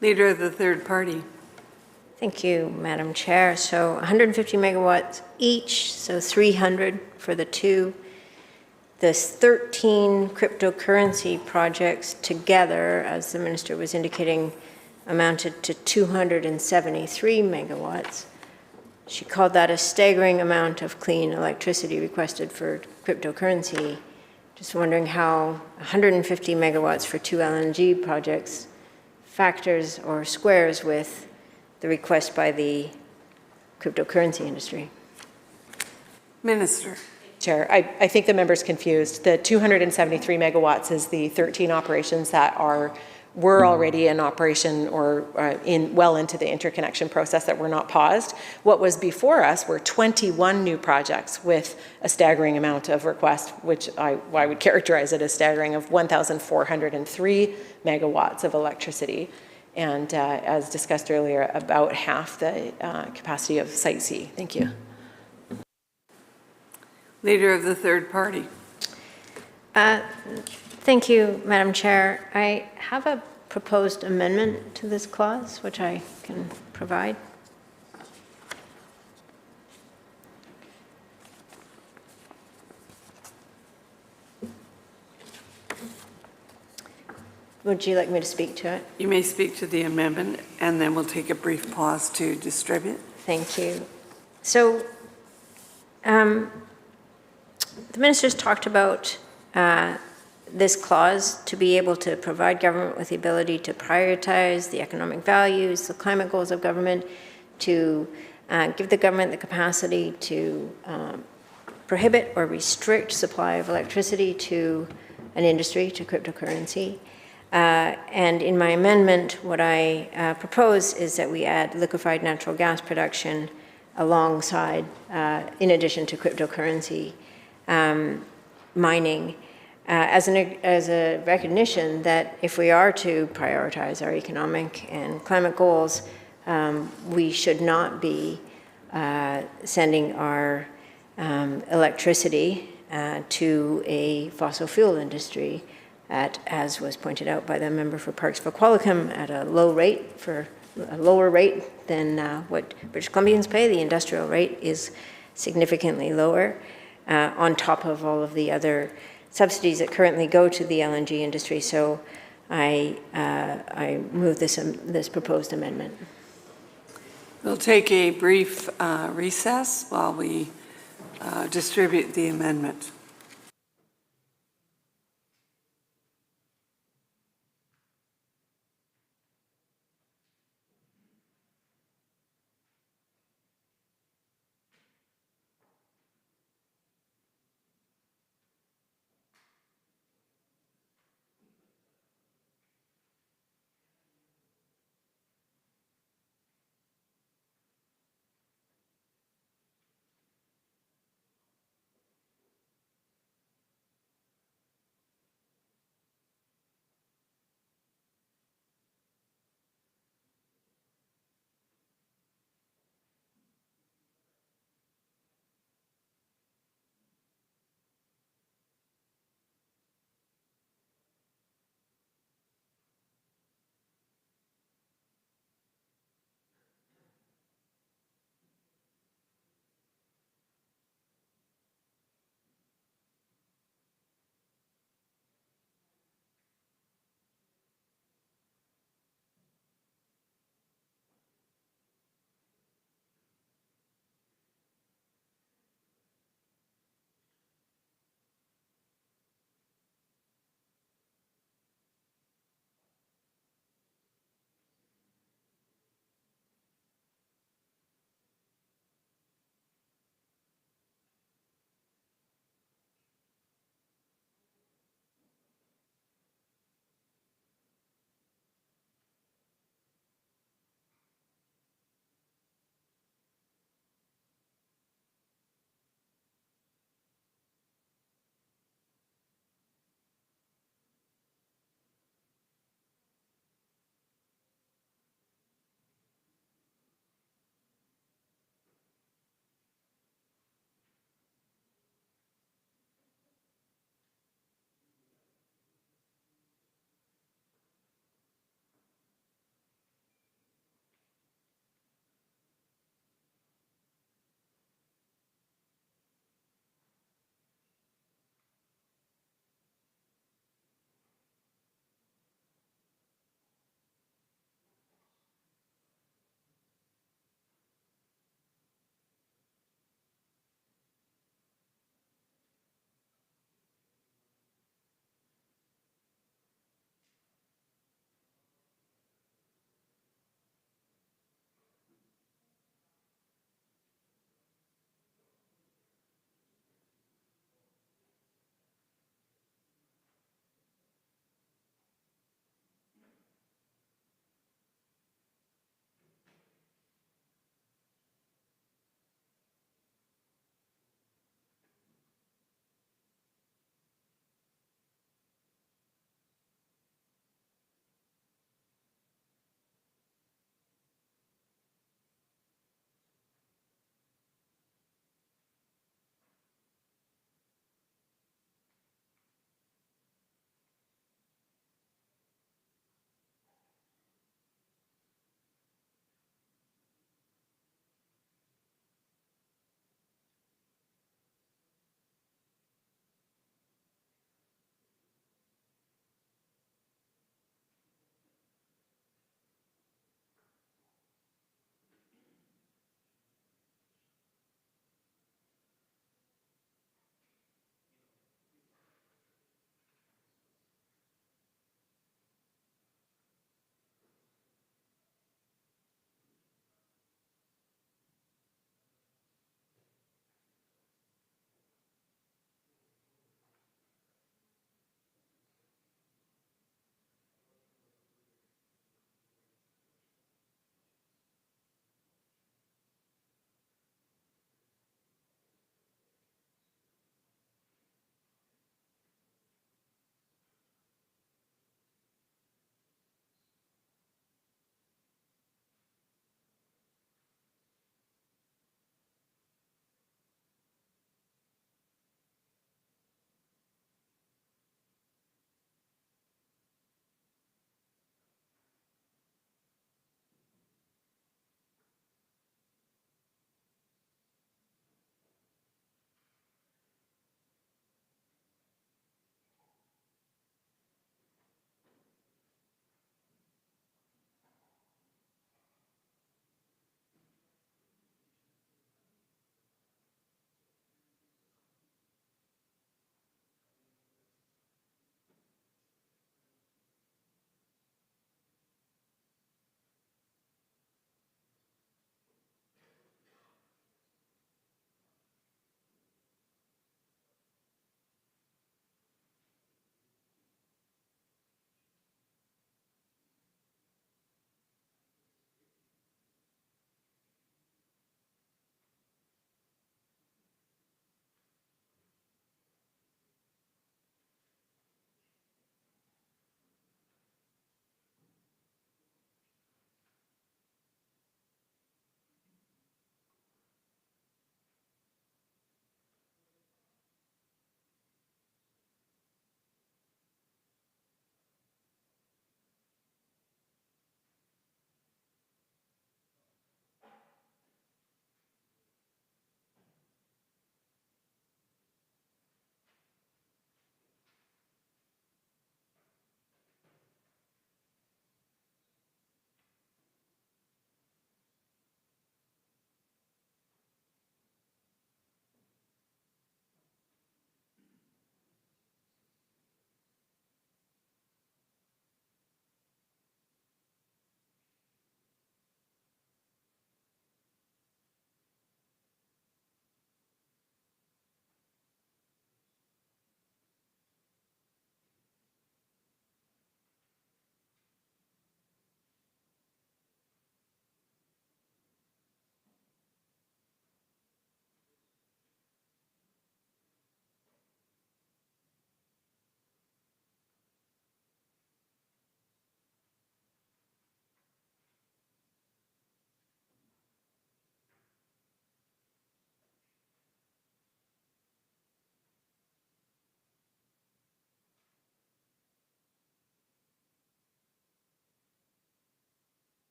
Leader of the third party. Thank you, Madam Chair. So 150 megawatts each, so 300 for the 2. The 13 cryptocurrency projects together, as the Minister was indicating, amounted to 273 megawatts. She called that a staggering amount of clean electricity requested for cryptocurrency. Just wondering how 150 megawatts for 2 LNG projects factors or squares with the request by the cryptocurrency industry. Minister. Chair, I think the member's confused. The 273 megawatts is the 13 operations that were already in operation or well into the interconnection process that were not paused. What was before us were 21 new projects with a staggering amount of requests, which I would characterize it as staggering, of 1,403 megawatts of electricity. And as discussed earlier, about half the capacity of Site C. Thank you. Leader of the third party. Thank you, Madam Chair. I have a proposed amendment to this clause, which I can provide. Would you like me to speak to it? You may speak to the amendment, and then we'll take a brief pause to distribute. Thank you. So, the Minister's talked about this clause to be able to provide government with the ability to prioritize the economic values, the climate goals of government, to give the government the capacity to prohibit or restrict supply of electricity to an industry, to cryptocurrency. And in my amendment, what I propose is that we add liquefied natural gas production alongside, in addition to cryptocurrency mining, as a recognition that if we are to prioritize our economic and climate goals, we should not be sending our electricity to a fossil fuel industry at, as was pointed out by the member for Parksville Qualicum, at a lower rate than what British Columbians pay. The industrial rate is significantly lower, on top of all of the other subsidies that currently go to the LNG industry. So I move this proposed amendment. We'll take a brief recess while we distribute the amendment.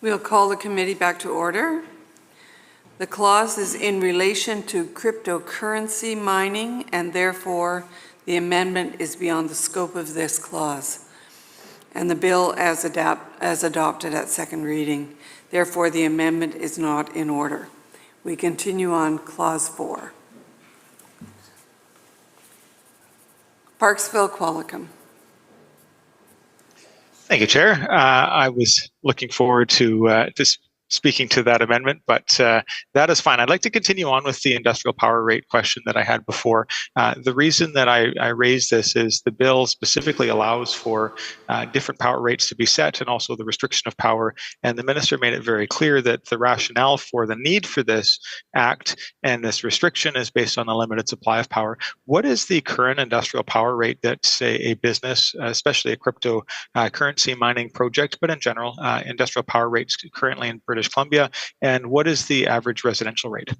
We'll call the committee back to order. The clause is in relation to cryptocurrency mining, and therefore the amendment is beyond the scope of this clause. And the bill as adopted at second reading. Therefore, the amendment is not in order. We continue on clause 4. Parksville Qualicum. Thank you, Chair. I was looking forward to speaking to that amendment, but that is fine. I'd like to continue on with the industrial power rate question that I had before. The reason that I raised this is the bill specifically allows for different power rates to be set and also the restriction of power. And the minister made it very clear that the rationale for the need for this act and this restriction is based on the limited supply of power. What is the current industrial power rate that, say, a business, especially a cryptocurrency mining project, but in general, industrial power rates currently in British Columbia, and what is the average residential rate?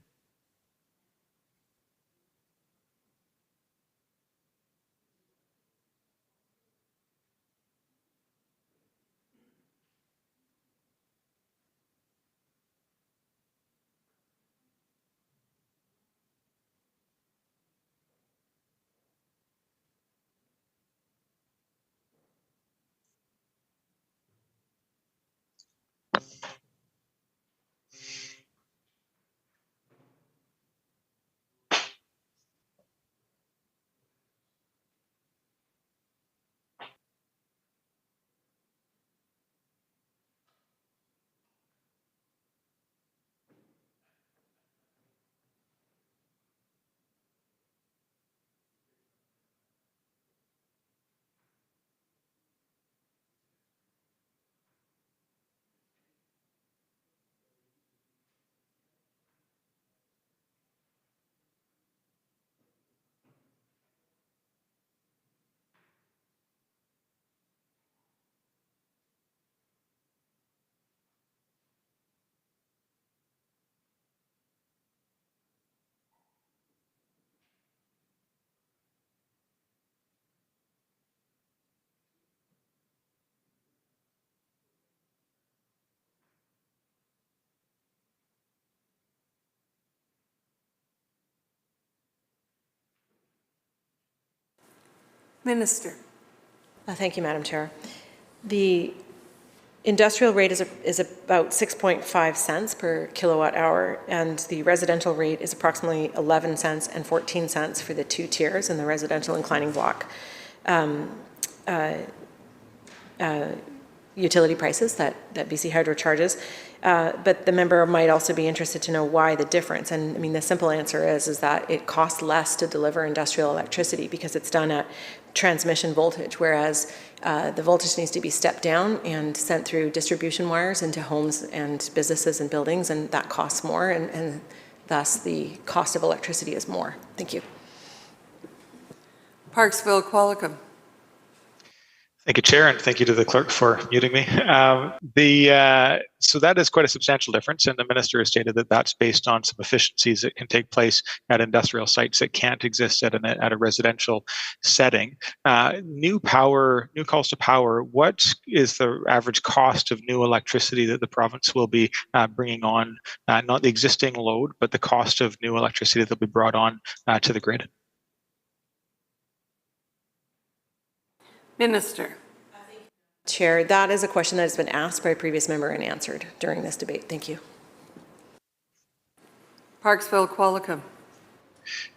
Minister. Thank you, Madam Chair. The industrial rate is about 6.5 cents per kilowatt hour, and the residential rate is approximately 11 cents and 14 cents for the two tiers in the residential inclining block utility prices that BC Hydro charges. But the member might also be interested to know why the difference. And I mean, the simple answer is that it costs less to deliver industrial electricity because it's done at transmission voltage, whereas the voltage needs to be stepped down and sent through distribution wires into homes and businesses and buildings, and that costs more, and thus the cost of electricity is more. Thank you. Parksville Qualicum. Thank you, Chair, and thank you to the clerk for muting me. So that is quite a substantial difference, and the minister has stated that that's based on some efficiencies that can take place at industrial sites that can't exist at a residential setting. New calls to power, what is the average cost of new electricity that the province will be bringing on, not the existing load, but the cost of new electricity that will be brought on to the grid? Minister. Chair, that is a question that has been asked by a previous member and answered during this debate. Thank you. Parksville Qualicum.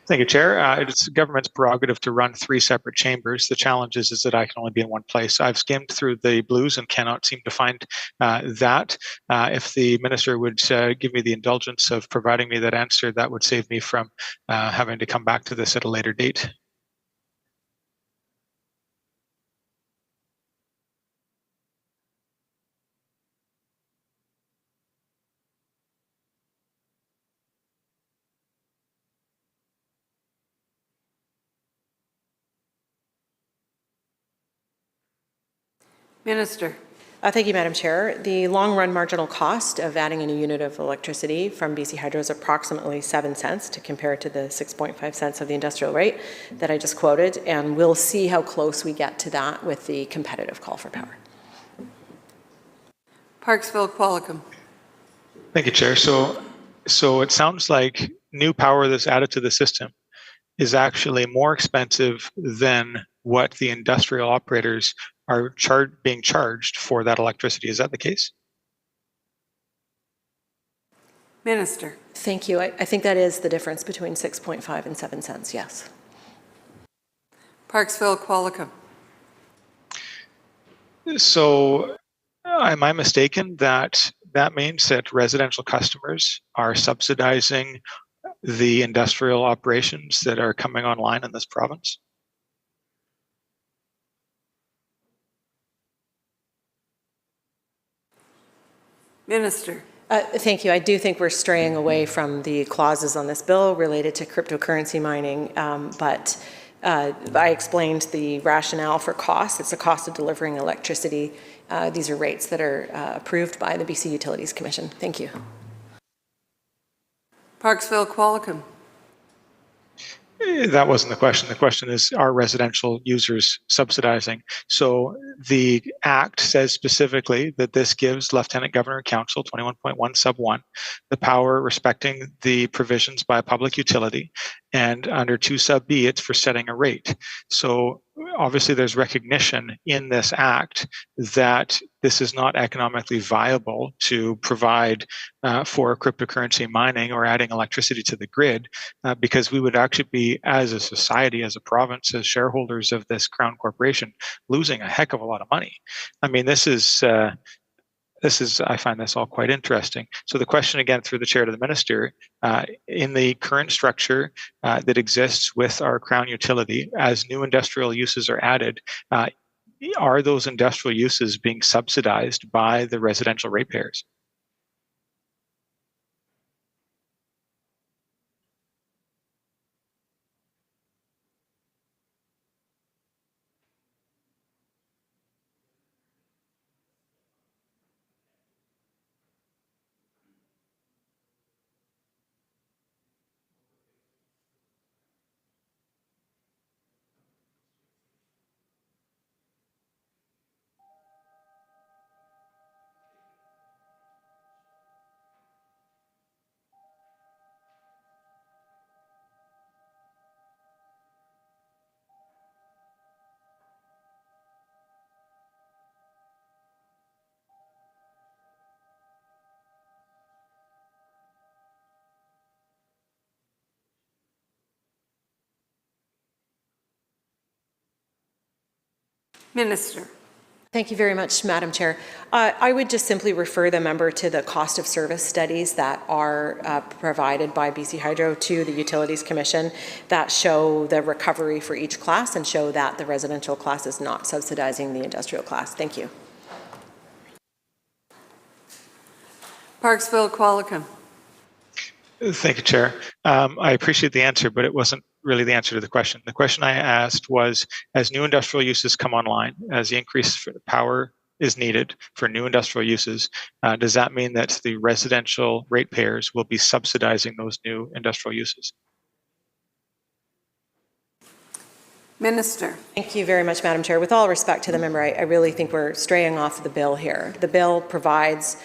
Thank you, Chair. It's the government's prerogative to run 3 separate chambers. The challenge is that I can only be in one place. I've skimmed through the blues and cannot seem to find that. If the minister would give me the indulgence of providing me that answer, that would save me from having to come back to this at a later date. Minister. Thank you, Madam Chair. The long-run marginal cost of adding a new unit of electricity from BC Hydro is approximately 7 cents to compare to the 6.5 cents of the industrial rate that I just quoted, and we'll see how close we get to that with the competitive call for power. Parksville Qualicum. Thank you, Chair. So it sounds like new power that's added to the system is actually more expensive than what the industrial operators are being charged for that electricity. Is that the case? Minister. Thank you. I think that is the difference between 6.5 and 7 cents, yes. Parksville Qualicum. So am I mistaken that that means that residential customers are subsidizing the industrial operations that are coming online in this province? Minister. Thank you. I do think we're straying away from the clauses on this bill related to cryptocurrency mining, but I explained the rationale for cost. It's the cost of delivering electricity. These are rates that are approved by the BC Utilities Commission. Thank you. Parksville Qualicum. That wasn't the question. The question is, are residential users subsidizing? So the Act says specifically that this gives Lieutenant Governor Council 21.1 sub 1 the power respecting the provisions by a public utility, and under 2 sub B it's for setting a rate. So obviously there's recognition in this Act that this is not economically viable to provide for cryptocurrency mining or adding electricity to the grid, because we would actually be, as a society, as a province, as shareholders of this Crown Corporation, losing a heck of a lot of money. I mean, this is, I find this all quite interesting. So the question again through the chair to the minister, in the current structure that exists with our Crown utility, as new industrial uses are added, are those industrial uses being subsidized by the residential ratepayers? Minister. Thank you very much, Madam Chair. I would just simply refer the member to the cost of service studies that are provided by BC Hydro to the Utilities Commission that show the recovery for each class and show that the residential class is not subsidizing the industrial class. Thank you. Parksville Qualicum. Thank you, Chair. I appreciate the answer, but it wasn't really the answer to the question. The question I asked was, as new industrial uses come online, as the increased power is needed for new industrial uses, does that mean that the residential ratepayers will be subsidizing those new industrial uses? Minister. Thank you very much, Madam Chair. With all respect to the member, I really think we're straying off the bill here. The bill provides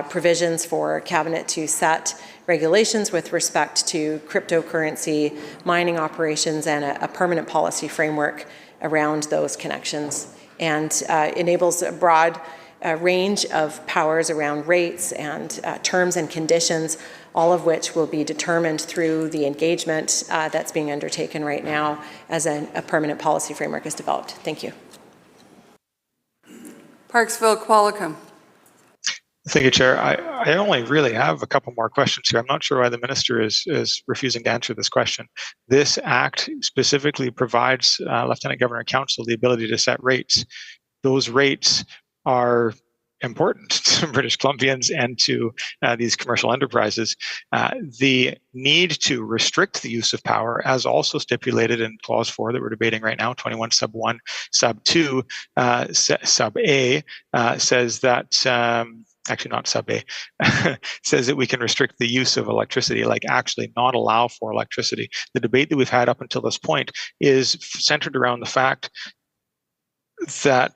provisions for Cabinet to set regulations with respect to cryptocurrency mining operations and a permanent policy framework around those connections, and enables a broad range of powers around rates and terms and conditions, all of which will be determined through the engagement that's being undertaken right now as a permanent policy framework is developed. Thank you. Parksville Qualicum. Thank you, Chair. I only really have a couple more questions here. I'm not sure why the minister is refusing to answer this question. This Act specifically provides Lieutenant Governor Council the ability to set rates. Those rates are important to British Columbians and to these commercial enterprises. The need to restrict the use of power, as also stipulated in Clause 4 that we're debating right now, 21 sub 1 sub 2 sub A, says that actually not sub A, says that we can restrict the use of electricity, like actually not allow for electricity. The debate that we've had up until this point is centered around the fact that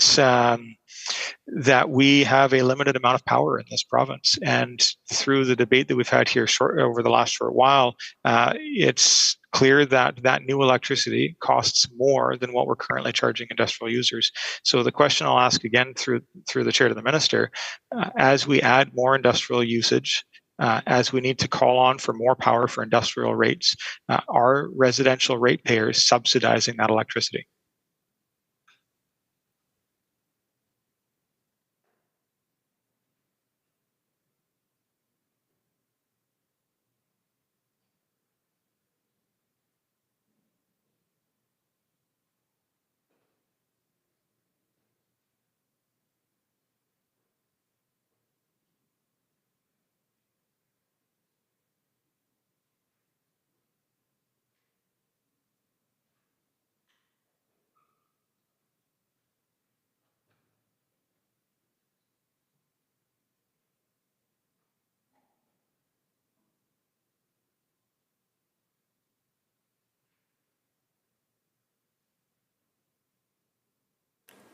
that we have a limited amount of power in this province. And through the debate that we've had here over the last short while, it's clear that that new electricity costs more than what we're currently charging industrial users. So the question I'll ask again through the chair to the minister, as we add more industrial usage, as we need to call on for more power for industrial rates, are residential ratepayers subsidizing that electricity?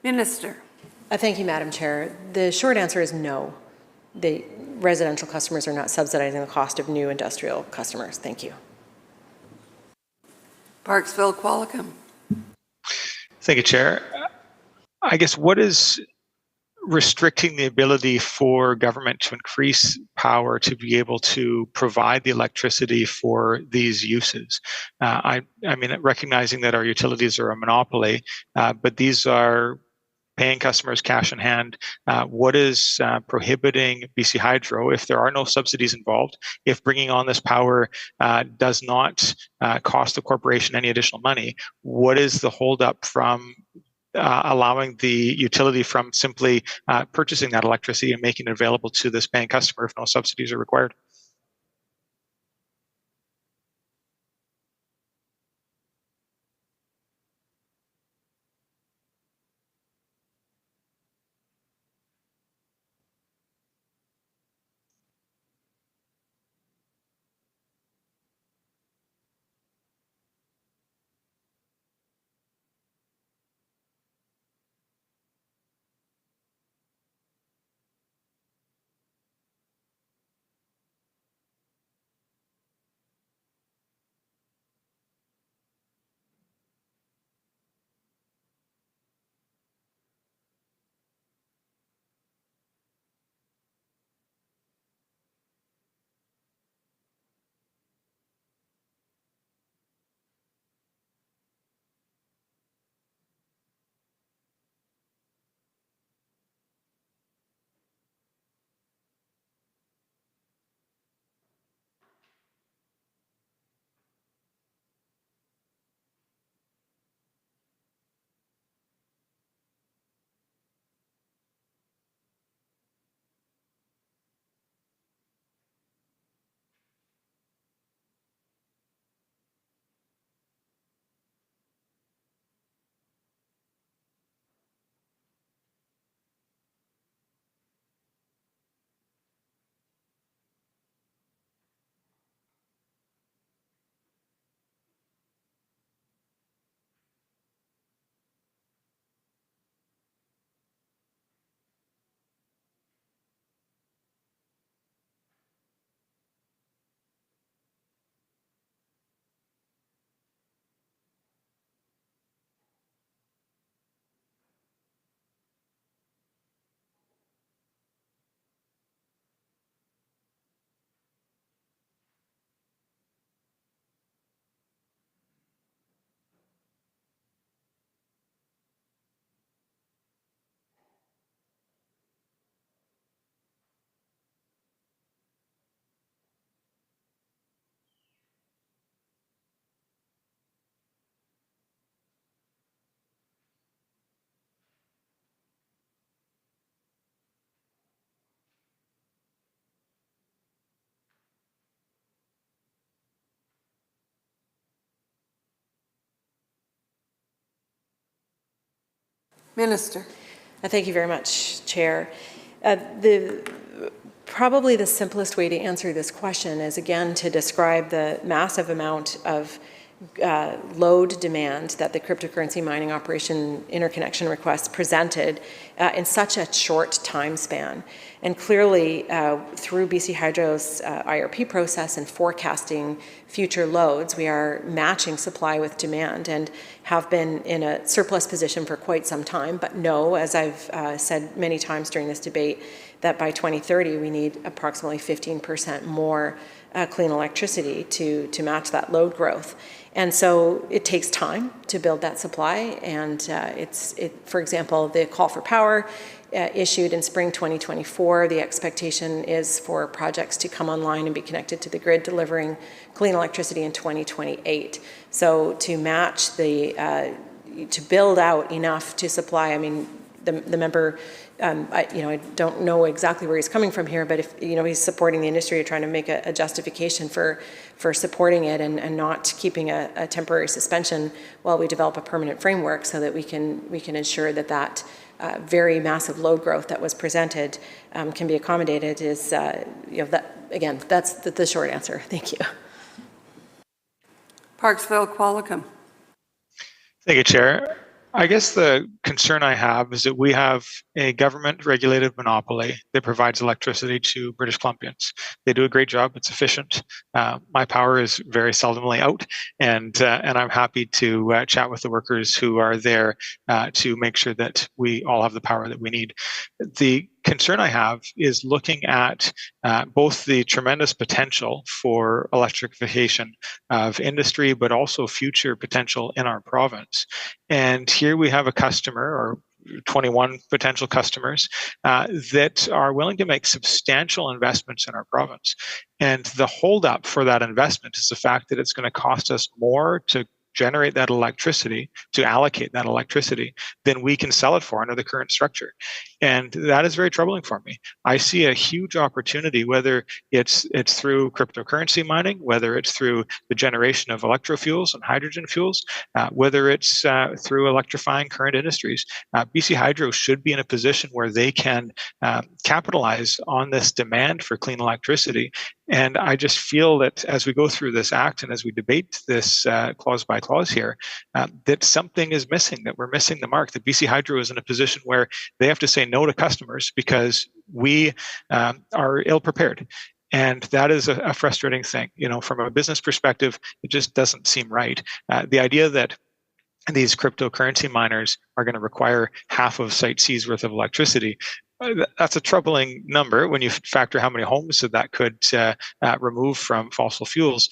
Minister. Thank you, Madam Chair. The short answer is no. The residential customers are not subsidizing the cost of new industrial customers. Thank you. Parksville Qualicum. Thank you, Chair. I guess what is restricting the ability for government to increase power to be able to provide the electricity for these uses? I mean, recognizing that our utilities are a monopoly, but these are paying customers cash in hand. What is prohibiting BC Hydro, if there are no subsidies involved, if bringing on this power does not cost the corporation any additional money, what is the holdup from allowing the utility from simply purchasing that electricity and making it available to this paying customer if no subsidies are required? Minister. Thank you very much, Chair. Probably the simplest way to answer this question is, again, to describe the massive amount of load demand that the cryptocurrency mining operation interconnection request presented in such a short time span. And clearly, through BC Hydro's IRP process and forecasting future loads, we are matching supply with demand and have been in a surplus position for quite some time. But no, as I've said many times during this debate, that by 2030 we need approximately 15% more clean electricity to match that load growth. And so it takes time to build that supply. And for example, the call for power issued in spring 2024, the expectation is for projects to come online and be connected to the grid, delivering clean electricity in 2028. So to match to build out enough to supply, I mean, the member, I don't know exactly where he's coming from here, but if, he's supporting the industry or trying to make a justification for supporting it and not keeping a temporary suspension while we develop a permanent framework so that we can ensure that very massive load growth that was presented can be accommodated is, that's the short answer. Thank you. Parksville Qualicum. Thank you, Chair. I guess the concern I have is that we have a government-regulated monopoly that provides electricity to British Columbians. They do a great job. It's efficient. My power is very seldomly out, and I'm happy to chat with the workers who are there to make sure that we all have the power that we need. The concern I have is looking at both the tremendous potential for electrification of industry, but also future potential in our province. And here we have a customer, or 21 potential customers, that are willing to make substantial investments in our province. And the holdup for that investment is the fact that it's going to cost us more to generate that electricity, to allocate that electricity, than we can sell it for under the current structure. And that is very troubling for me. I see a huge opportunity, whether it's through cryptocurrency mining, whether it's through the generation of electrofuels and hydrogen fuels, whether it's through electrifying current industries. BC Hydro should be in a position where they can capitalize on this demand for clean electricity. And I just feel that as we go through this act and as we debate this clause by clause here, that something is missing, that we're missing the mark, that BC Hydro is in a position where they have to say no to customers because we are ill-prepared. And that is a frustrating thing. From a business perspective, it just doesn't seem right. The idea that these cryptocurrency miners are going to require half of Site C's worth of electricity, that's a troubling number when you factor how many homes that could remove from fossil fuels.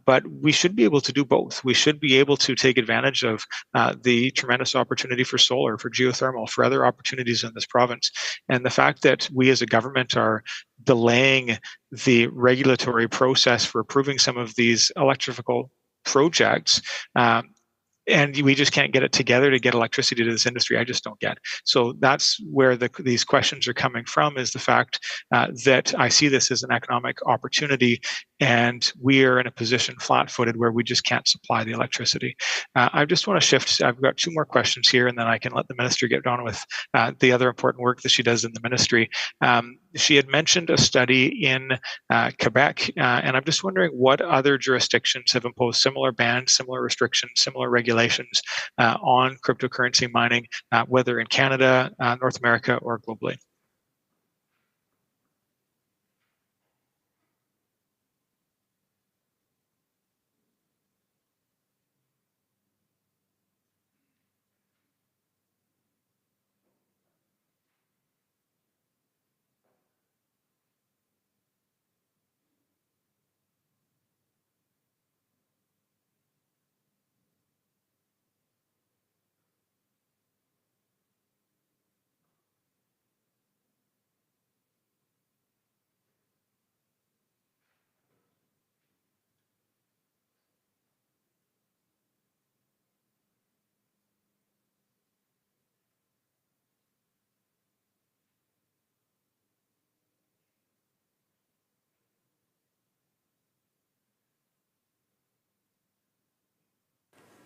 But we should be able to do both. We should be able to take advantage of the tremendous opportunity for solar, for geothermal, for other opportunities in this province. And the fact that we as a government are delaying the regulatory process for approving some of these electrical projects, and we just can't get it together to get electricity to this industry, I just don't get. So that's where these questions are coming from, is the fact that I see this as an economic opportunity, and we are in a position flat-footed where we just can't supply the electricity. I just want to shift. I've got two more questions here, and then I can let the minister get on with the other important work that she does in the ministry. She had mentioned a study in Quebec, and I'm just wondering what other jurisdictions have imposed similar bans, similar restrictions, similar regulations on cryptocurrency mining, whether in Canada, North America, or globally.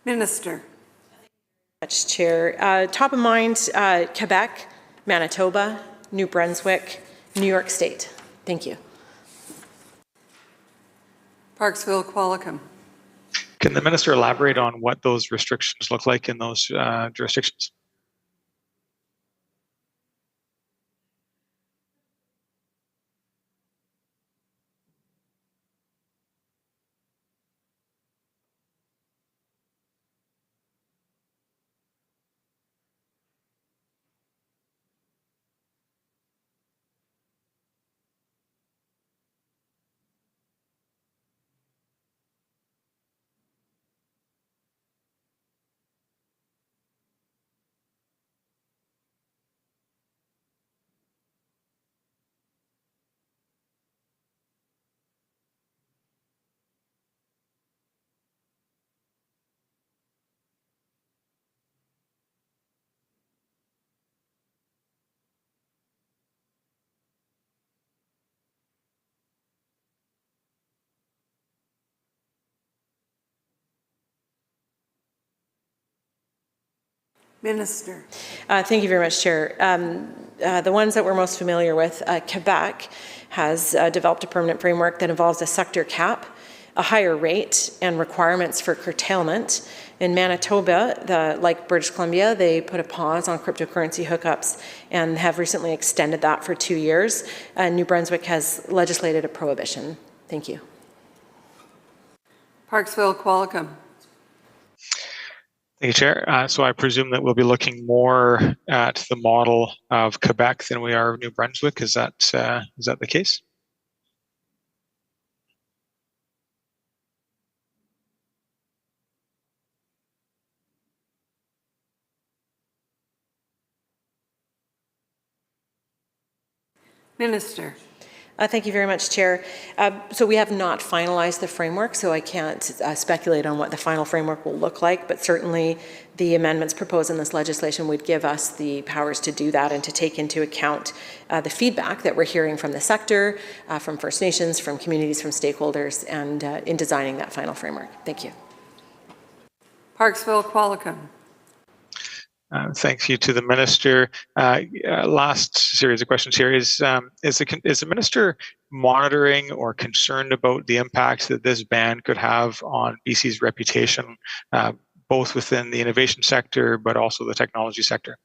Minister. Much, Chair. Top of mind, Quebec, Manitoba, New Brunswick, New York State. Thank you. Parksville Qualicum. Can the minister elaborate on what those restrictions look like in those jurisdictions? Minister. Thank you very much, Chair. The ones that we're most familiar with, Quebec has developed a permanent framework that involves a sector cap, a higher rate, and requirements for curtailment. In Manitoba, like British Columbia, they put a pause on cryptocurrency hookups and have recently extended that for 2 years. New Brunswick has legislated a prohibition. Thank you. Parksville Qualicum. Thank you, Chair. So I presume that we'll be looking more at the model of Quebec than we are of New Brunswick. Is that the case? Minister. Thank you very much, Chair. So we have not finalized the framework, so I can't speculate on what the final framework will look like, but certainly the amendments proposed in this legislation would give us the powers to do that and to take into account the feedback that we're hearing from the sector, from First Nations, from communities, from stakeholders, and in designing that final framework. Thank you. Parksville Qualicum. Thank you to the minister. Last series of questions here is the minister monitoring or concerned about the impact that this ban could have on BC's reputation, both within the innovation sector but also the technology sector?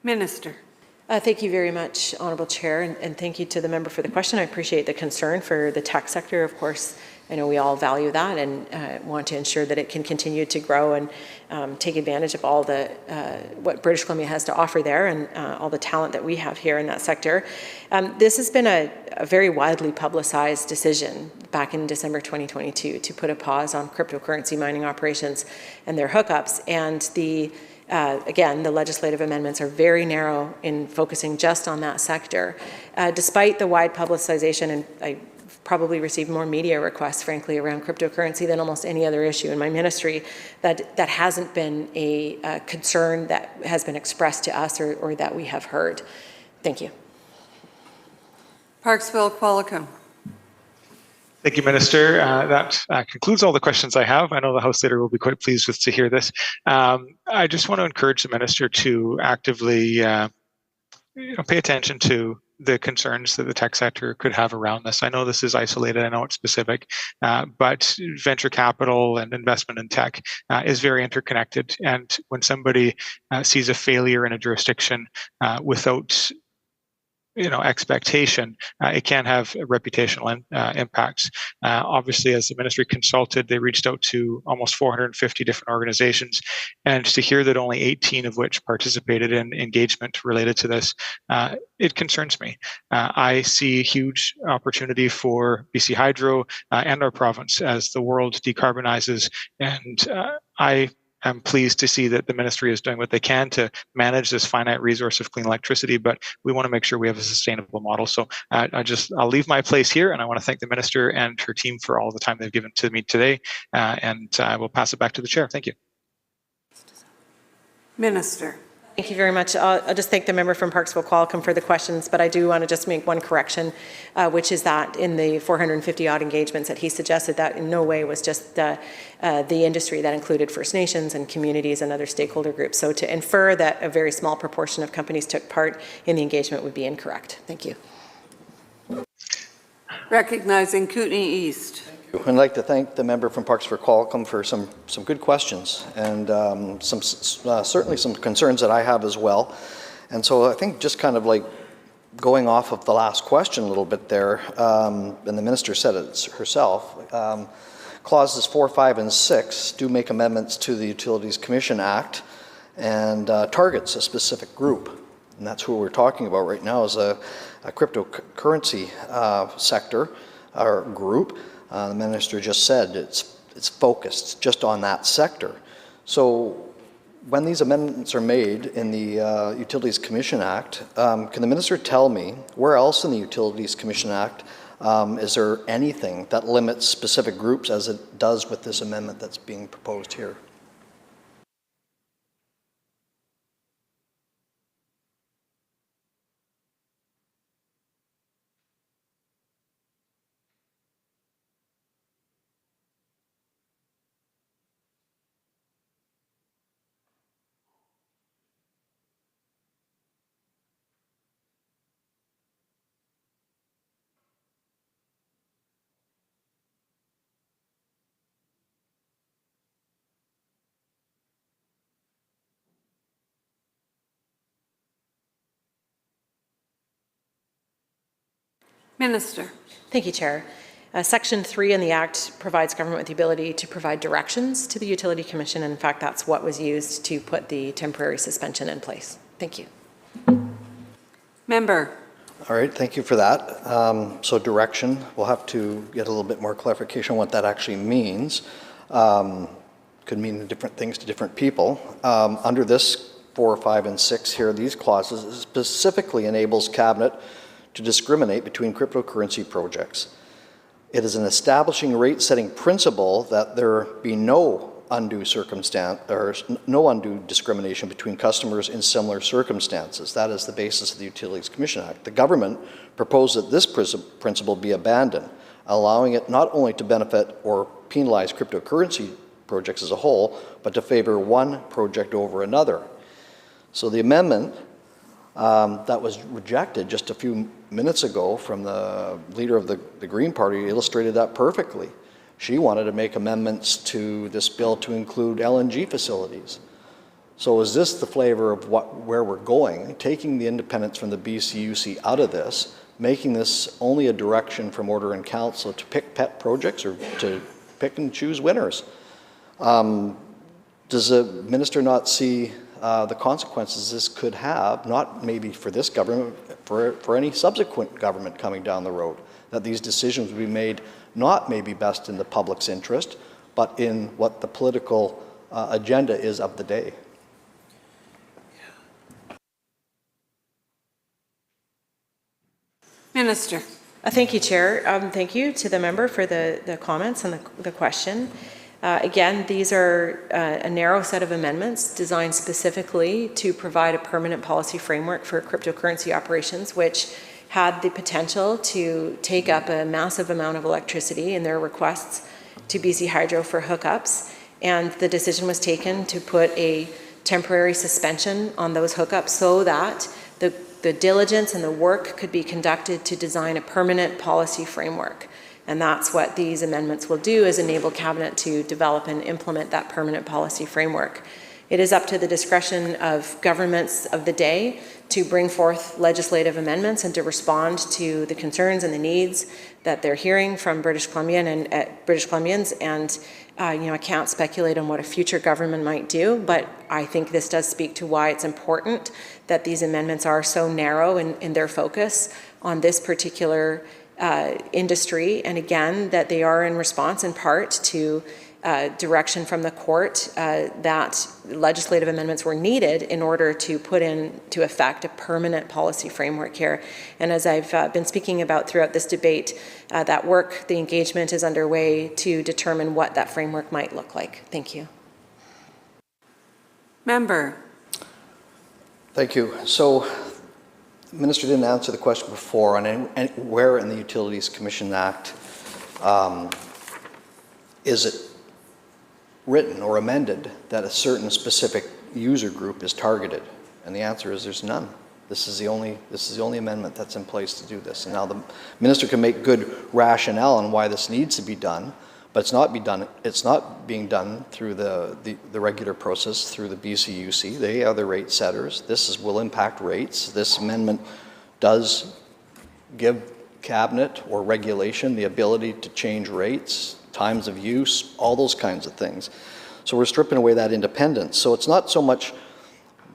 Minister. Thank you very much, Honourable Chair, and thank you to the member for the question. I appreciate the concern for the tech sector. Of course, I know we all value that and want to ensure that it can continue to grow and take advantage of all the what British Columbia has to offer there and all the talent that we have here in that sector. This has been a very widely publicized decision back in December 2022 to put a pause on cryptocurrency mining operations and their hookups, and again, the legislative amendments are very narrow in focusing just on that sector. Despite the wide publicization, and I probably received more media requests, frankly, around cryptocurrency than almost any other issue in my ministry, that hasn't been a concern that has been expressed to us or that we have heard. Thank you. Parksville Qualicum. Thank Thank you, Minister. That concludes all the questions I have. I know the House Leader will be quite pleased to hear this. I just want to encourage the Minister to actively pay attention to the concerns that the tech sector could have around this. I know this is isolated, I know it's specific, but venture capital and investment in tech is very interconnected. And when somebody sees a failure in a jurisdiction without expectation, it can have reputational impacts. Obviously, as the ministry consulted, they reached out to almost 450 different organizations, and to hear that only 18 of which participated in engagement related to this, it concerns me. I see huge opportunity for BC Hydro and our province as the world decarbonizes, and I'm pleased to see that the ministry is doing what they can to manage this finite resource of clean electricity, but we want to make sure we have a sustainable model. So I'll leave my place here, and I want to thank the minister and her team for all the time they've given to me today, and I will pass it back to the chair. Thank you. Minister. Thank you very much. I'll just thank the member from Parksville Qualicum for the questions, but I do want to just make one correction, which is that in the 450 odd engagements that he suggested, that in no way was just the industry. That included First Nations and communities and other stakeholder groups. So to infer that a very small proportion of companies took part in the engagement would be incorrect. Thank you. Recognizing Kootenay East. I'd like to thank the member from Parks for Qualicum for some good questions and certainly some concerns that I have as well. And so I think just kind of like going off of the last question a little bit there, and the minister said it herself, clauses 4, 5, and 6 do make amendments to the Utilities Commission Act and targets a specific group. And that's who we're talking about right now, is a cryptocurrency sector or group. The minister just said it's focused just on that sector. So when these amendments are made in the Utilities Commission Act, can the minister tell me where else in the Utilities Commission Act is there anything that limits specific groups as it does with this amendment that's being proposed here? Minister. Thank you, Chair. Section 3 in the Act provides government with the ability to provide directions to the Utility Commission. And in fact, that's what was used to put the temporary suspension in place. Thank you. Member. All right, thank you for that. So direction, we'll have to get a little bit more clarification on what that actually means. Could mean different things to different people. Under this 4, 5, and 6 here, these clauses, it specifically enables Cabinet to discriminate between cryptocurrency projects. It is an establishing rate-setting principle that there be no undue circumstance or no undue discrimination between customers in similar circumstances. That is the basis of the Utilities Commission Act. The government proposed that this principle be abandoned, allowing it not only to benefit or penalize cryptocurrency projects as a whole, but to favor one project over another. So the amendment that was rejected just a few minutes ago from the leader of the Green Party illustrated that perfectly. She wanted to make amendments to this bill to include LNG facilities. So is this the flavor of where we're going? Taking the independence from the BCUC out of this, making this only a direction from Order in Council to pick pet projects or to pick and choose winners? Does the minister not see the consequences this could have, not maybe for this government, for any subsequent government coming down the road, that these decisions would be made not maybe best in the public's interest, but in what the political agenda is of the day? Minister. Thank you, Chair. Thank you to the member for the comments and the question. Again, these are a narrow set of amendments designed specifically to provide a permanent policy framework for cryptocurrency operations, which had the potential to take up a massive amount of electricity in their requests to BC Hydro for hookups, and the decision was taken to put a temporary suspension on those hookups so that the diligence and the work could be conducted to design a permanent policy framework. And that's what these amendments will do, is enable Cabinet to develop and implement that permanent policy framework. It is up to the discretion of governments of the day to bring forth legislative amendments and to respond to the concerns and the needs that they're hearing from British Columbians. And I can't speculate on what a future government might do, but I think this does speak to why it's important that these amendments are so narrow in their focus on this particular industry, and again, that they are in response in part to direction from the court that legislative amendments were needed in order to put into effect a permanent policy framework here. And as I've been speaking about throughout this debate, that work, the engagement is underway to determine what that framework might look like. Thank you. Member. Thank you. So, the Minister didn't answer the question before on where in the Utilities Commission Act is it written or amended that a certain specific user group is targeted, and the answer is there's none. This is the only amendment that's in place to do this. And now the Minister can make good rationale on why this needs to be done, but it's not being done through the regular process through the BCUC. They are the rate setters. Will impact rates. This amendment does give Cabinet or regulation the ability to change rates, times of use, all those kinds of things. So we're stripping away that independence. So it's not so much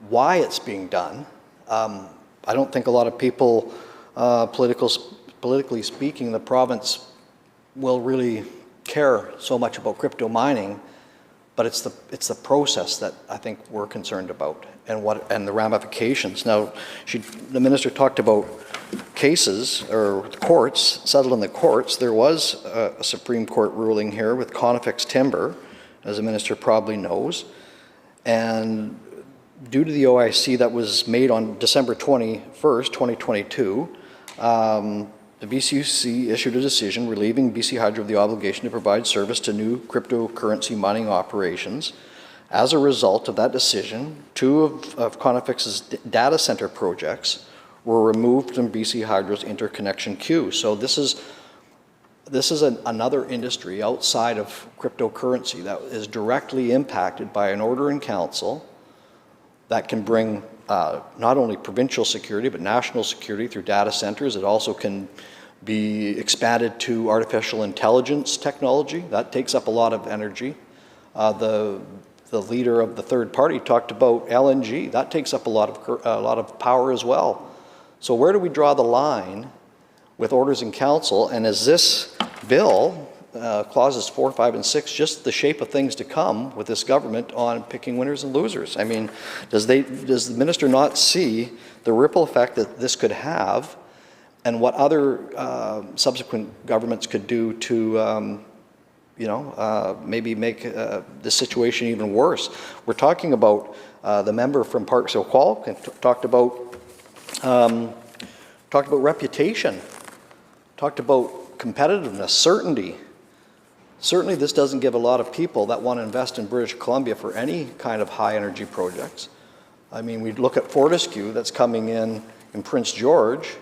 why it's being done. I don't think a lot of people, politically speaking, the province will really care so much about crypto mining, but it's the process that I think we're concerned about, and the ramifications. Now, the Minister talked about cases or courts, settled in the courts. There was a Supreme Court ruling here with Conifex Timber, as the Minister probably knows, and due to the OIC that was made on December 21st, 2022, the BCUC issued a decision relieving BC Hydro of the obligation to provide service to new cryptocurrency mining operations. As a result of that decision, 2 of Conifex's data center projects were removed from BC Hydro's interconnection queue. So this is another industry outside of cryptocurrency that is directly impacted by an order in council that can bring not only provincial security, but national security through data centers. It also can be expanded to artificial intelligence technology. That takes up a lot of energy. The leader of the third party talked about LNG. That takes up a lot of power as well. So where do we draw the line with orders in council? And is this bill, clauses 4, 5, and 6, just the shape of things to come with this government on picking winners and losers? I mean, does the Minister not see the ripple effect that this could have, and what other subsequent governments could do to, maybe make the situation even worse? We're talking about the member from Park Qual talked about reputation, talked about competitiveness, certainty. Certainly this doesn't give a lot of people that want to invest in British Columbia for any kind of high energy projects. I mean, we look at Fortescue that's coming in Prince George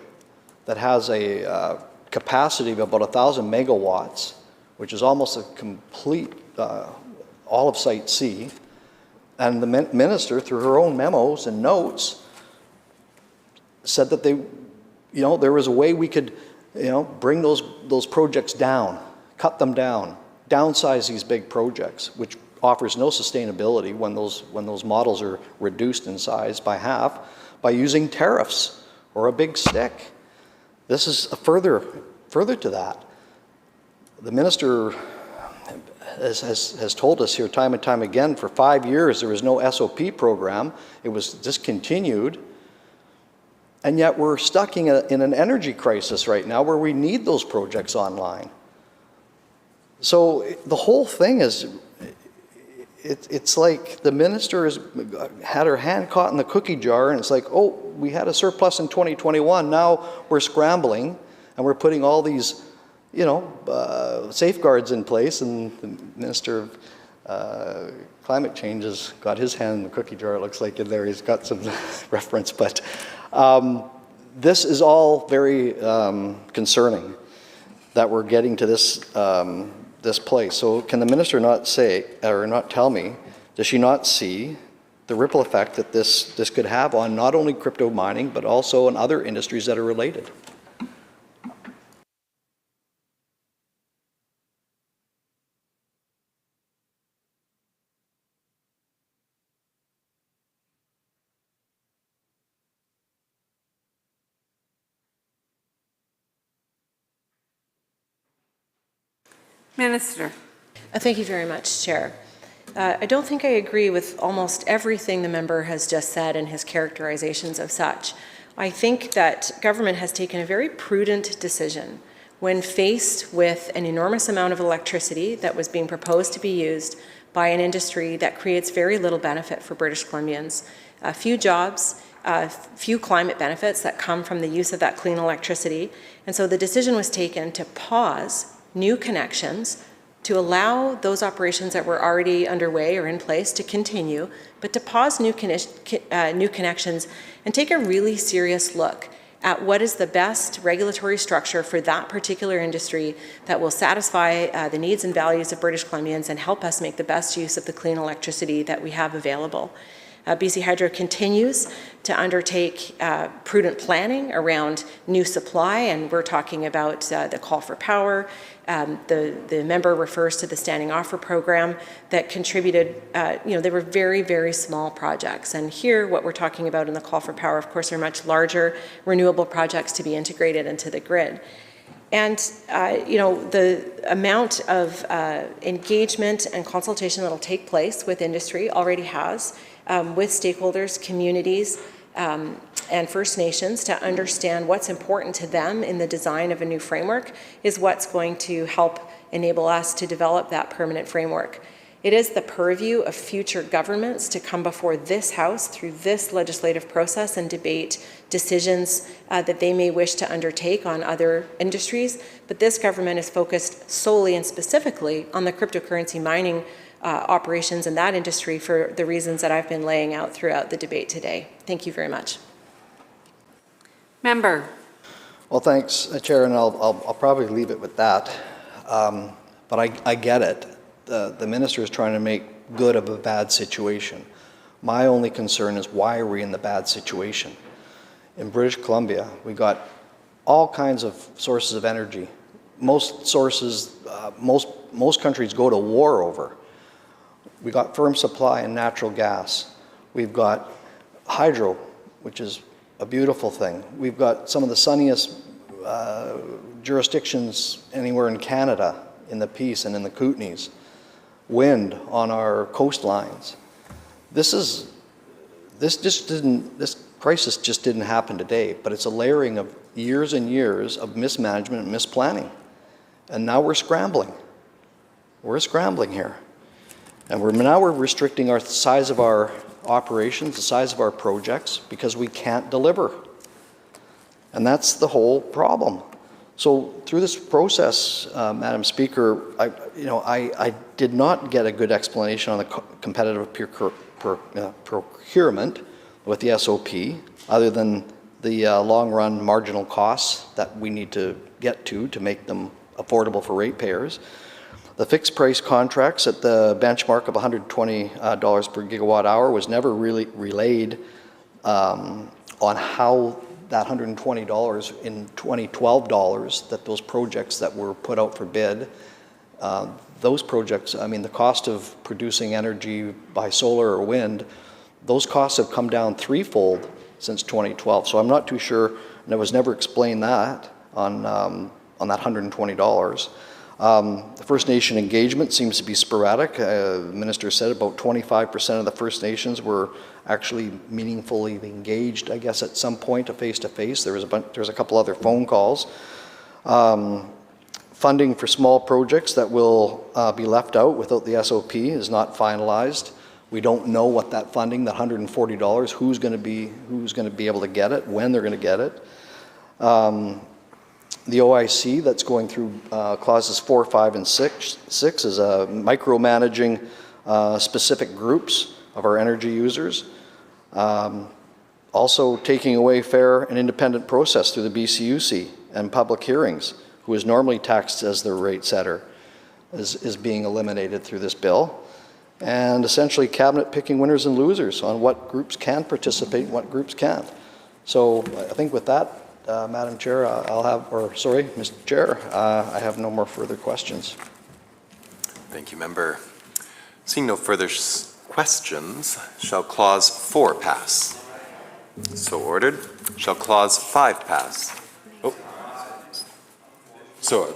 that has a capacity of about 1,000 megawatts, which is almost a complete all of Site C. And the Minister, through her own memos and notes, said that there was a way we could, bring those projects down, cut them down, downsize these big projects, which offers no sustainability when those models are reduced in size by half, by using tariffs or a big stick. This is a further to that. The Minister has told us here time and time again, for 5 years there was no SOP program. It was discontinued. And yet we're stuck in an energy crisis right now where we need those projects online. So the whole thing is, it's like the Minister has had her hand caught in the cookie jar, and it's like, oh, we had a surplus in 2021. Now we're scrambling and we're putting all these, safeguards in place, and the Minister of Climate Change has got his hand in the cookie jar, it looks like in there. He's got some reference, but this is all very concerning that we're getting to this place. So can the minister not say, or not tell me, does she not see the ripple effect that this could have on not only crypto mining, but also on other industries that are related? Minister. Thank you very much, Chair. I don't think I agree with almost everything the member has just said in his characterizations of such. I think that government has taken a very prudent decision when faced with an enormous amount of electricity that was being proposed to be used by an industry that creates very little benefit for British Columbians. A few jobs, few climate benefits that come from the use of that clean electricity. And so the decision was taken to pause new connections, to allow those operations that were already underway or in place to continue, but to pause new connections and take a really serious look at what is the best regulatory structure for that particular industry that will satisfy the needs and values of British Columbians and help us make the best use of the clean electricity that we have available. BC Hydro continues to undertake prudent planning around new supply, and we're talking about the call for power. The member refers to the standing offer program that contributed, they were very, very small projects. And here, what we're talking about in the call for power, of course, are much larger renewable projects to be integrated into the grid. And, the amount of engagement and consultation that will take place with industry already has, with stakeholders, communities, and First Nations to understand what's important to them in the design of a new framework is what's going to help enable us to develop that permanent framework. It is the purview of future governments to come before this House through this legislative process and debate decisions that they may wish to undertake on other industries. But this government is focused solely and specifically on the cryptocurrency mining operations in that industry for the reasons that I've been laying out throughout the debate today. Thank you very much. Member. Well, thanks, Chair, and I'll probably leave it with that. But I get it. The minister is trying to make good of a bad situation. My only concern is, why are we in the bad situation? In British Columbia, we got all kinds of sources of energy. Most sources, most countries go to war over. We got firm supply in natural gas. We've got hydro, which is a beautiful thing. We've got some of the sunniest jurisdictions anywhere in Canada, in the Peace and in the Kootenays. Wind on our coastlines. This crisis just didn't happen today, but it's a layering of years and years of mismanagement and misplanning. And now we're scrambling. We're scrambling here. And now we're restricting the size of our operations, the size of our projects, because we can't deliver. And that's the whole problem. So through this process, Madam Speaker, I did not get a good explanation on the competitive procurement with the SOP, other than the long-run marginal costs that we need to get to make them affordable for ratepayers. The fixed price contracts at the benchmark of $120 per gigawatt hour was never really relayed on how that $120 in 2012 dollars, that those projects that were put out for bid, those projects, I mean, the cost of producing energy by solar or wind, those costs have come down threefold since 2012. So I'm not too sure, and it was never explained that on that $120. The First Nation engagement seems to be sporadic. The minister said about 25% of the First Nations were actually meaningfully engaged, I guess, at some point, a face-to-face. There's a couple other phone calls. Funding for small projects that will be left out without the SOP is not finalized. We don't know what that funding, the $140, who's going to be able to get it, when they're going to get it. The OIC that's going through clauses 4, 5, and 6 is micromanaging specific groups of our energy users. Also taking away fair and independent process through the BCUC and public hearings, who is normally taxed as the rate setter, is being eliminated through this bill. And essentially cabinet picking winners and losers on what groups can participate and what groups can't. So I think with that, Madam Chair, Mr. Chair, I have no more further questions. Thank you, Member. Seeing no further questions, shall Clause 4 pass? So ordered. Shall Clause 5 pass? Oh. So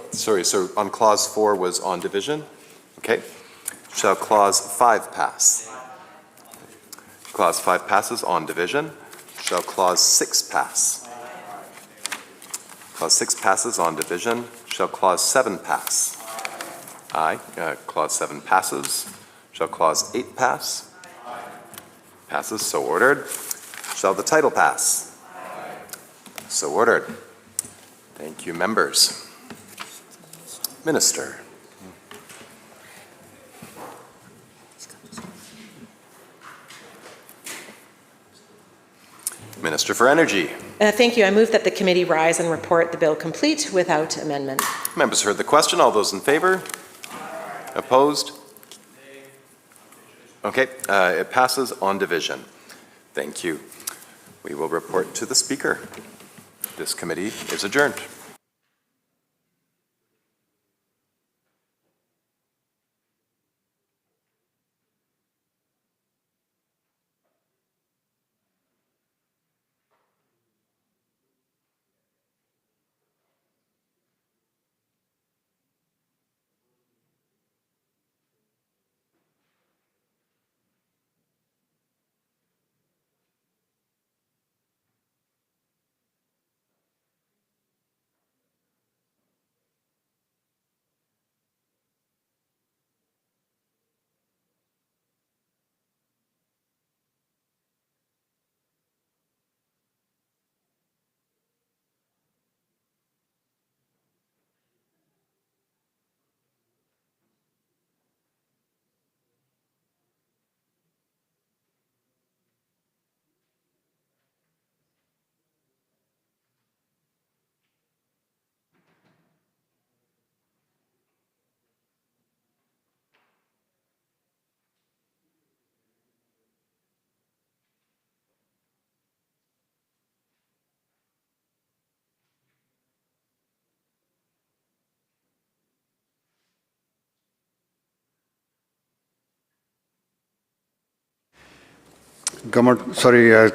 on Clause 4 was on division? Okay. Shall Clause 5 pass? Clause 5 passes on division. Shall Clause 6 pass? Clause 6 passes on division. Shall Clause 7 pass? Aye. Clause 7 passes. Shall Clause 8 pass? Passes. So ordered. Shall the title pass? So ordered. Thank you, members. Minister. Minister for Energy. Thank you. I move that the committee rise and report the bill complete without amendment. Members heard the question. All those in favor? Opposed? Okay, it passes on division. Thank you. We will report to the Speaker. This committee is adjourned.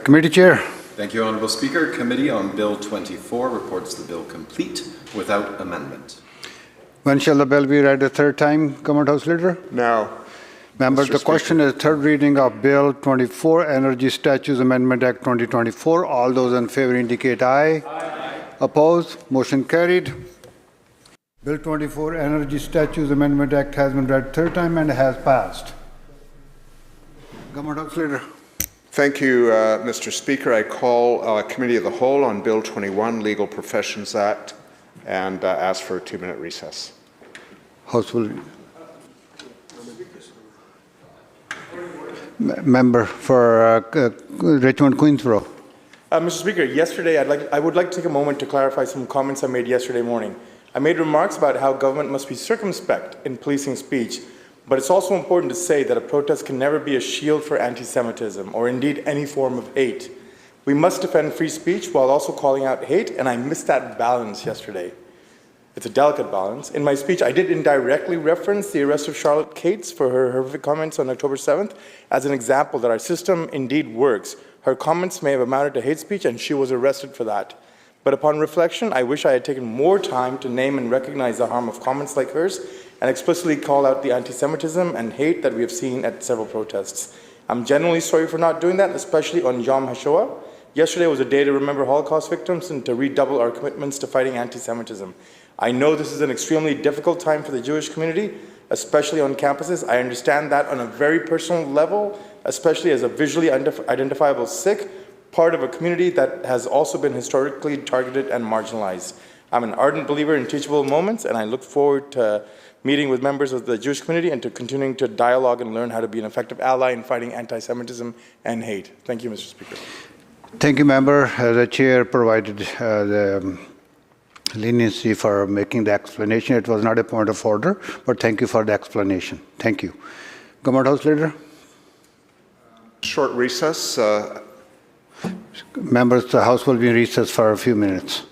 Committee Chair. Thank you, Honourable Speaker. Committee on Bill 24 reports the bill complete without amendment. When shall the bill be read a third time, Government House Leader? Now. Members, the question is third reading of Bill 24, Energy Statutes Amendment Act 2024. All those in favor indicate aye. Aye. Opposed? Motion carried. Bill 24, Energy Statutes Amendment Act has been read third time and has passed. Government House Leader. Thank you, Mr. Speaker. I call Committee of the Whole on Bill 21, Legal Professions Act, and ask for a 2-minute recess. House will. Member for Richmond Queensborough. Mr. Speaker, yesterday I would like to take a moment to clarify some comments I made yesterday morning. I made remarks about how government must be circumspect in policing speech, but it's also important to say that a protest can never be a shield for anti-Semitism or indeed any form of hate. We must defend free speech while also calling out hate, and I missed that balance yesterday. It's a delicate balance. In my speech, I did indirectly reference the arrest of Charlotte Cates for her horrific comments on October 7th as an example that our system indeed works. Her comments may have amounted to hate speech, and she was arrested for that. But upon reflection, I wish I had taken more time to name and recognize the harm of comments like hers and explicitly call out the anti-Semitism and hate that we have seen at several protests. I'm genuinely sorry for not doing that, especially on Yom HaShoah. Yesterday was a day to remember Holocaust victims and to redouble our commitments to fighting anti-Semitism. I know this is an extremely difficult time for the Jewish community, especially on campuses. I understand that on a very personal level, especially as a visually identifiable Sikh, part of a community that has also been historically targeted and marginalized. I'm an ardent believer in teachable moments, and I look forward to meeting with members of the Jewish community and to continuing to dialogue and learn how to be an effective ally in fighting anti-Semitism and hate. Thank you, Mr. Speaker. Thank you, member. The chair provided the leniency for making the explanation. It was not a point of order, but thank you for the explanation. Thank you. Government House Leader? Short recess. Members, the House will be in recess for a few minutes.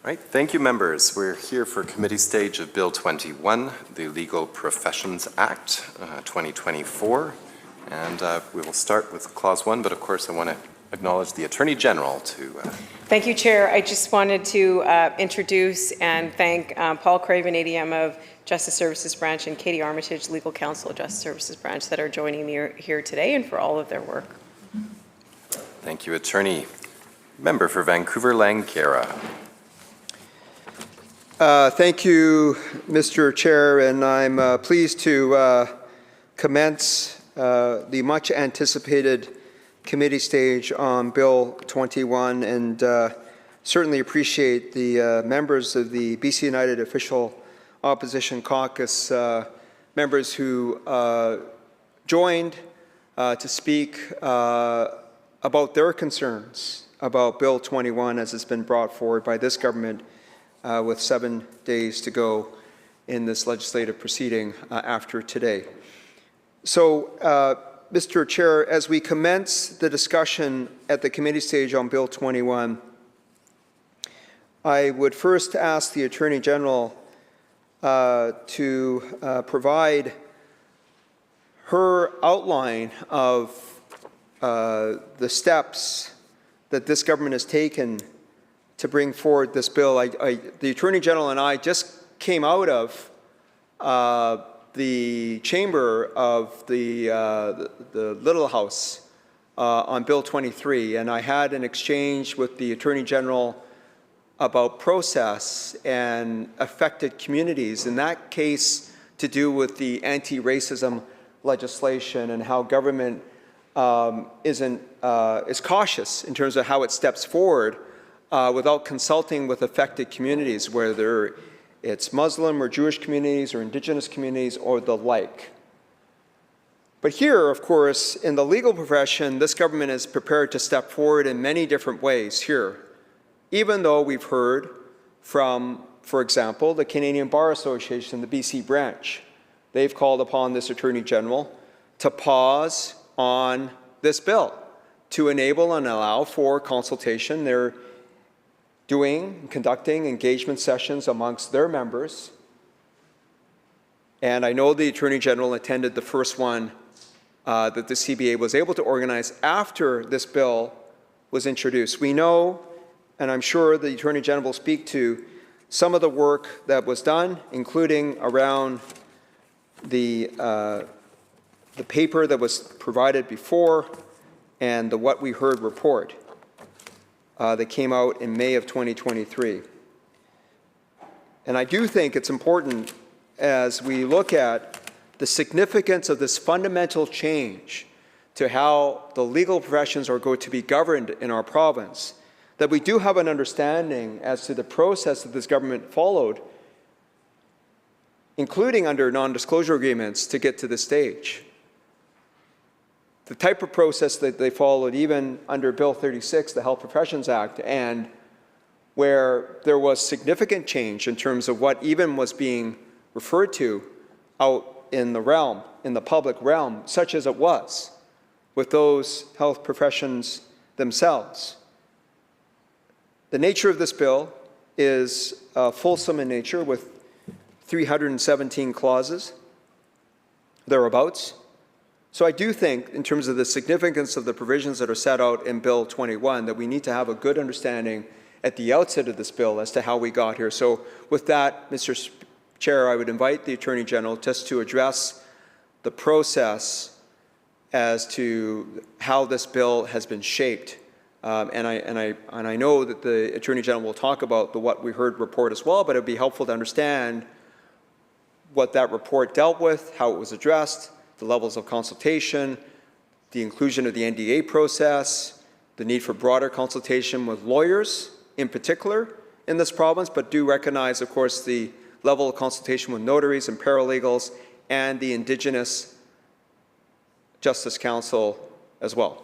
All right, thank you, members. We're here for committee stage of Bill 21, the Legal Professions Act 2024. And we will start with Clause 1, but of course I want to acknowledge the Attorney General to... Thank you, Chair. I just wanted to introduce and thank Paul Craven, ADM of Justice Services Branch, and Katie Armitage, Legal Counsel, Justice Services Branch, that are joining me here today, and for all of their work. Thank you, Attorney. Member for Vancouver-Langara. Thank you, Mr. Chair, and I'm pleased to commence the much anticipated committee stage on Bill 21, and certainly appreciate the members of the BC United Official Opposition Caucus, members who joined to speak about their concerns about Bill 21 as it's been brought forward by this government with 7 days to go in this legislative proceeding after today. So, Mr. Chair, as we commence the discussion at the committee stage on Bill 21, I would first ask the Attorney General to provide her outline of the steps that this government has taken to bring forward this bill. The Attorney General and I just came out of the chamber of the Little House on Bill 23, and I had an exchange with the Attorney General about process and affected communities, in that case to do with the anti-racism legislation and how government is cautious in terms of how it steps forward without consulting with affected communities, whether it's Muslim or Jewish communities or Indigenous communities or the like. But here, of course, in the legal profession, this government is prepared to step forward in many different ways here, even though we've heard from, for example, the Canadian Bar Association, the BC branch. They've called upon this Attorney General to pause on this bill to enable and allow for consultation. They're conducting engagement sessions amongst their members. And I know the Attorney General attended the first one that the CBA was able to organize after this bill was introduced. We know, and I'm sure the Attorney General will speak to, some of the work that was done, including around the paper that was provided before and the What We Heard report that came out in May of 2023. And I do think it's important as we look at the significance of this fundamental change to how the legal professions are going to be governed in our province, that we do have an understanding as to the process that this government followed, including under non-disclosure agreements, to get to this stage. The type of process that they followed even under Bill 36, the Health Professions Act, and where there was significant change in terms of what even was being referred to out in the realm, in the public realm, such as it was with those health professions themselves. The nature of this bill is fulsome in nature with 317 clauses, thereabouts. So I do think, in terms of the significance of the provisions that are set out in Bill 21, that we need to have a good understanding at the outset of this bill as to how we got here. So with that, Mr. Chair, I would invite the Attorney General just to address the process as to how this bill has been shaped. And I know that the Attorney General will talk about the What We Heard report as well, but it would be helpful to understand what that report dealt with, how it was addressed, the levels of consultation, the inclusion of the NDA process, the need for broader consultation with lawyers in particular in this province, but do recognize, of course, the level of consultation with notaries and paralegals and the Indigenous Justice Council as well.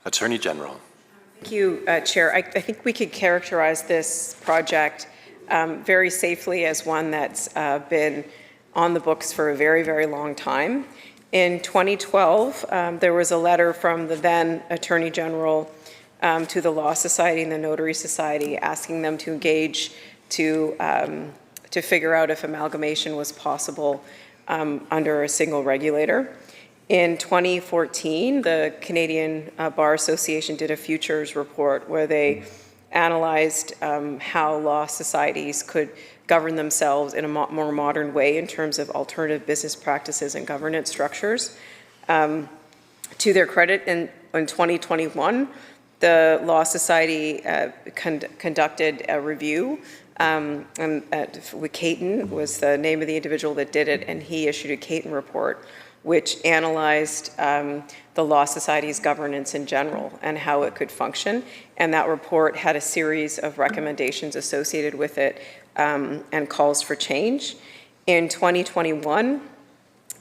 Attorney General. Thank you, Chair. I think we could characterize this project very safely as one that's been on the books for a very, very long time. In 2012, there was a letter from the then Attorney General to the Law Society and the Notary Society asking them to engage to figure out if amalgamation was possible under a single regulator. In 2014, the Canadian Bar Association did a futures report where they analyzed how law societies could govern themselves in a more modern way in terms of alternative business practices and governance structures. To their credit, in 2021, the Law Society conducted a review. Caton was the name of the individual that did it, and he issued a Caton report which analyzed the Law Society's governance in general and how it could function. And that report had a series of recommendations associated with it and calls for change. In 2021,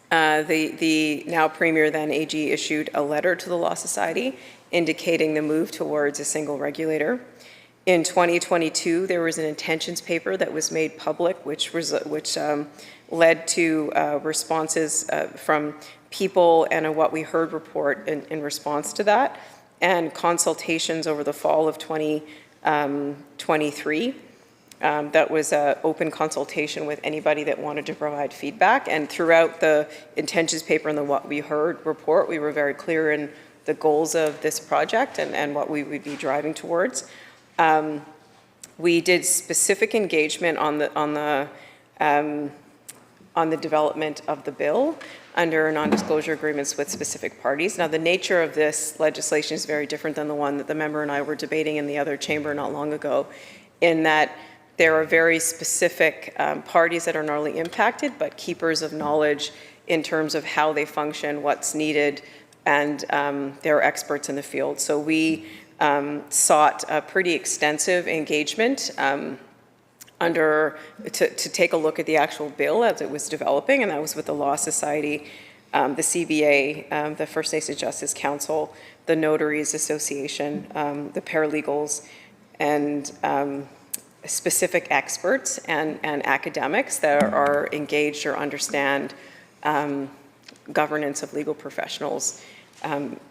the now Premier, then AG, issued a letter to the Law Society indicating the move towards a single regulator. In 2022, there was an intentions paper that was made public, which led to responses from people and a What We Heard report in response to that, and consultations over the fall of 2023. That was an open consultation with anybody that wanted to provide feedback. And throughout the intentions paper and the What We Heard report, we were very clear in the goals of this project and what we would be driving towards. We did specific engagement on the development of the bill under non-disclosure agreements with specific parties. Now, the nature of this legislation is very different than the one that the member and I were debating in the other chamber not long ago, in that there are very specific parties that are not only impacted, but keepers of knowledge in terms of how they function, what's needed, and they're experts in the field. So we sought a pretty extensive engagement to take a look at the actual bill as it was developing, and that was with the Law Society, the CBA, the First Nations Justice Council, the Notaries Association, the paralegals, and specific experts and academics that are engaged or understand governance of legal professionals,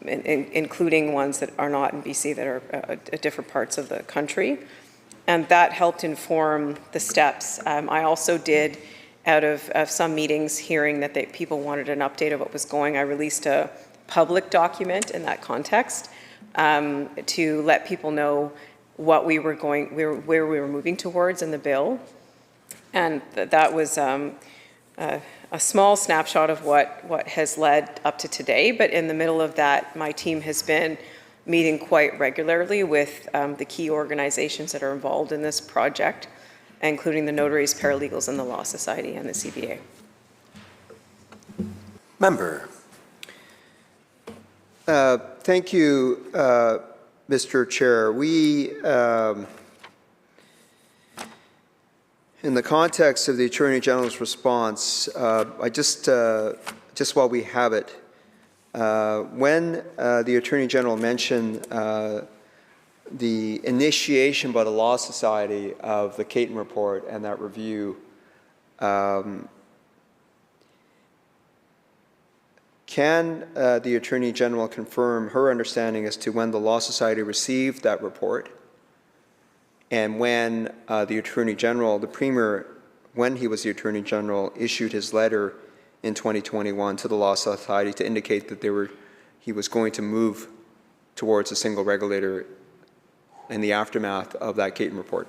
including ones that are not in BC, that are at different parts of the country. And that helped inform the steps. I also did, out of some meetings, hearing that people wanted an update of what was going, I released a public document in that context to let people know what we were going, where we were moving towards in the bill. And that was a small snapshot of what has led up to today. But in the middle of that, my team has been meeting quite regularly with the key organizations that are involved in this project, including the notaries, paralegals, and the Law Society and the CBA. Member. Thank you, Mr. Chair. We, in the context of the Attorney General's response, I just while we have it, when the Attorney General mentioned the initiation by the Law Society of the Caton report and that review, can the Attorney General confirm her understanding as to when the Law Society received that report and when the Attorney General, the Premier, when he was the Attorney General, issued his letter in 2021 to the Law Society to indicate that he was going to move towards a single regulator in the aftermath of that Caton report?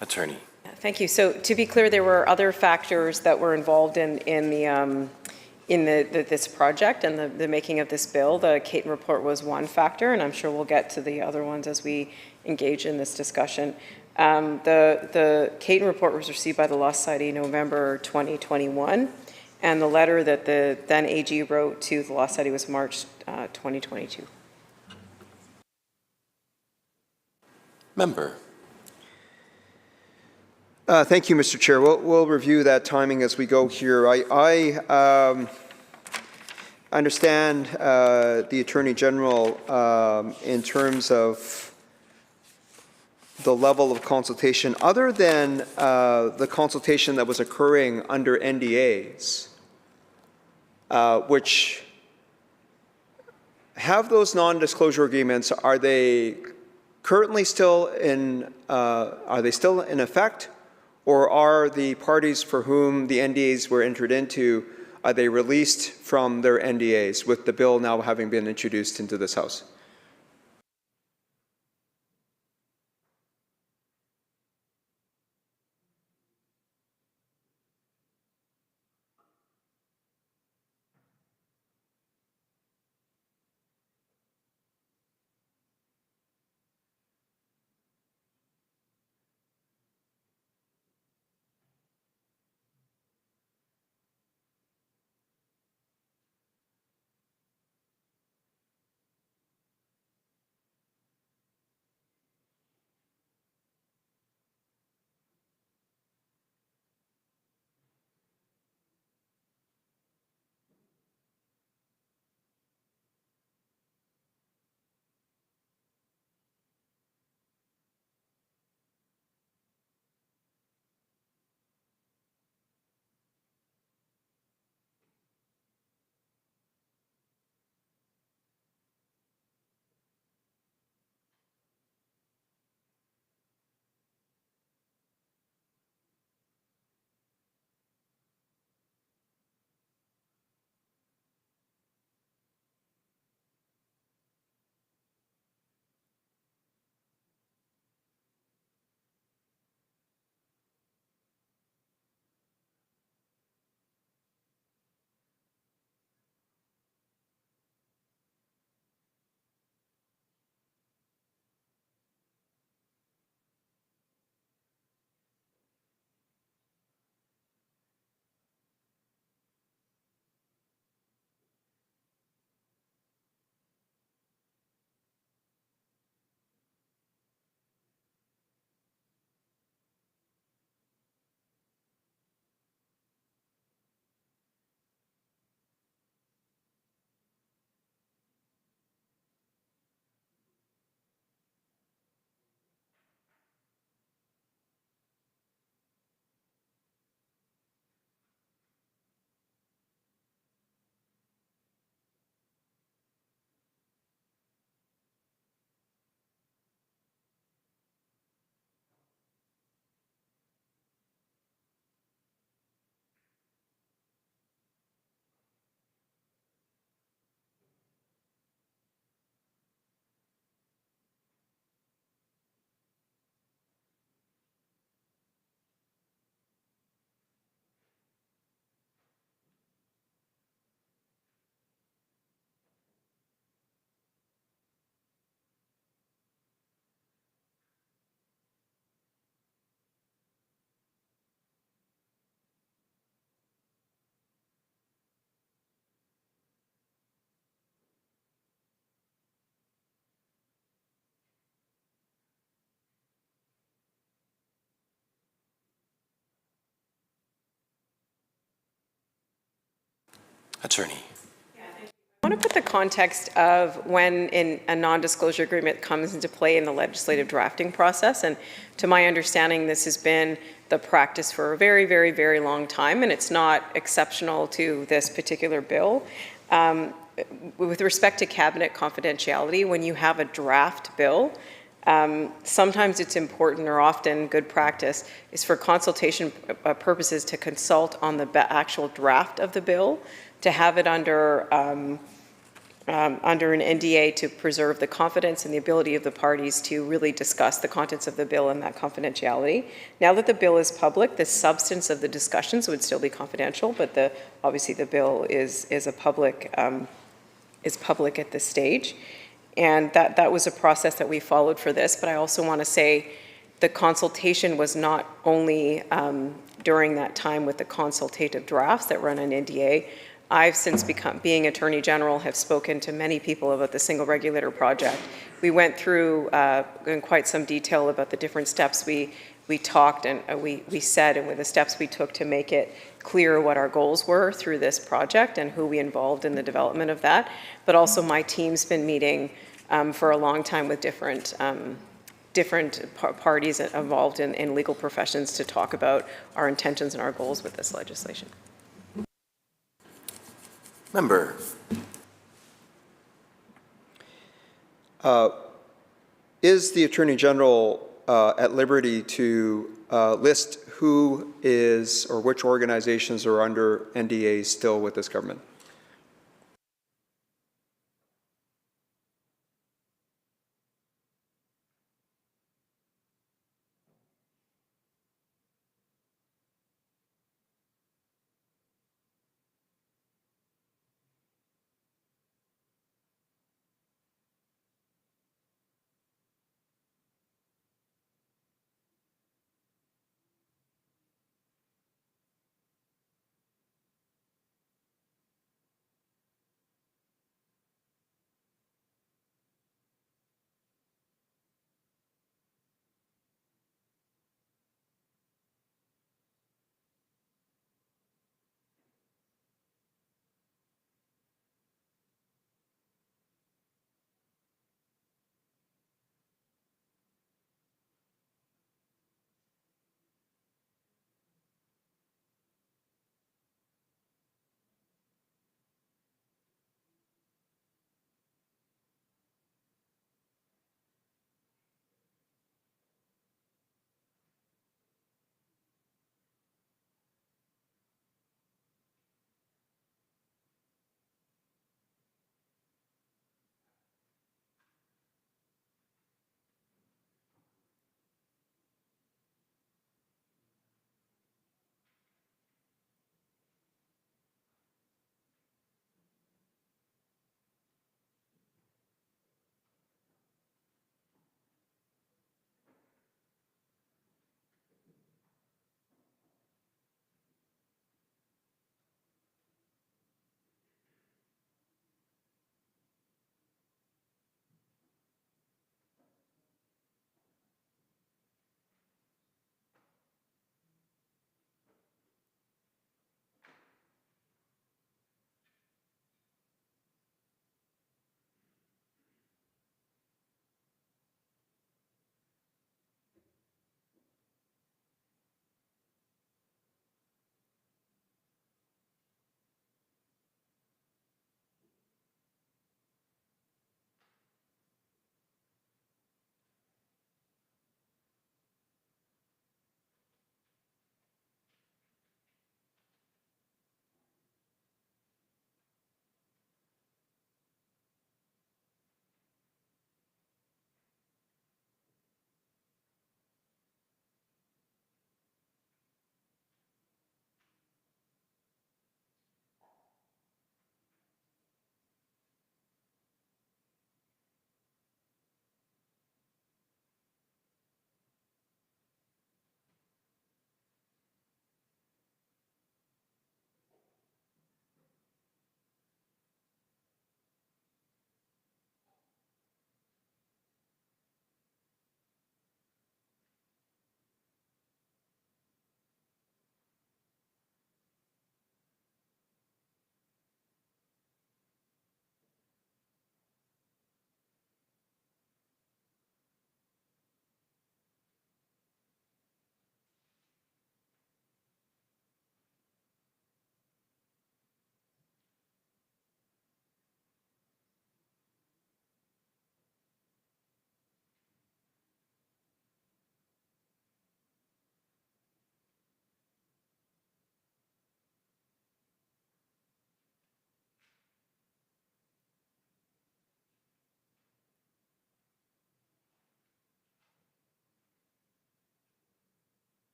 Attorney. Thank you. So to be clear, there were other factors that were involved in this project and the making of this bill. The Caton report was one factor, and I'm sure we'll get to the other ones as we engage in this discussion. The Caton report was received by the Law Society in November 2021, and the letter that the then AG wrote to the Law Society was March 2022. Member. Thank you, Mr. Chair. We'll review that timing as we go here. I understand the Attorney General in terms of the level of consultation, other than the consultation that was occurring under NDAs, which have those non-disclosure agreements. Are they currently still in effect? Or are the parties for whom the NDAs were entered into, are they released from their NDAs with the bill now having been introduced into this House? Attorney. I want to put the context of when a non-disclosure agreement comes into play in the legislative drafting process. And to my understanding, this has been the practice for a very, very, very long time, and it's not exceptional to this particular bill. With respect to cabinet confidentiality, when you have a draft bill, sometimes it's important, or often good practice, is for consultation purposes to consult on the actual draft of the bill, to have it under under an NDA to preserve the confidence and the ability of the parties to really discuss the contents of the bill and that confidentiality. Now that the bill is public, the substance of the discussions would still be confidential, but obviously the bill is public at this stage. And that was a process that we followed for this, but I also want to say the consultation was not only during that time with the consultative drafts that run an NDA. I've since being Attorney General, have spoken to many people about the single regulator project. We went through in quite some detail about the different steps we talked and we said, and with the steps we took to make it clear what our goals were through this project and who we involved in the development of that. But also my team's been meeting for a long time with different parties involved in legal professions to talk about our intentions and our goals with this legislation. Member. Is the Attorney General at liberty to list who is or which organizations are under NDAs still with this government?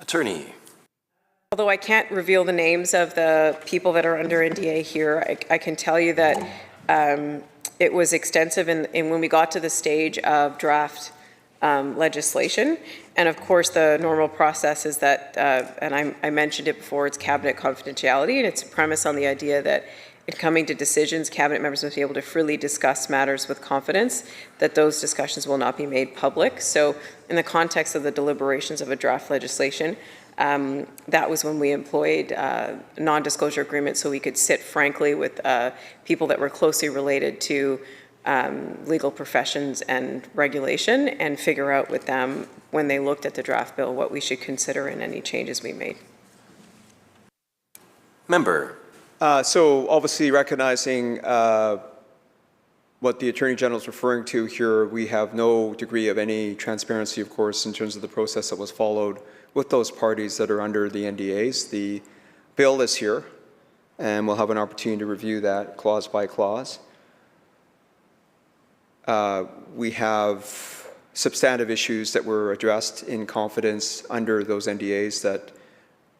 Attorney. Although I can't reveal the names of the people that are under NDA here, I can tell you that it was extensive and when we got to the stage of draft legislation. And of course, the normal process is that, and I mentioned it before, it's cabinet confidentiality, and it's premised on the idea that in coming to decisions, cabinet members must be able to freely discuss matters with confidence, that those discussions will not be made public. So in the context of the deliberations of a draft legislation, that was when we employed non-disclosure agreements so we could sit frankly with people that were closely related to legal professions and regulation and figure out with them when they looked at the draft bill what we should consider in any changes we made. Member. So obviously recognizing what the Attorney General is referring to here, we have no degree of any transparency, of course, in terms of the process that was followed with those parties that are under the NDAs. The bill is here, and we'll have an opportunity to review that clause by clause. We have substantive issues that were addressed in confidence under those NDAs that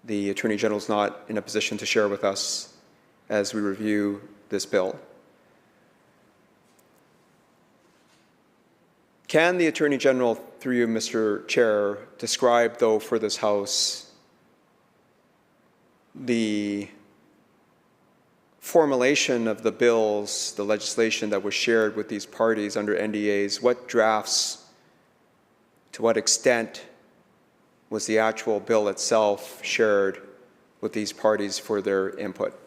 the Attorney General is not in a position to share with us as we review this bill. Can the Attorney General, through you, Mr. Chair, describe, though, for this House the formulation of the bills, the legislation that was shared with these parties under NDAs? What drafts, to what extent was the actual bill itself shared with these parties for their input?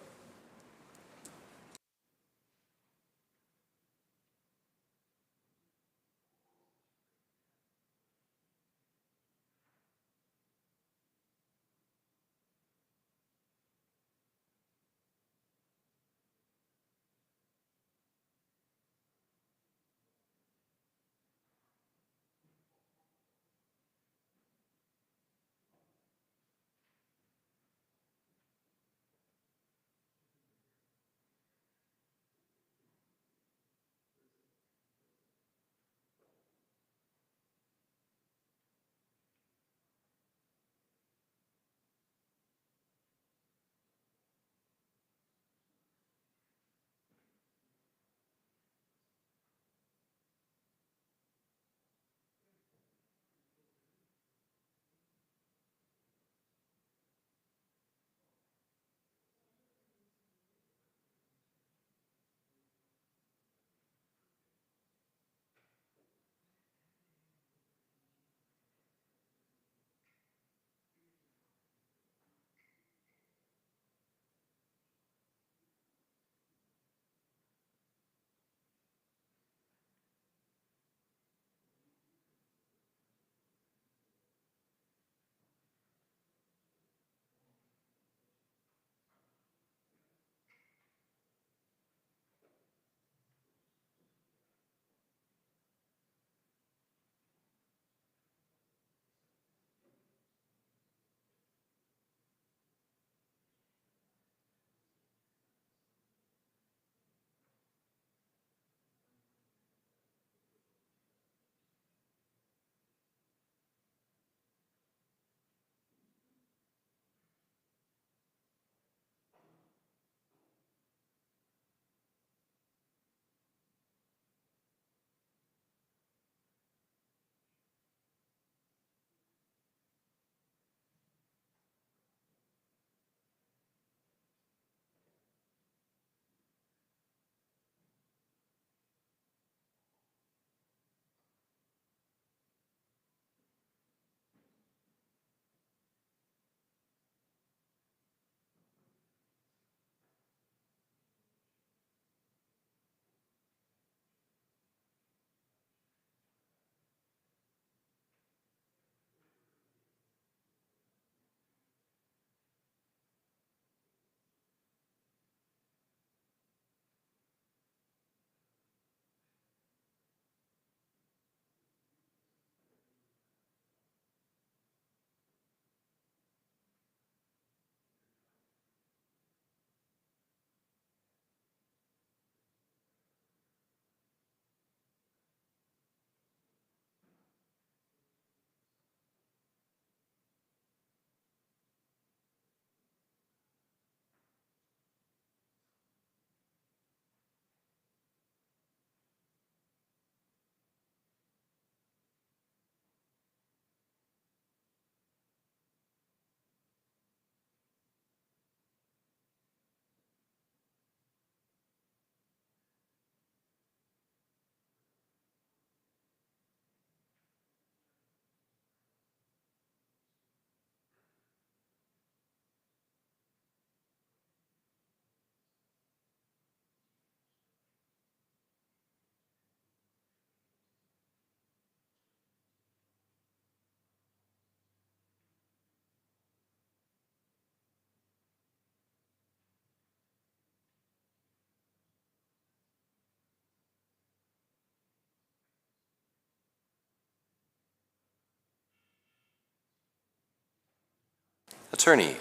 Attorney.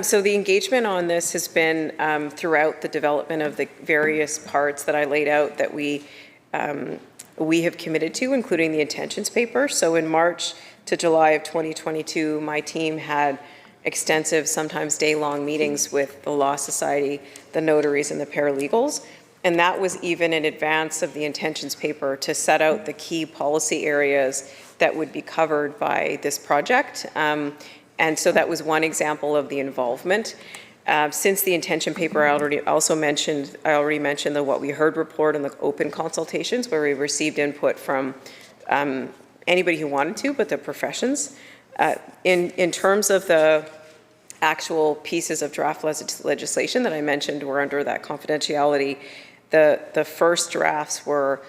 So the engagement on this has been throughout the development of the various parts that I laid out that we have committed to, including the intentions paper. So in March to July of 2022, my team had extensive, sometimes day-long meetings with the Law Society, the notaries, and the paralegals. And that was even in advance of the intentions paper to set out the key policy areas that would be covered by this project. And so that was one example of the involvement. Since the intention paper, I already mentioned the What We Heard report and the open consultations where we received input from anybody who wanted to, but the professions. In terms of the actual pieces of draft legislation that I mentioned were under that confidentiality, the first drafts were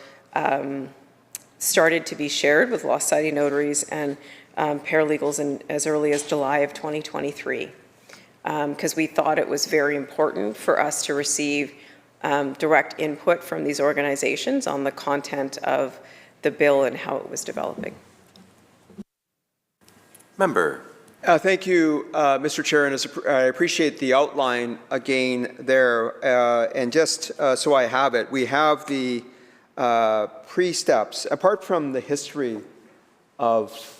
started to be shared with Law Society notaries and paralegals as early as July of 2023, because we thought it was very important for us to receive direct input from these organizations on the content of the bill and how it was developing. Member. Thank you, Mr. Chair, and I appreciate the outline again there. And just so I have it, we have the pre-steps, apart from the history of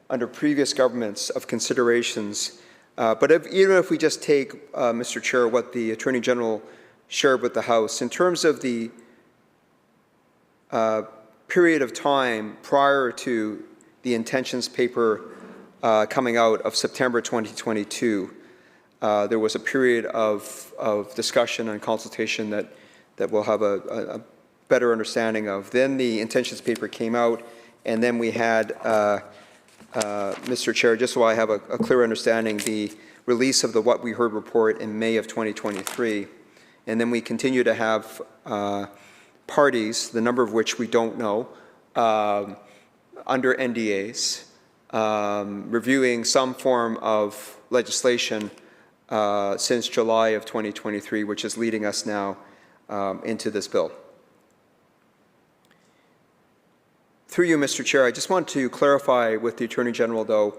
under previous governments of considerations. But even if we just take, Mr. Chair, what the Attorney General shared with the House, in terms of the period of time prior to the intentions paper coming out of September 2022, there was a period of discussion and consultation that we'll have a better understanding of. Then the intentions paper came out, and then we had Mr. Chair, just so I have a clear understanding, the release of the What We Heard report in May of 2023. And then we continue to have parties, the number of which we don't know, under NDAs, reviewing some form of legislation since July of 2023, which is leading us now into this bill. Through you, Mr. Chair, I just want to clarify with the Attorney General, though,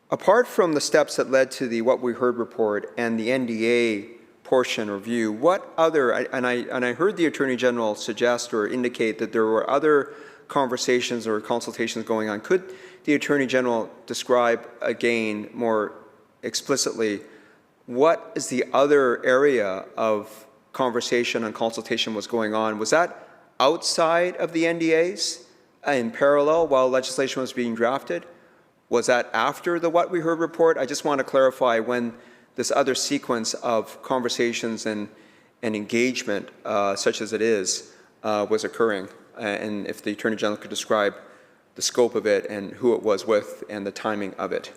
apart from the steps that led to the What We Heard report and the NDA portion review, what other, and I heard the Attorney General suggest or indicate that there were other conversations or consultations going on. Could the Attorney General describe again more explicitly what is the other area of conversation and consultation was going on? Was that outside of the NDAs? In parallel while legislation was being drafted? Was that after the What We Heard report? I just want to clarify when this other sequence of conversations and engagement, such as it is, was occurring, and if the Attorney General could describe the scope of it and who it was with and the timing of it.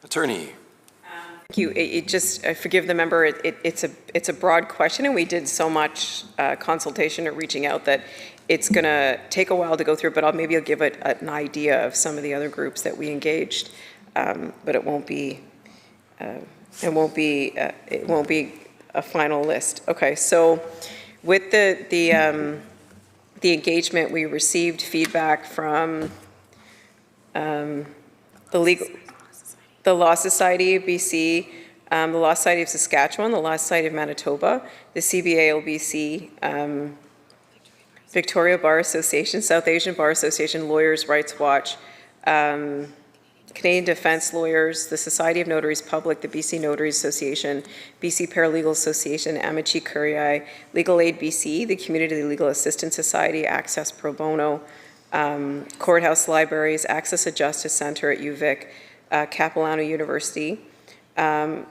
Attorney. Thank you. It just, I forgive the member, it's a broad question, and we did so much consultation or reaching out that it's going to take a while to go through, but maybe I'll give it an idea of some of the other groups that we engaged, but it won't be a final list. Okay, so with the engagement, we received feedback from the Law Society of BC, the Law Society of Saskatchewan, the Law Society of Manitoba, the CBALBC, Victoria Bar Association, South Asian Bar Association, Lawyers' Rights Watch, Canadian Defence Lawyers, the Society of Notaries Public, the BC Notaries Association, BC Paralegal Association, Amici Curiae, Legal Aid BC, the Community Legal Assistance Society, Access Pro Bono, Courthouse Libraries, Access to Justice Center at UVic, Capilano University, Lisa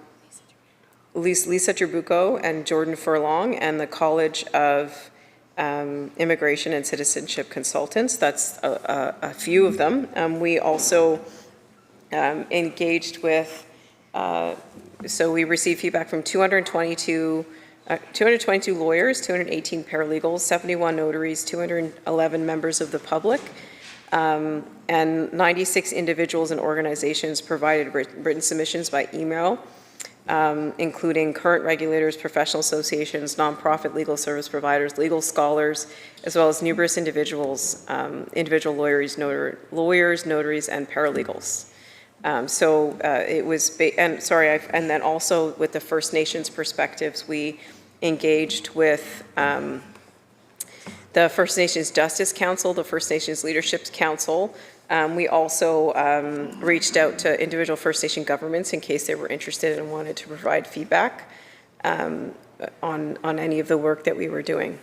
Trabuco and Jordan Furlong, and the College of Immigration and Citizenship Consultants. That's a few of them. We also engaged with, so we received feedback from 222 lawyers, 218 paralegals, 71 notaries, 211 members of the public, and 96 individuals and organizations provided written submissions by email, including current regulators, professional associations, nonprofit legal service providers, legal scholars, as well as numerous individuals, individual lawyers, notaries, and paralegals. It was, and then also with the First Nations perspectives, we engaged with the First Nations Justice Council, the First Nations Leadership Council. We also reached out to individual First Nation governments in case they were interested and wanted to provide feedback on any of the work that we were doing.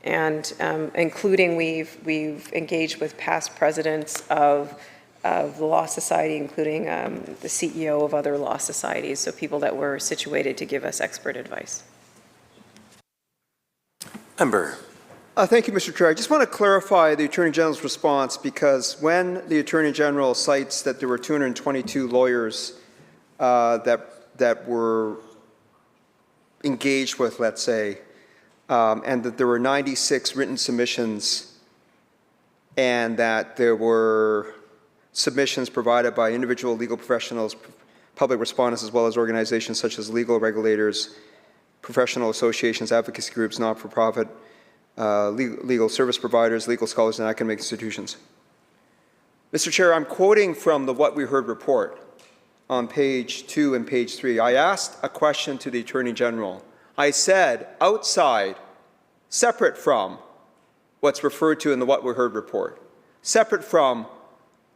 And including we've engaged with past presidents of the Law Society, including the CEO of other law societies, so people that were situated to give us expert advice. Member. Thank you, Mr. Chair. I just want to clarify the Attorney General's response, because when the Attorney General cites that there were 222 lawyers that were engaged with, let's say, and that there were 96 written submissions, and that there were submissions provided by individual legal professionals, public respondents, as well as organizations such as legal regulators, professional associations, advocacy groups, not-for-profit, legal service providers, legal scholars, and academic institutions. Mr. Chair, I'm quoting from the What We Heard report on page 2 and page 3. I asked a question to the Attorney General. I said, outside, separate from what's referred to in the What We Heard report, separate from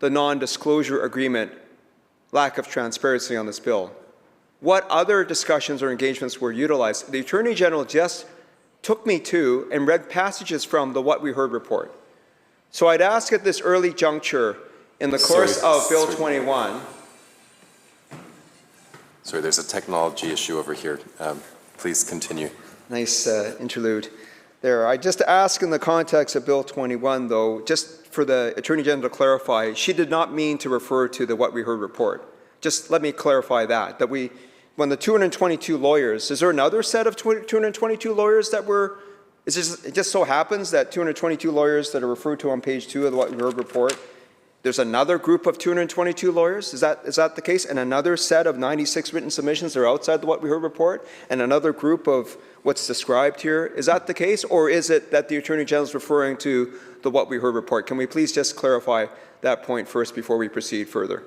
the non-disclosure agreement, lack of transparency on this bill, what other discussions or engagements were utilized? The Attorney General just took me to and read passages from the What We Heard report. So I'd ask at this early juncture, in the course of Bill 21. Sorry, there's a technology issue over here. Please continue. Nice interlude there. I just ask in the context of Bill 21, though, just for the Attorney General to clarify, she did not mean to refer to the What We Heard report. Just let me clarify that when the 222 lawyers, is there another set of 222 lawyers that were, it just so happens that 222 lawyers that are referred to on page 2 of the What We Heard report, there's another group of 222 lawyers? Is that the case? And another set of 96 written submissions that are outside the What We Heard report? And another group of what's described here? Is that the case? Or is it that the Attorney General is referring to the What We Heard report? Can we please just clarify that point first before we proceed further?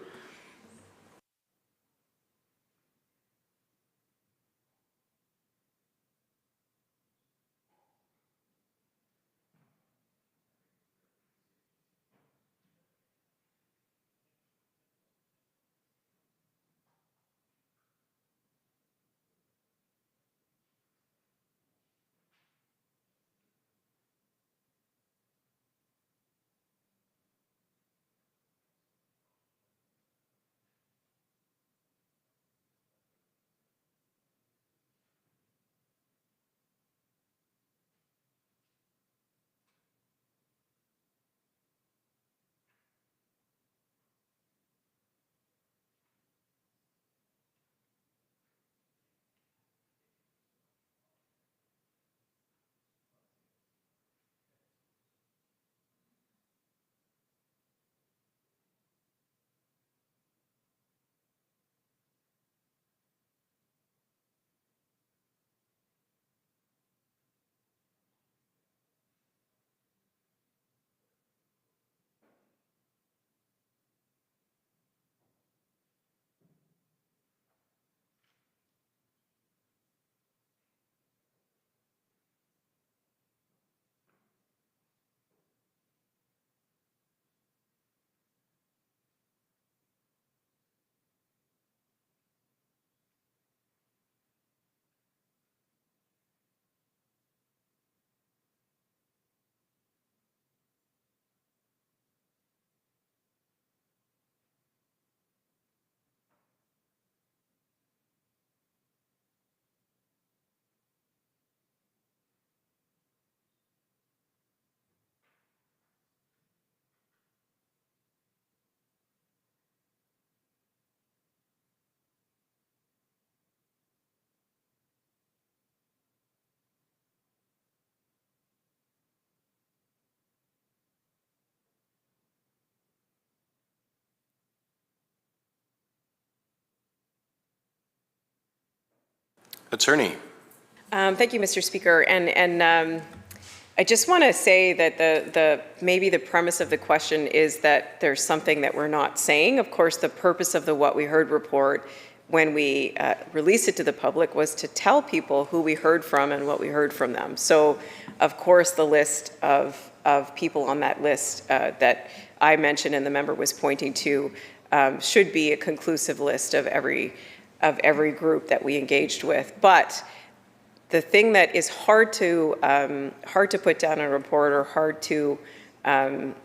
Attorney. Thank you, Mr. Speaker. And I just want to say that maybe the premise of the question is that there's something that we're not saying. Of course, the purpose of the What We Heard report when we released it to the public was to tell people who we heard from and what we heard from them. So, of course, the list of people on that list that I mentioned and the member was pointing to should be a conclusive list of every group that we engaged with. But the thing that is hard to put down in a report or hard to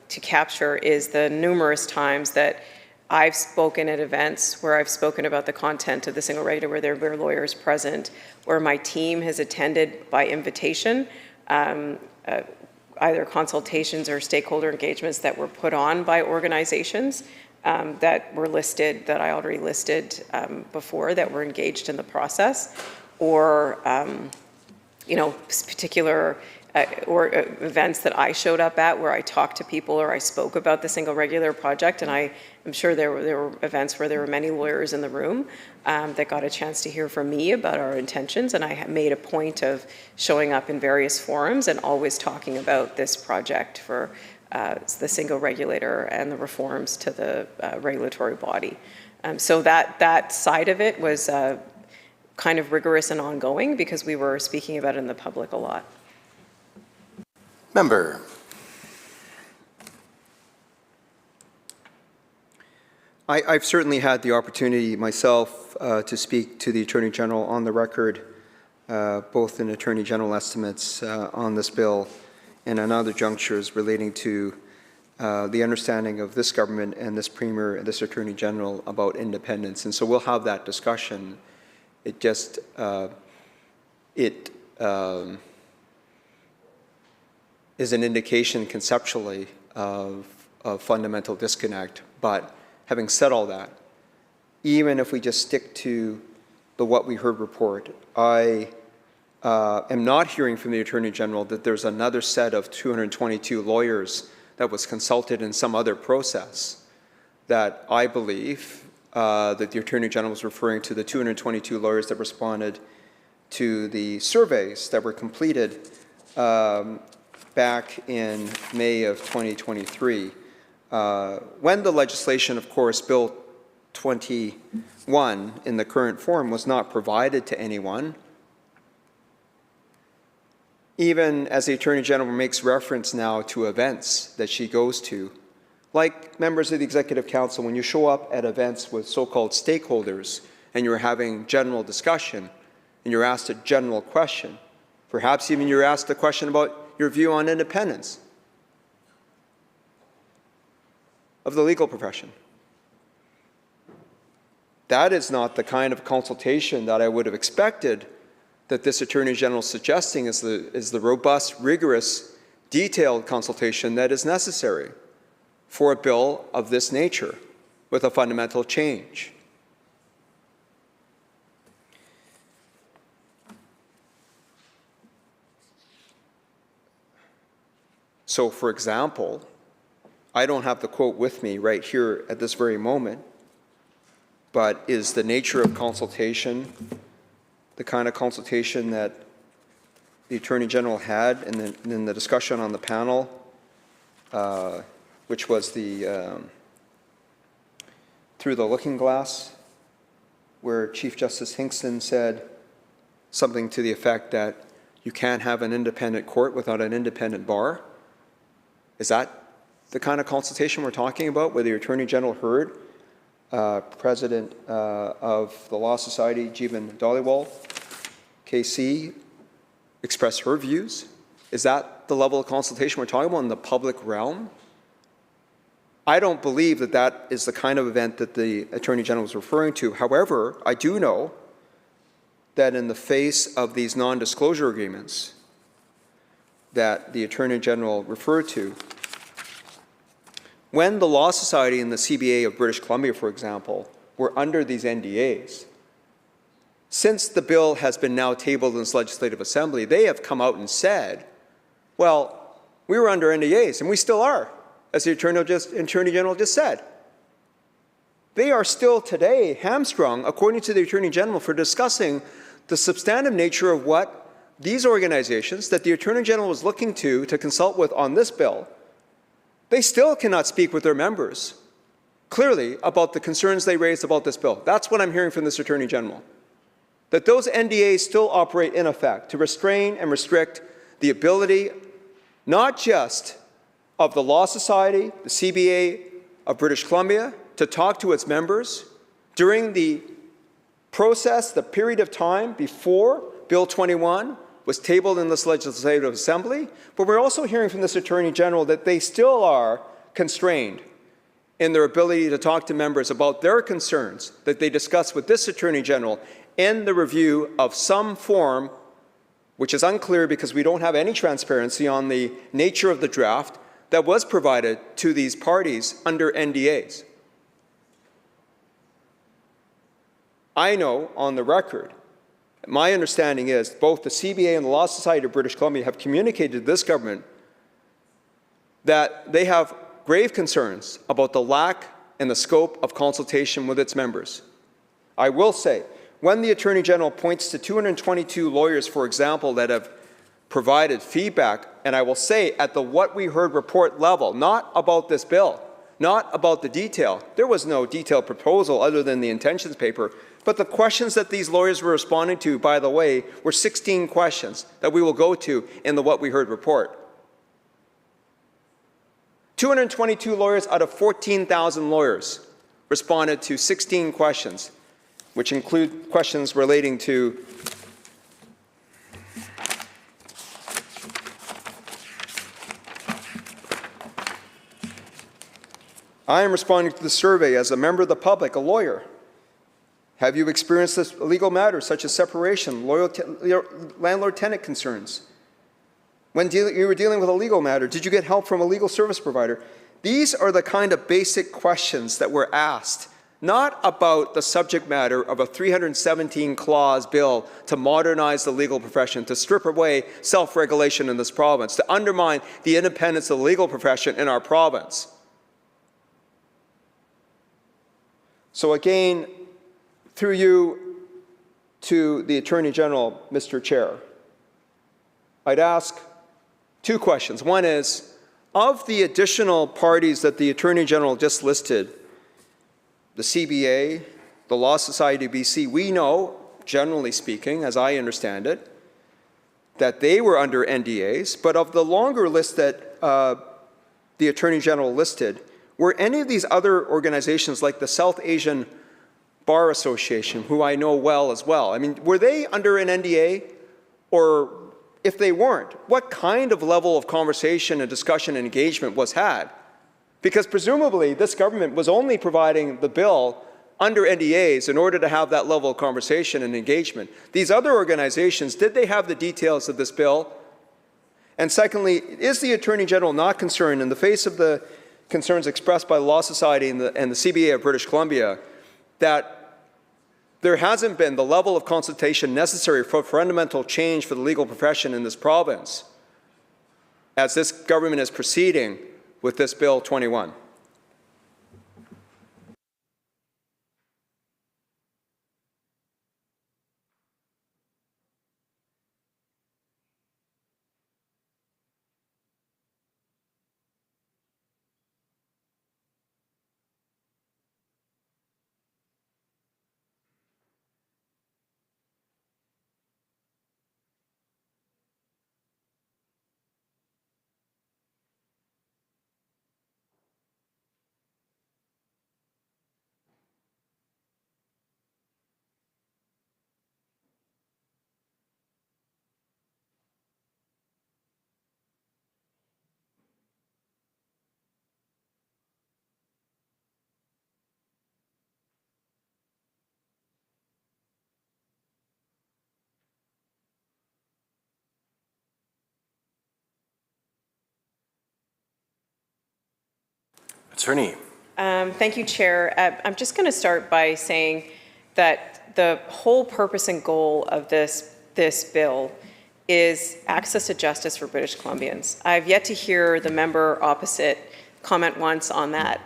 capture is the numerous times that I've spoken at events where I've spoken about the content of the single regulator, where there were lawyers present, where my team has attended by invitation, either consultations or stakeholder engagements that were put on by organizations that were listed, that I already listed before, that were engaged in the process, or particular or events that I showed up at where I talked to people or I spoke about the single regulator project. And I am sure there were events where there were many lawyers in the room that got a chance to hear from me about our intentions. And I made a point of showing up in various forums and always talking about this project for the single regulator and the reforms to the regulatory body. So that side of it was kind of rigorous and ongoing because we were speaking about it in the public a lot. Member. I've certainly had the opportunity myself to speak to the Attorney General on the record, both in Attorney General estimates on this bill and on other junctures relating to the understanding of this government and this Premier and this Attorney General about independence. And so we'll have that discussion. It just, is an indication conceptually of a fundamental disconnect. But having said all that, even if we just stick to the What We Heard report, I am not hearing from the Attorney General that there's another set of 222 lawyers that was consulted in some other process that I believe that the Attorney General was referring to the 222 lawyers that responded to the surveys that were completed back in May of 2023. When the legislation, of course, Bill 21 in the current form was not provided to anyone, even as the Attorney General makes reference now to events that she goes to, like members of the Executive Council, when you show up at events with so-called stakeholders and you're having general discussion and you're asked a general question, perhaps even you're asked a question about your view on independence of the legal profession. That is not the kind of consultation that I would have expected that this Attorney General is suggesting is the robust, rigorous, detailed consultation that is necessary for a bill of this nature with a fundamental change. So, for example, I don't have the quote with me right here at this very moment, but is the nature of consultation the kind of consultation that the Attorney General had in the discussion on the panel, which was the Through the Looking Glass, where Chief Justice Hingston said something to the effect that you can't have an independent court without an independent bar? Is that the kind of consultation we're talking about, where the Attorney General heard President of the Law Society, Jeevan Dhaliwal, KC, express her views? Is that the level of consultation we're talking about in the public realm? I don't believe that that is the kind of event that the Attorney General was referring to. However, I do know that in the face of these non-disclosure agreements that the Attorney General referred to, when the Law Society and the CBA of British Columbia, for example, were under these NDAs, since the bill has been now tabled in this Legislative Assembly, they have come out and said, well, we were under NDAs, and we still are, as the Attorney General just said. They are still today hamstrung, according to the Attorney General, for discussing the substantive nature of what these organizations that the Attorney General was looking to consult with on this bill, they still cannot speak with their members clearly about the concerns they raised about this bill. That's what I'm hearing from this Attorney General. That those NDAs still operate in effect to restrain and restrict the ability not just of the Law Society, the CBA of British Columbia, to talk to its members during the process, the period of time before Bill 21 was tabled in this Legislative Assembly, but we're also hearing from this Attorney General that they still are constrained in their ability to talk to members about their concerns that they discuss with this Attorney General in the review of some form, which is unclear because we don't have any transparency on the nature of the draft that was provided to these parties under NDAs. I know on the record, my understanding is both the CBA and the Law Society of British Columbia have communicated to this government that they have grave concerns about the lack and the scope of consultation with its members. I will say, when the Attorney General points to 222 lawyers, for example, that have provided feedback, and I will say at the what we heard report level, not about this bill, not about the detail. There was no detailed proposal other than the intentions paper, but the questions that these lawyers were responding to, by the way, were 16 questions that we will go to in the what we heard report. 222 lawyers out of 14,000 lawyers responded to 16 questions, which include questions relating to I am responding to the survey as a member of the public, a lawyer. Have you experienced this legal matter, such as separation, landlord-tenant concerns? When you were dealing with a legal matter, did you get help from a legal service provider? These are the kind of basic questions that were asked, not about the subject matter of a 317-clause bill to modernize the legal profession, to strip away self-regulation in this province, to undermine the independence of the legal profession in our province. So again, through you to the Attorney General, Mr. Chair, I'd ask two questions. One is, of the additional parties that the Attorney General just listed, the CBA, the Law Society of BC, we know, generally speaking, as I understand it, that they were under NDAs, but of the longer list that the Attorney General listed, were any of these other organizations like the South Asian Bar Association, who I know well as well, I mean, were they under an NDA? Or if they weren't, what kind of level of conversation and discussion and engagement was had? Because presumably this government was only providing the bill under NDAs in order to have that level of conversation and engagement. These other organizations, did they have the details of this bill? And secondly, is the Attorney General not concerned in the face of the concerns expressed by the Law Society and the CBA of British Columbia that there hasn't been the level of consultation necessary for fundamental change for the legal profession in this province as this government is proceeding with this Bill 21? Attorney. Thank you, Chair. I'm just going to start by saying that the whole purpose and goal of this bill is access to justice for British Columbians. I've yet to hear the member opposite comment once on that.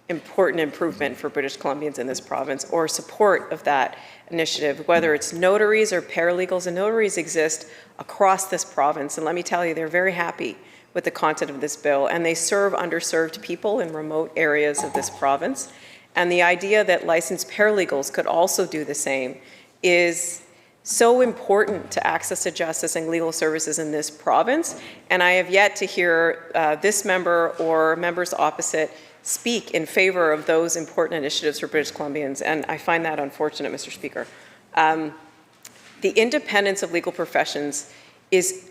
important improvement for British Columbians in this province or support of that initiative, whether it's notaries or paralegals, and notaries exist across this province. And let me tell you, they're very happy with the content of this bill, and they serve underserved people in remote areas of this province. And the idea that licensed paralegals could also do the same is so important to access to justice and legal services in this province. And I have yet to hear this member or members opposite speak in favor of those important initiatives for British Columbians, and I find that unfortunate, Mr. Speaker. The independence of legal professions is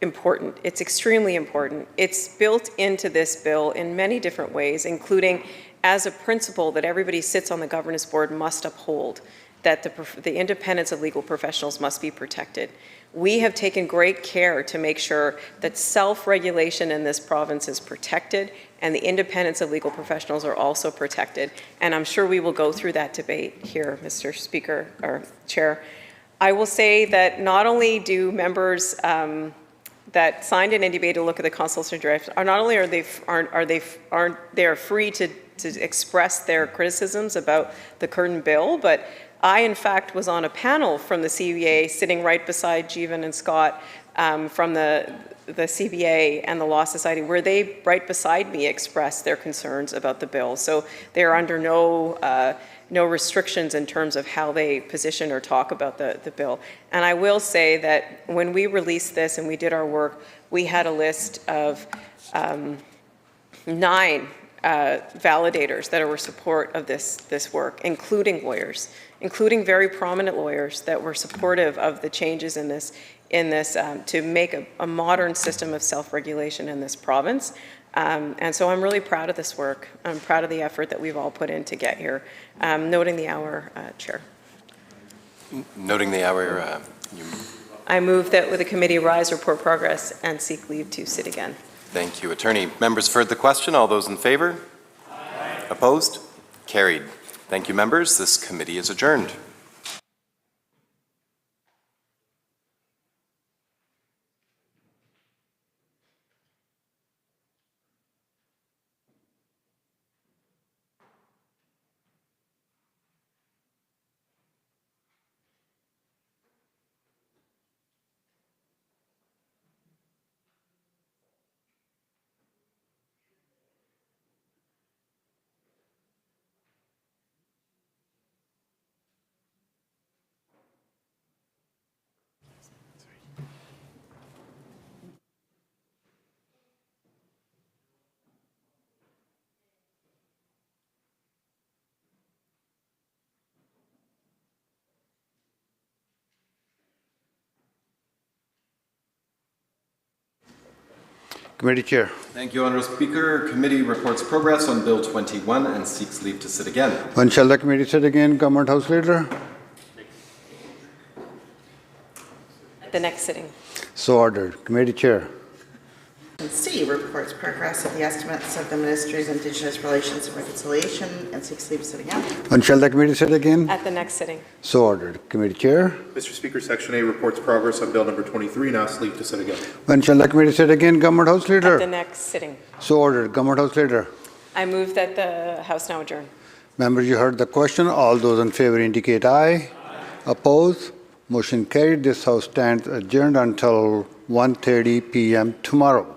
important. It's extremely important. It's built into this bill in many different ways, including as a principle that everybody sits on the governance board must uphold, that the independence of legal professionals must be protected. We have taken great care to make sure that self-regulation in this province is protected and the independence of legal professionals are also protected. And I'm sure we will go through that debate here, Mr. Speaker, or Chair. I will say that not only do members that signed an NDA to look at the consultation draft are not only are they free to express their criticisms about the current bill, but I, in fact, was on a panel from the CBA sitting right beside Jeevan and Scott from the CBA and the Law Society, where they, right beside me, expressed their concerns about the bill. So they're under no restrictions in terms of how they position or talk about the bill. And I will say that when we released this and we did our work, we had a list of 9 validators that were support of this work, including lawyers, including very prominent lawyers that were supportive of the changes in this to make a modern system of self-regulation in this province. And so I'm really proud of this work. I'm proud of the effort that we've all put in to get here. Noting the hour, Chair. Noting the hour, I move that with the committee rise, report progress, and seek leave to sit again. Thank you, Attorney. Members for the question. All those in favor? Aye. Opposed? Carried. Thank you, members. This committee is adjourned. Committee Chair. Thank you, Honourable Speaker. Committee reports progress on Bill 21 and seeks leave to sit again. When shall the committee sit again, Government House Leader? At the next sitting. So ordered. Committee Chair. C reports progress of the estimates of the Ministry's Indigenous Relations and Reconciliation and seeks leave to sit again. When shall the committee sit again? At the next sitting. So ordered. Committee Chair. Mr. Speaker, Section A reports progress on Bill number 23 and asks leave to sit again. When shall the committee sit again, Government House Leader? At the next sitting. So ordered. Government House Leader. I move that the House now adjourn. Members, you heard the question. All those in favor indicate aye. Oppose? Motion carried. This House stands adjourned until 1:30 p.m. tomorrow.